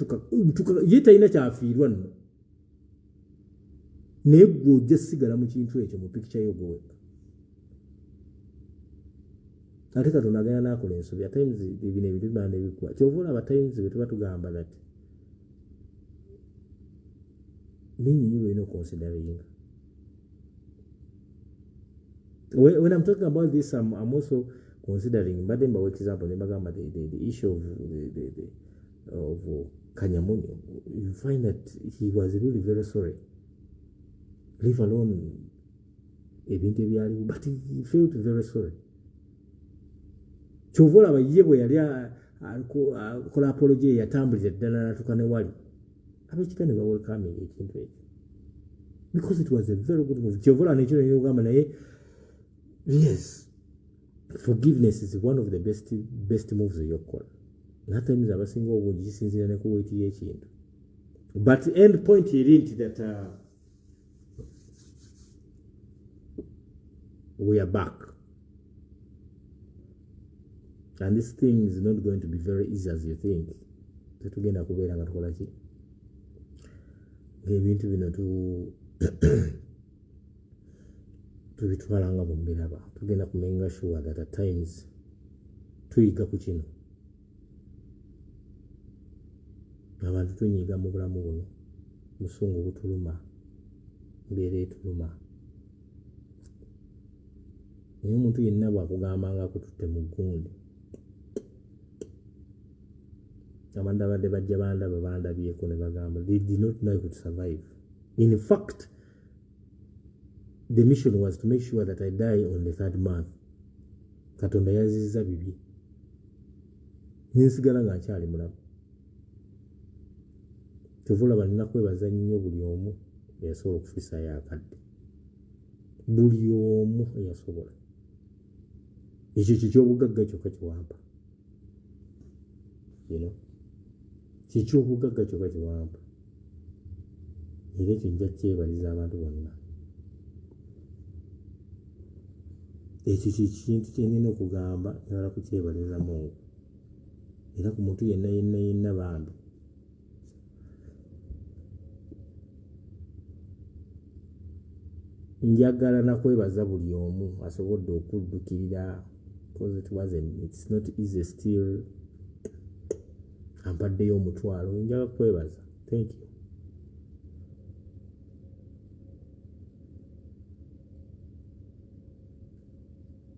ye talina kyafiirwa nno naye gwe ojja sigala mu kintu ekyo mu pikica yo gweweka ate Katonda agenda n'akola ensobi at times bino ebintu bibanda ebikuwa kyova olaba times bwe tuba tugamba that ninyi olina okonsideringa. When I'm talking about this, I'm also considering, but then by example, the issue of Kanyamunyo, you find that he was really very sorry. Leave alone but he felt very sorry. Chovola ba yebwe yali akola apology yatambulira ddala natukane wali. Abekikane ba welcome ekintu ekyo. Because it was a very good move. Chovola n'ekyo yogamba naye. Yes, forgiveness is one of the best moves of your call. That times abasinga obungi kisinziira ne ku weight y'ekintu. But the end point is that we are back. And this thing is not going to be very easy as you think. Tetugenda kubeera nga tukola ki? Ng'ebintu bino tubitwalanga mu mbiraba tugenda kumenga sure that at times tuyiga ku kino abantu tunyiga mu bulamu buno musungu butuluma mbeera etuluma naye omuntu yenna bwakugambanga akututte mu gundi abantu abadde bajja bandabyeko ne bagamba they did not know how to survive. In fact, the mission was to make sure that I die on the 3rd month. Katonda yazizza bibi. Ninsigala nga nkyali mulamu. Tuvula balina kwebaza nnyo buli omu eyasobola okufisayo akadde. Buli omu eyasobola. Ekyo kikyobugagga kyokka kiwampa. Kikyobugagga kyokka kiwampa. Era ekyo nja kyebaliza abantu bonna. Ekyo kintu kyenina okugamba njagala kukyebaliza Mungu era ku muntu yenna bambi njagala nakwebaza buli omu asobodde okuddukirira because it's not easy still ampaddeyo omutwalo njagala kwebaza. Thank you.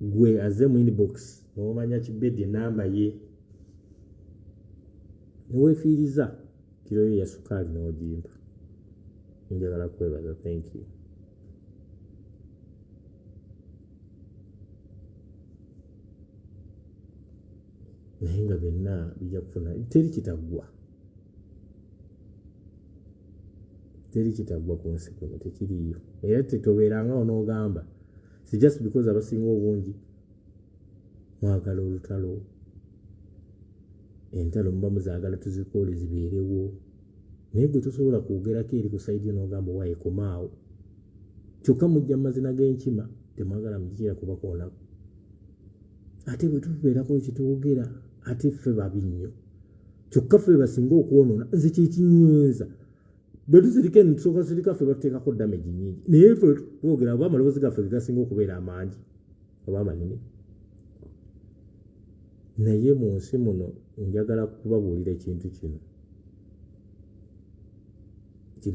Gwe aze mu inbox n'omanya Kibedi enamba ye neweefiiriza kiro yo ya sukaali n'ogimpa njagala kwebaza. Thank you. Naye nga byonna bijja kufuna teri kitaggwa ku nsi kuno tekiriyo era tetobeerangawo n'ogamba si just because abasinga obungi mwagala olutalo entalo muba muzaagala tuzikoole zibeerewo naye gwe tosobola kwogerako eri ku saidi n'ogamba wayekomaawo kyokka mujja mu mazina g'enkima temwagala mugikira kubakoonako ate bwe tubeerako ekitwogera ate ffe babi nnyo kyokka ffe basinga okwonoona nze kyekinyunza bwe tuzirika tusooka zirika ffe batuteekako damage nnyingi naye ffe twogera oba amaloboozi gaffe ge gasinga okubeera amangi oba amanene. Naye mu nsi muno njagala kubabuulira ekintu kino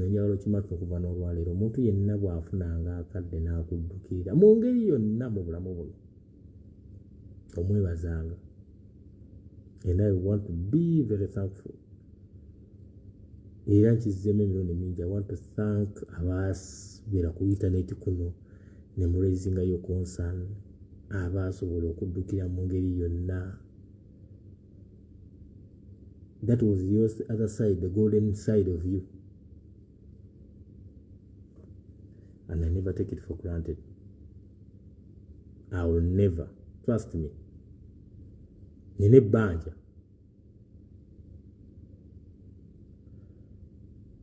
njagala okimaka okuva n'olwaleero omuntu yenna bw'afunanga akadde n'akuddukirira mu ngeri yonna mu bulamu buno omwebazanga. And I want to be very thankful. Era nkizzeemu emirundi mingi. I want to thank ababeera ku internet kuno ne mu raisingayo concern abaasobola okuddukira mu ngeri yonna. That was your other side, the golden side of you. And I never take it for granted. I will never. Trust me. nina ebbanja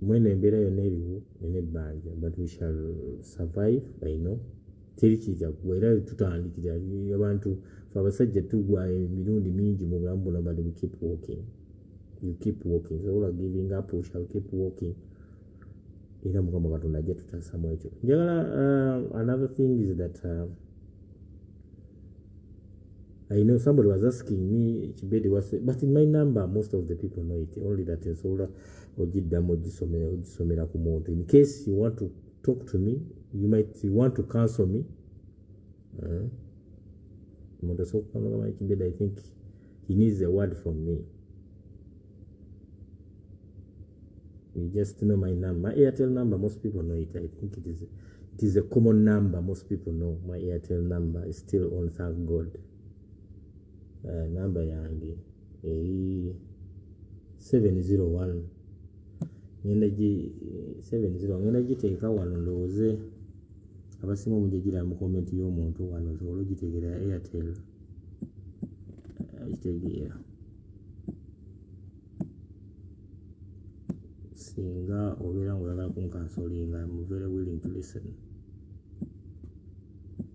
mwene embeera yonna eriwo nina ebbanja but we shall survive. I know teri kijja kuggwa era tutandikira abantu fe abasajja tugwa emirundi mingi mu bulamu buno but we keep walking. You keep walking. So we are giving up, we shall keep walking. Era mukama katonda ajja tutasamu ekyo. Njagala another thing is that I know somebody was asking me Kibedi was, but in my number most of the people know it, only that ensobola ogiddamu ogisomera ku muntu. In case you want to talk to me, you might want to cancel me. Omuntu asooka okugamba Kibedi, I think he needs a word from me. You just know my number. My Airtel number, most people know it. I think it is a common number. Most people know my Airtel number is still on, thank God. Number yange 701 ngenda 70 ngenda giteeka wano ndowooze abasimu munjegira mu comment y'omuntu wano osobola ogitegeera Airtel agitegeera singa obeera ng'oyagala kunkansolinga. I'm very willing to listen.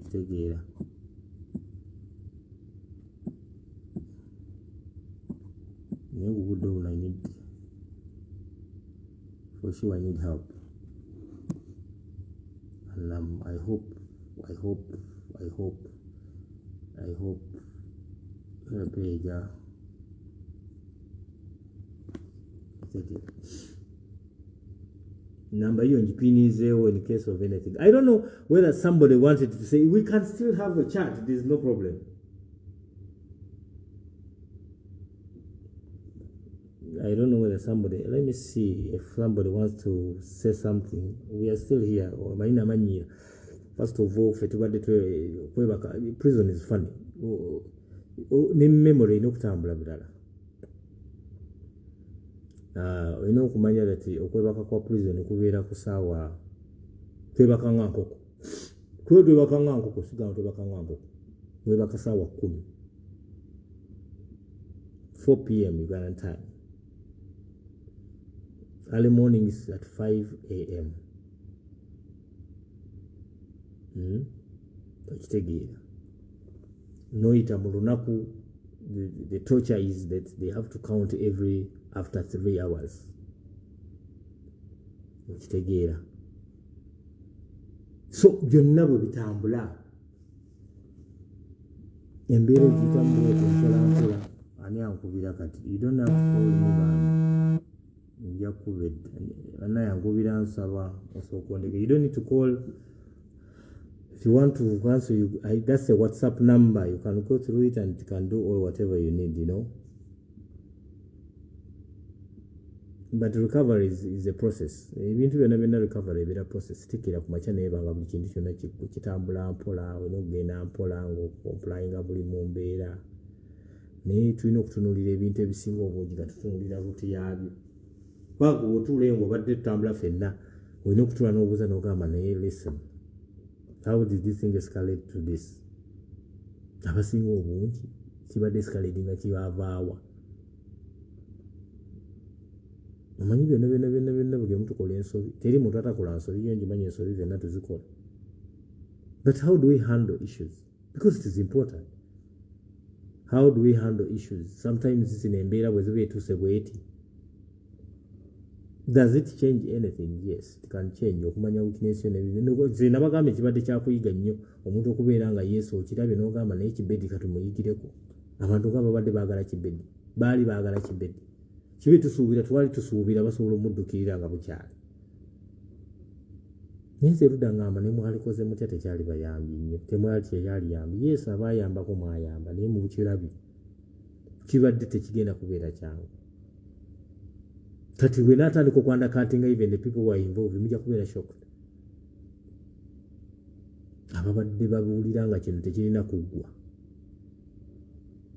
Gitegeera naye obudde buno I need, for sure I need help, and I hope Peja number hiyo njipinizewo in case of anything. I don't know whether somebody wanted to say we can still have a chat, there's no problem. I don't know whether somebody, let me see if somebody wants to say something. We are still here. First of all, prison is funny. Memory no kutambula bulala. Olina okumanya that okwebaka kwa prison kubeera kusaawa twebaka nga nkoko. Twebaka nga nkoko, sigamba twebaka nga nkoko. Webaka saawa 10. 4 p.m. Uganda time. Early morning is at 5 a.m. Okitegeera. Noita mu lunaku, the torture is that they have to count every after 3 hours. Okitegeera. So byonna bwe bitambula embeera ogitambula mpola ani ankubira kati. You don't have to call me back. You don't need to call. If you want to answer, that's a WhatsApp number. You can go through it and you can do all whatever you need, you know. But recovery is a process. Ebintu byonna byonna recovery ebera process. Tikira ku macha naye banga buli kintu kyonna kitambula mpola, onogenda mpola ng'okomplyinga buli mu mbeera. Naye tulina okutunuulira ebintu ebisinga obungi nga tutunuulira buti yabyo. Bago otule ngo badde tutambula fenna olina okutula n'obuuza n'ogamba naye listen, how did this thing escalate to this? Abasinga obungi kibadde escalate nga kibavaawa. Omanyi byonna buli omu tukola ensobi. Teri muntu atakola nsobi, yo njimanyi ensobi byonna tuzikola. But how do we handle issues? Because it is important. How do we handle issues? Sometimes zino embeera bwe ziba etuuse bweti. Does it change anything? Yes, it can change. Okumanya weakness y'ebintu. Zina bagambe kibadde kyakuyiga nnyo omuntu okubeera nga Yesu okirabye n'ogamba naye Kibedi katumuyigireko. Abantu nga babadde baagala Kibedi. Baali baagala Kibedi. Kibi tusuubira, twali tusuubira basobola omuddukirira nga bukyali. Naye nze ludda ngamba ne mwalikoze mutya tekyali bayambi nnyo. Temwali tekyali yambi. Yesu abayambako mwayamba naye mu bukirabye kibadde tekigenda kubeera kyangu. Kati we natandika okwandakatinga even the people who are involved mujja kubeera shocked. Ababadde babuulira nga kino tekirina kuggwa.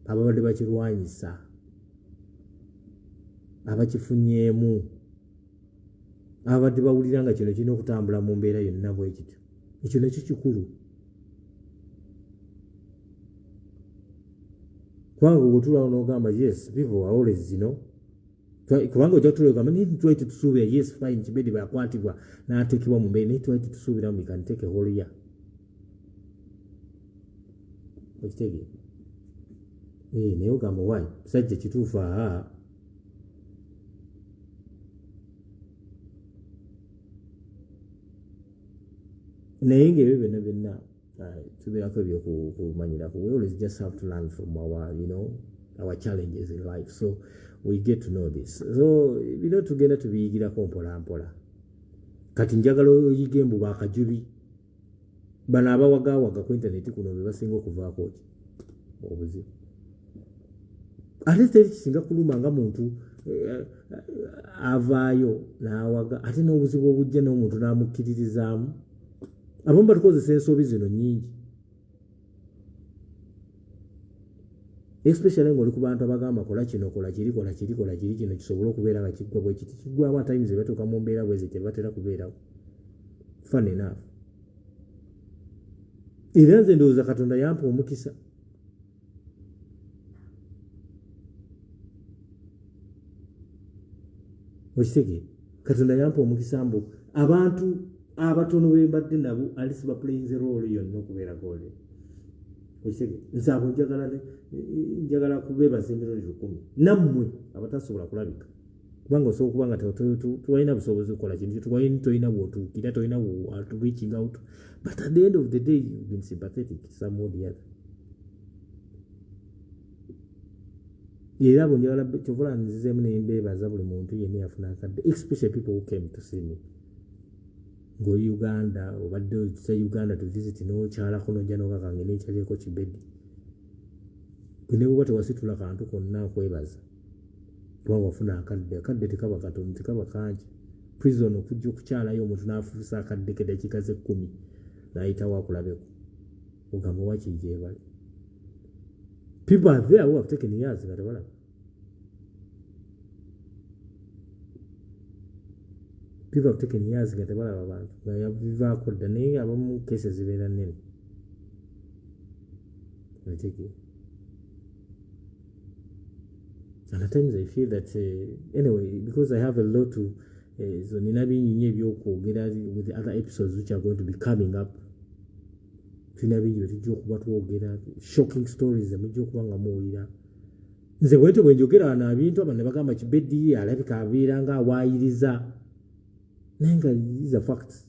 Ababadde bakirwanyisa. Abakifunyeemu. Ababadde bawulira nga kino kirina okutambula mu mbeera yonna bwe kityo. Ekyo nakyo kikulu. kubanga ogutula onogamba yes people are always kubanga ojja kutulagamba naye twali tetusuubira yes fine Kibedi bwakwatibwa n'ateekebwa mu mbeera naye twali tetusuubiramu we can take a whole year okitegeera naye ogamba why musajja kituufu naye ng'ebyo byonna byonna tubeerako ebyokumanyirako. We always just have to learn from our challenges in life, so we get to know this. So tugenda tubiyigirako mpola mpola. Kati njagala oyige mbu bakajubi bano abawagawaga ku internet kuno be basinga okuvaako ki obuzibu. Ate teri kisinga kuluma nga muntu avaayo n'awaga ate n'obuzibu obujja n'omuntu n'amukkiririzaamu. Abamu batukozesa ensobi zino nnyingi, especially ng'oli ku bantu abagamba kola kino kola kiri kola kiri kola kiri kino kisobole okubeera nga kiggwa bwe kiti kiggwamu times batuuka mu mbeera bwe ziti batera kubeerawo. Fun enough. Era nze ndowooza Katonda yampa omukisa. Okitegeera Katonda yampa omukisa mbu abantu abatono be mbadde nabo alisi ba playing the role yonna okubeera gole. Okitegeera nze abo njagala kubeebaza emirundi 10 nammwe abatasobola kulabika kubanga osobola okuba nga tuwalina busobozi okukola kintu tolina bw'otuukira tolina reaching out, but at the end of the day you've been sympathetic some or the other. Era abo njagala kyovula nzizeemu nembeebaza buli muntu yenna yafuna akadde, especially people who came to see me. Ng'oli Uganda obadde okisa Uganda to visit n'okyalako n'ojja n'okakange n'ekyaliko Kibedi. Ne bw'oba tewasitula kantu konna okwebaza kubanga wafuna akadde tekaba katono tekaba kangi. Prison okujja okukyalayo omuntu n'afuusa akadde k'eddakiika ze 10 n'ayitawo akulabeko ogamba wakiri gye bali. People are there who have taken years nga tebalaba. People have taken years nga tebalaba abantu nga yabivaako dda naye abamu cases zibeera nnene. And at times I feel that anyway, because I have a lot to so nina bingi ebyokwogera with the other episodes which are going to be coming up. Tulina bingi tujja okuba twogera, shocking stories mujja okuba nga muwulira. Nze bwentyo bwe njogera wano ebintu abantu ne bagamba Kibedi alabika abeera nga awaayiriza. Naye nga these are facts.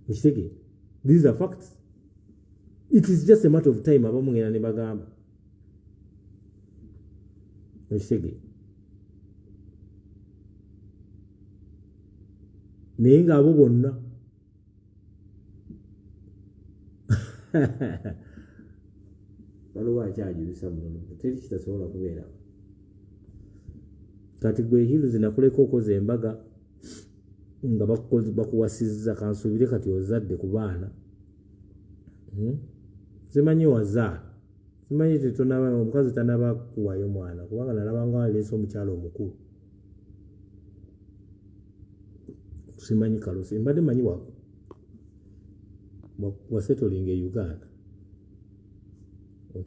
Okitegeera? These are facts. It is just a matter of time abamu ngenda ne bagamba. Okitegeera? Naye nga abo bonna waliwo akyajulisa muno teri kitasobola kubeera. Kati gwe Hills nakuleka okoza embaga nga bakuwasizza kansuubire kati ozadde ku baana. Simanyi wazaala, simanyi tetonaba omukazi tanaba kuwayo mwana kubanga nalaba nga aleese omukyalo omukulu. Simanyi kalosi mbadde manyi wasettling e Uganda.